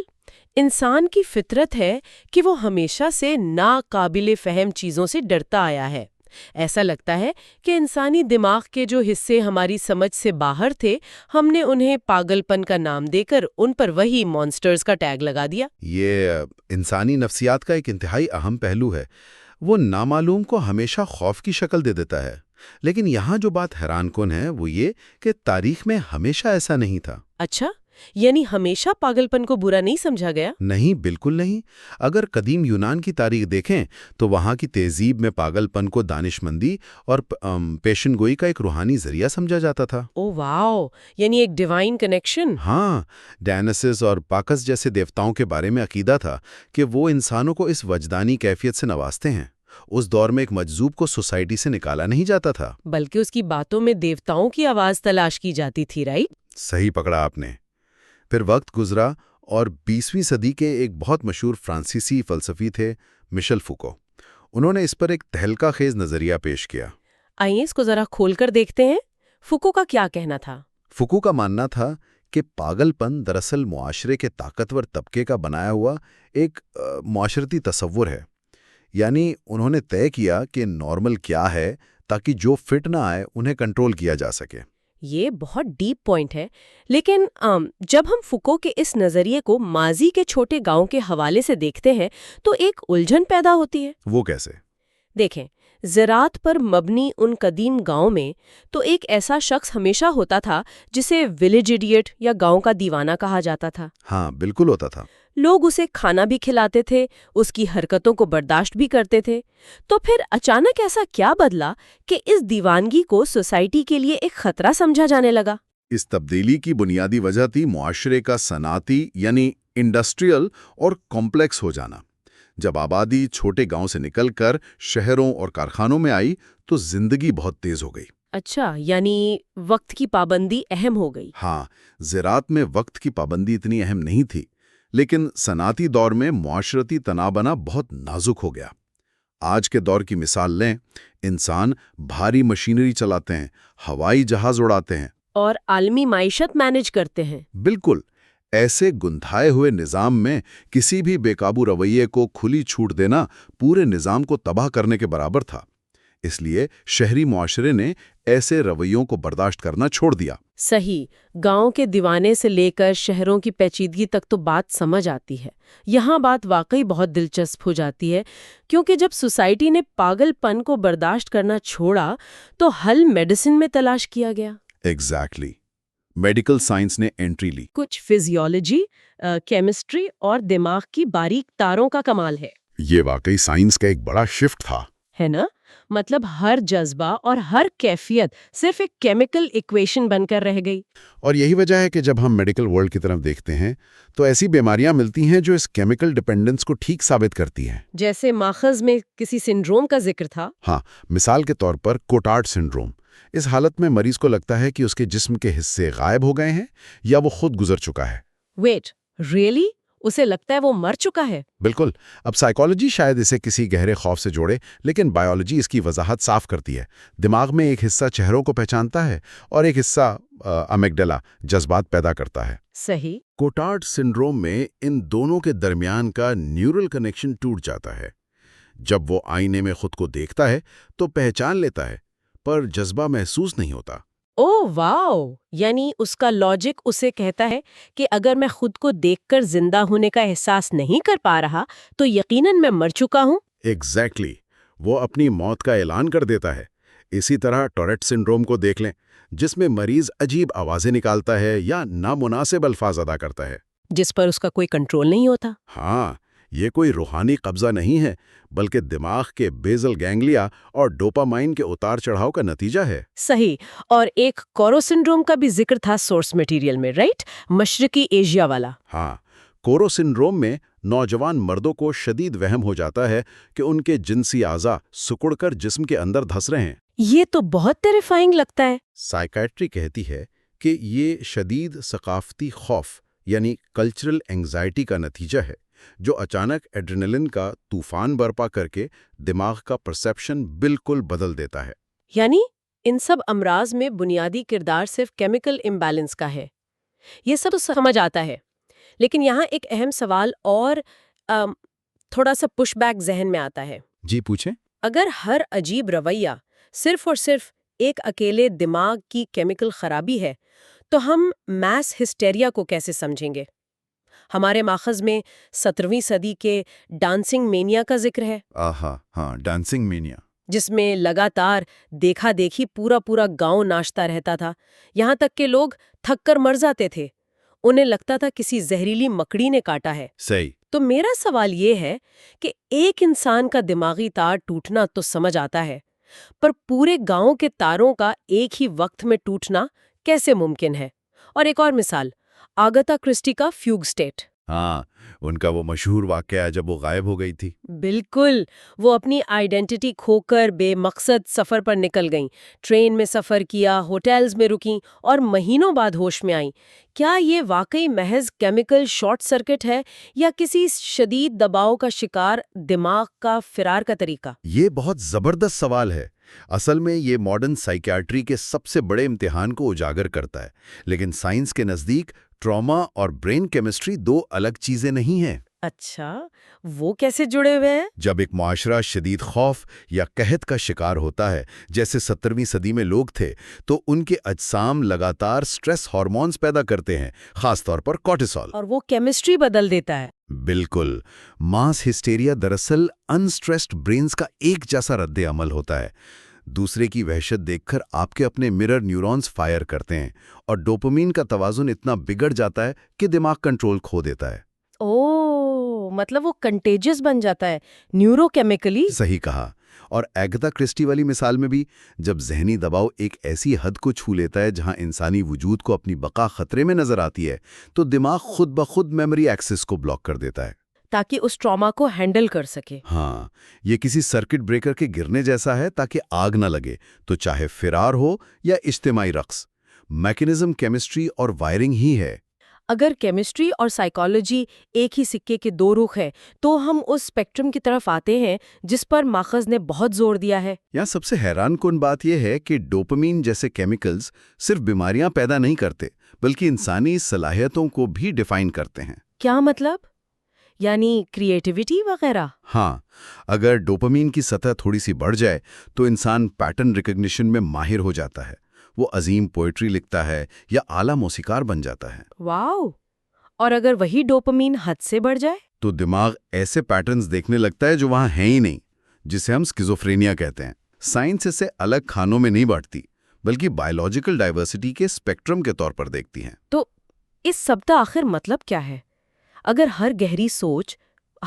B: انسان کی فطرت ہے کہ وہ ہمیشہ سے ناقابل فہم چیزوں سے ڈرتا آیا ہے۔ ایسا لگتا ہے کہ انسانی دماغ کے جو حصے ہماری سمجھ سے باہر تھے، ہم نے انہیں پاگل پن کا نام دے کر ان پر وہی مانسٹرز کا ٹیگ لگا دیا۔
C: یہ انسانی نفسیات کا ایک انتہائی اہم پہلو ہے۔ وہ نامعلوم کو ہمیشہ خوف کی شکل دے دیتا ہے۔ لیکن یہاں جو بات حیران کن ہے وہ یہ کہ تاریخ میں ہمیشہ ایسا نہیں تھا۔
B: اچھا، یعنی ہمیشہ پاگل پن کو برا نہیں سمجھا گیا؟
C: نہیں، بالکل نہیں۔ اگر قدیم یونان کی تاریخ دیکھیں تو وہاں کی تہذیب میں پاگل پن کو دانش مندی اور پیشن گوئی کا ایک روحانی ذریعہ سمجھا جاتا تھا۔
B: او واو، یعنی ایک ڈیوائن کنیکشن۔
C: ہاں، ڈائناسس اور باکس جیسے دیوتاؤں کے بارے میں عقیدہ تھا کہ وہ انسانوں کو اس وجدانی کیفیت سے نوازتے ہیں۔ اس دور میں ایک مجذوب کو سوسائٹی سے نکالا نہیں جاتا تھا،
B: بلکہ اس کی باتوں میں دیوتاؤں کی آواز تلاش کی جاتی تھی، رائٹ؟
C: صحیح پکڑا آپ نے۔ پھر وقت گزرا اور 20ویں صدی کے ایک بہت مشہور فرانسیسی فلسفی تھے مشل فوکو۔ انہوں نے اس پر ایک تہلکہ خیز نظریہ پیش کیا۔
B: آئیے اس کو ذرا کھول کر دیکھتے ہیں۔ فوکو کا کیا کہنا تھا؟
C: فوکو کا ماننا تھا کہ پاگل پن دراصل معاشرے کے طاقتور طبقے کا بنایا ہوا ایک معاشرتی تصور ہے۔ یعنی انہوں نے طے کیا کہ نارمل کیا ہے تاکہ جو فٹ نہ آئے انہیں کنٹرول کیا جا سکے۔
B: یہ بہت ڈیپ پوائنٹ ہے، لیکن جب ہم فوکو کے اس نظریے کو ماضی کے چھوٹے گاؤں کے حوالے سے دیکھتے ہیں تو ایک الجھن پیدا ہوتی ہے۔
C: وہ کیسے؟
B: دیکھیں، زراعت پر مبنی ان قدیم گاؤں میں تو ایک ایسا شخص ہمیشہ ہوتا تھا جسے ولیج ایڈیٹ یا گاؤں کا دیوانہ کہا جاتا تھا۔
C: ہاں، بالکل ہوتا تھا۔
B: لوگ اسے کھانا بھی کھلاتے تھے، اس کی حرکتوں کو برداشت بھی کرتے تھے۔ تو پھر اچانک ایسا کیا بدلا کہ اس دیوانگی کو سوسائٹی کے لیے ایک خطرہ سمجھا جانے لگا؟
C: اس تبدیلی کی بنیادی وجہ تھی معاشرے کا صنعتی یعنی انڈسٹریل اور کمپلیکس ہو جانا۔ جب آبادی چھوٹے گاؤں سے نکل کر شہروں اور کارخانوں میں آئی تو زندگی بہت تیز ہو گئی۔
B: اچھا، یعنی وقت کی پابندی اہم ہو گئی۔
C: ہاں، زراعت میں وقت کی پابندی اتنی اہم نہیں تھی، لیکن صنعتی دور میں معاشرتی تنابنا بہت نازک ہو گیا۔ آج کے دور کی مثال لیں، انسان بھاری مشینری چلاتے ہیں، ہوائی جہاز اڑاتے ہیں
B: اور عالمی معیشت مینج کرتے ہیں۔
C: بالکل۔ ایسے گندھائے ہوئے نظام میں کسی بھی بے قابو رویے کو کھلی چھوٹ دینا پورے نظام کو تباہ کرنے کے برابر تھا۔ اس لیے شہری معاشرے نے ایسے رویوں کو برداشت کرنا چھوڑ دیا۔
B: صحیح، گاؤں کے دیوانے سے لے کر شہروں کی پیچیدگی تک تو بات سمجھ آتی ہے۔ یہاں بات واقعی بہت دلچسپ ہو جاتی ہے، کیونکہ جب سوسائٹی نے پاگل پن کو برداشت کرنا چھوڑا تو حل میڈیسن میں تلاش کیا گیا۔
C: ایگزیکٹلی۔ میڈیکل سائنس نے انٹری لی۔
B: کچھ فزیولوجی، کیمسٹری اور دماغ کی باریک تاروں کا کمال ہے۔
C: یہ واقعی سائنس کا ایک بڑا شفٹ تھا۔
B: ہے نا؟ مطلب ہر جذبہ اور ہر کیفیت صرف ایک کیمیکل ایکویشن بن کر رہ گئی۔
C: اور یہی وجہ ہے کہ جب ہم میڈیکل ورلڈ کی طرف دیکھتے ہیں تو ایسی بیماریاں ملتی ہیں جو اس کیمیکل ڈیپینڈنس کو ٹھیک ثابت کرتی ہیں۔
B: جیسے ماخذ میں کسی سنڈروم کا ذکر تھا۔
C: ہاں، مثال کے طور پر کوٹارڈ سنڈروم۔ اس حالت میں مریض کو لگتا ہے کہ اس کے جسم کے حصے غائب ہو گئے ہیں یا وہ خود گزر چکا ہے۔
B: Wait, really? اسے لگتا ہے وہ مر چکا ہے۔
C: بالکل۔ اب سائیکالوجی شاید اسے کسی گہرے خوف سے جوڑے، لیکن بایولوجی اس کی وضاحت صاف کرتی ہے۔ دماغ میں ایک حصہ چہروں کو پہچانتا ہے اور ایک حصہ امیگڈلا جذبات پیدا کرتا ہے۔
B: صحیح۔
C: کوٹارڈ سنڈروم میں ان دونوں کے درمیان کا نیورل کنیکشن ٹوٹ جاتا ہے۔ جب وہ آئینے میں خود کو دیکھتا ہے تو پہچان لیتا ہے، پر جذبہ محسوس نہیں ہوتا۔
B: او واو! یعنی اس کا لاجک اسے کہتا ہے کہ اگر میں خود کو دیکھ کر زندہ ہونے کا احساس نہیں کر پا رہا تو یقیناً میں مر چکا ہوں۔
C: ایگزیکٹلی، وہ اپنی موت کا اعلان کر دیتا ہے۔ اسی طرح ٹوریٹ سنڈروم کو دیکھ لیں، جس میں مریض عجیب آوازیں نکالتا ہے یا نامناسب الفاظ ادا کرتا ہے،
B: جس پر اس کا کوئی کنٹرول نہیں ہوتا۔
C: ہاں، یہ کوئی روحانی قبضہ نہیں ہے، بلکہ دماغ کے بیزل گینگلیا اور ڈوپامائن کے اتار چڑھاؤ کا نتیجہ ہے۔
B: صحیح۔ اور ایک کورو سنڈروم کا بھی ذکر تھا سورس مٹیریل میں، رائٹ؟ مشرقی ایشیا والا۔
C: ہاں، کورو سنڈروم میں نوجوان مردوں کو شدید وہم ہو جاتا ہے کہ ان کے جنسی اعضاء سکڑ کر جسم کے اندر دھس رہے ہیں۔
B: یہ تو بہت ٹیریفائنگ لگتا ہے۔
C: سائیکیٹری کہتی ہے کہ یہ شدید ثقافتی خوف یعنی کلچرل اینگزائٹی کا نتیجہ ہے، جو اچانک ایڈرینلن کا طوفان برپا کر کے دماغ کا پرسیپشن بالکل بدل دیتا ہے۔
B: یعنی ان سب امراض میں بنیادی کردار صرف کیمیکل امبیلنس کا ہے۔ یہ سب تو سمجھ آتا ہے، لیکن یہاں ایک اہم سوال اور تھوڑا سا پش بیک ذہن میں آتا ہے۔
C: جی پوچھیں۔
B: اگر ہر عجیب رویہ صرف اور صرف ایک اکیلے دماغ کی کیمیکل خرابی ہے تو ہم میس ہسٹیریا کو کیسے سمجھیں گے؟ ہمارے ماخذ میں 17ویں صدی کے ڈانسنگ مینیا کا ذکر ہے،
C: ہاں، ڈانسنگ مینیا۔
B: جس میں لگاتار دیکھا دیکھی پورا گاؤں ناچتا رہتا تھا، یہاں تک کہ لوگ تھک کر مر جاتے تھے۔ انہیں لگتا تھا کسی زہریلی مکڑی نے کاٹا ہے۔
C: صحیح۔
B: تو میرا سوال یہ ہے کہ ایک انسان کا دماغی تار ٹوٹنا تو سمجھ آتا ہے، پر پورے گاؤں کے تاروں کا ایک ہی وقت میں ٹوٹنا کیسے ممکن ہے؟ اور ایک اور مثال، آگتا کرسٹی کا فیوگ سٹیٹ۔
C: ہاں، ان کا وہ مشہور واقعہ جب وہ غائب ہو گئی تھی۔
B: بالکل، وہ اپنی آئیڈینٹی کھو کر بے مقصد سفر پر نکل گئیں، ٹرین میں سفر کیا، ہوٹلز میں رکیں اور مہینوں بعد ہوش میں آئیں۔ کیا یہ واقعی محض کیمیکل شارٹ سرکٹ ہے یا کسی شدید دباؤ کا شکار دماغ کا فرار کا طریقہ؟
C: یہ بہت زبردست سوال ہے۔ اصل میں یہ ماڈرن سائیکیاٹری کے سب سے بڑے امتحان کو اجاگر کرتا ہے، لیکن سائنس کے نزدیک ٹراما اور برین کیمسٹری دو الگ چیزیں نہیں ہیں۔
B: اچھا، وہ کیسے جڑے ہوئے ہیں؟
C: جب ایک معاشرہ شدید خوف یا قحط کا شکار ہوتا ہے، جیسے 17ویں صدی میں لوگ تھے، تو ان کے اجسام لگاتار سٹریس ہارمونز پیدا کرتے ہیں، خاص طور پر کورٹیسول۔
B: اور وہ کیمسٹری بدل دیتا ہے۔
C: بالکل۔ ماس ہسٹیریا دراصل انسٹریسڈ برینز کا ایک جیسا رد عمل ہوتا ہے۔ دوسرے کی وحشت دیکھ کر آپ کے اپنے مرر نیورونز فائر کرتے ہیں اور ڈوپامین کا توازن اتنا بگڑ جاتا ہے کہ دماغ کنٹرول کھو دیتا ہے۔
B: مطلب وہ کنٹیجس بن جاتا ہے نیورو کیمیکلی۔
C: صحیح کہا۔ اور ایگتا کرسٹی والی مثال میں بھی جب ذہنی دباؤ ایک ایسی حد کو چھو لیتا ہے جہاں انسانی وجود کو اپنی بقا خطرے میں نظر آتی ہے تو دماغ خود بخود میموری ایکسس کو بلاک کر دیتا ہے
B: تاکہ اس ٹراما کو ہینڈل کر سکے۔
C: ہاں، یہ کسی سرکٹ بریکر کے گرنے جیسا ہے تاکہ آگ نہ لگے، تو چاہے فرار ہو یا اجتماعی رقص، میکینزم کیمسٹری اور وائرنگ ہی ہے۔
B: اگر کیمسٹری اور سائیکالوجی ایک ہی سکے کے دو رخ ہیں تو ہم اس اسپیکٹرم کی طرف آتے ہیں جس پر ماخذ نے بہت زور دیا ہے۔
C: یہاں سب سے حیران کن بات یہ ہے کہ ڈوپامین جیسے کیمیکلز صرف بیماریاں پیدا نہیں کرتے بلکہ انسانی صلاحیتوں کو بھی ڈیفائن کرتے ہیں۔
B: کیا مطلب؟ یعنی کریٹیوٹی وغیرہ؟
C: ہاں، اگر ڈوپامین کی سطح تھوڑی سی بڑھ جائے تو انسان پیٹرن ریکگنیشن میں ماہر ہو جاتا ہے، وہ عظیم پوئٹری لکھتا ہے یا اعلیٰ موسیقار بن جاتا ہے۔
B: واو! اور اگر وہی ڈوپامین حد سے بڑھ جائے
C: تو دماغ ایسے پیٹرنز دیکھنے لگتا ہے جو وہاں ہیں ہی نہیں، جسے ہم اسکیزوفرینیا کہتے ہیں۔ سائنس اسے الگ کھانوں میں نہیں بانٹتی بلکہ بائیولوجیکل ڈائیورسٹی کے اسپیکٹرم کے طور پر دیکھتی ہیں۔
B: تو اس سب کا آخر مطلب کیا ہے؟ اگر ہر گہری سوچ،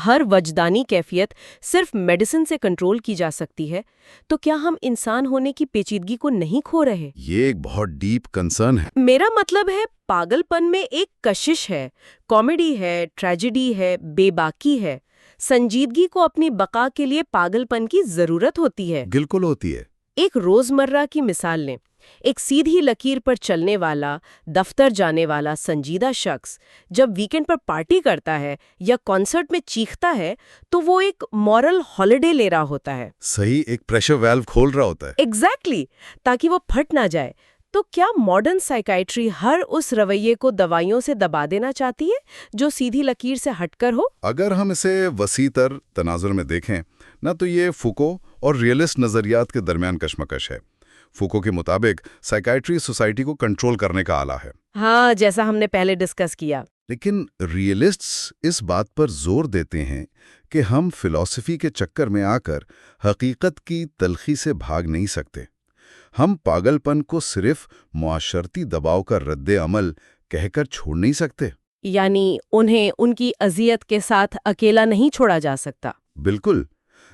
B: ہر وجدانی کیفیت صرف میڈیسن سے کنٹرول کی جا سکتی ہے تو کیا ہم انسان ہونے کی پیچیدگی کو نہیں کھو رہے؟
C: یہ ایک بہت ڈیپ کنسرن ہے۔
B: میرا مطلب ہے پاگل پن میں ایک کشش ہے، کامیڈی ہے، ٹریجڈی ہے، بے باکی ہے۔ سنجیدگی کو اپنی بقا کے لیے پاگل پن کی ضرورت ہوتی ہے۔
C: بالکل ہوتی ہے۔
B: ایک روزمرہ کی مثال لیں، ایک سیدھی لکیر پر چلنے والا، دفتر جانے والا سنجیدہ شخص جب ویکنڈ پر پارٹی کرتا ہے یا کانسرٹ میں چیختا ہے تو وہ ایک مورل ہالیڈے لے رہا ہوتا ہے.
C: صحیح، ایک پریشر ویلو کھول رہا ہوتا ہے.
B: ایگزیکٹلی، تاکہ وہ پھٹ نہ جائے. تو کیا ماڈرن سائیکائٹری ہر اس رویے کو دوائیوں سے دبا دینا چاہتی ہے جو سیدھی لکیر سے ہٹ کر ہو؟
C: اگر ہم اسے وسیع تر تناظر میں دیکھیں نہ تو یہ فوکو اور ریئلسٹ نظریات کے درمیان کشمکش ہے. فوکو کے مطابق سائیکائٹری سوسائٹی کو کنٹرول کرنے کا آلہ ہے.
B: ہاں، جیسا ہم نے پہلے ڈسکس کیا.
C: لیکن ریئلسٹس اس بات پر زور دیتے ہیں کہ ہم فلسفی کے چکر میں آ کر حقیقت کی تلخی سے بھاگ نہیں سکتے. ہم پاگل پن کو صرف معاشرتی دباؤ کا رد عمل کہہ کر چھوڑ نہیں سکتے.
B: یعنی انہیں ان کی اذیت کے ساتھ اکیلا نہیں چھوڑا جا سکتا.
C: بالکل.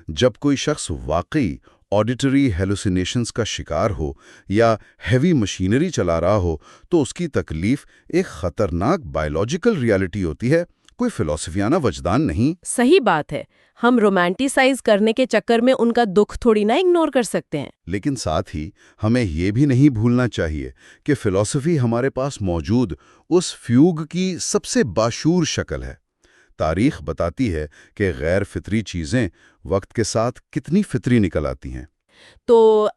C: جب کوئی شخص واقعی آڈیٹری ہیلوسینیشنز کا شکار ہو یا ہیوی مشینری چلا رہا ہو تو اس کی تکلیف ایک خطرناک بائیولوجیکل ریالٹی ہوتی ہے، کوئی فلسفیانہ وجدان نہیں.
B: صحیح بات ہے. ہم رومانٹیسائز کرنے کے چکر میں ان کا دکھ تھوڑی نہ اگنور کر سکتے ہیں.
C: لیکن ساتھ ہی ہمیں یہ بھی نہیں بھولنا چاہیے کہ فلسفی ہمارے پاس موجود اس فیوگ کی سب سے باشعور شکل ہے. تاریخ بتاتی ہے کہ غیر فطری چیزیں وقت کے ساتھ کتنی فطری نکل آتی ہیں.
B: تو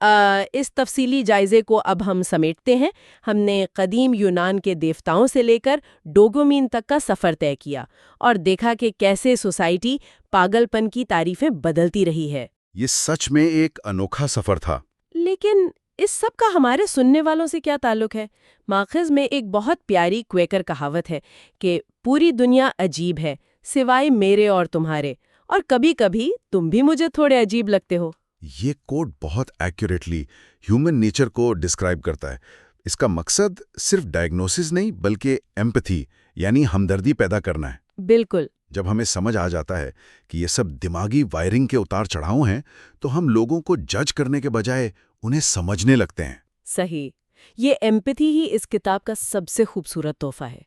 B: اس تفصیلی جائزے کو اب ہم سمیٹتے ہیں. ہم نے قدیم یونان کے دیوتاؤں سے لے کر ڈوگومین تک کا سفر طے کیا اور دیکھا کہ کیسے سوسائٹی پاگل پن کی تعریفیں بدلتی رہی ہے.
C: یہ سچ میں ایک انوکھا سفر تھا.
B: لیکن اس سب کا ہمارے سننے والوں سے کیا تعلق ہے؟ ماخذ میں ایک بہت پیاری کویکر کہاوت ہے کہ پوری دنیا عجیب ہے سوائے میرے اور تمہارے، اور کبھی کبھی تم بھی مجھے تھوڑے عجیب لگتے ہو.
C: یہ کوٹ بہت ایکوریٹلی ہیومن نیچر کو ڈسکرائب کرتا ہے. اس کا مقصد صرف ڈائگنوسس نہیں بلکہ ایمپتھی یعنی ہمدردی پیدا کرنا ہے.
B: بالکل.
C: جب ہمیں سمجھ آ جاتا ہے کہ یہ سب دماغی وائرنگ کے اتار چڑھاؤ ہیں تو ہم لوگوں کو جج کرنے کے بجائے انہیں سمجھنے لگتے ہیں.
B: صحیح. یہ ایمپتھی ہی اس کتاب کا سب سے خوبصورت تحفہ ہے.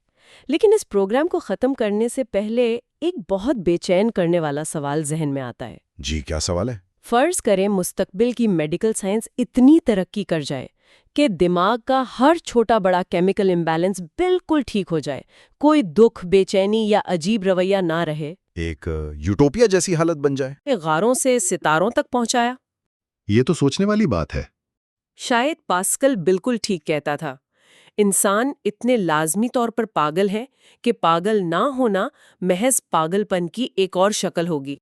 B: لیکن اس پروگرام کو ختم کرنے سے پہلے ایک بہت بے چین کرنے والا سوال ذہن میں آتا ہے.
C: جی، کیا سوال ہے؟
B: فرض کریں مستقبل کی میڈیکل سائنس اتنی ترقی کر جائے کہ دماغ کا ہر چھوٹا بڑا کیمیکل امبیلنس بالکل ٹھیک ہو جائے، کوئی دکھ، بے چینی یا عجیب رویہ نہ رہے.
C: ایک یوٹوپیا جیسی حالت بن جائے.
B: غاروں سے ستاروں تک پہنچایا.
C: یہ تو سوچنے والی بات ہے.
B: شاید پاسکل بالکل ٹھیک کہتا تھا. انسان اتنے لازمی طور پر پاگل ہے کہ پاگل نہ ہونا محض پاگل پن کی ایک اور شکل ہوگی.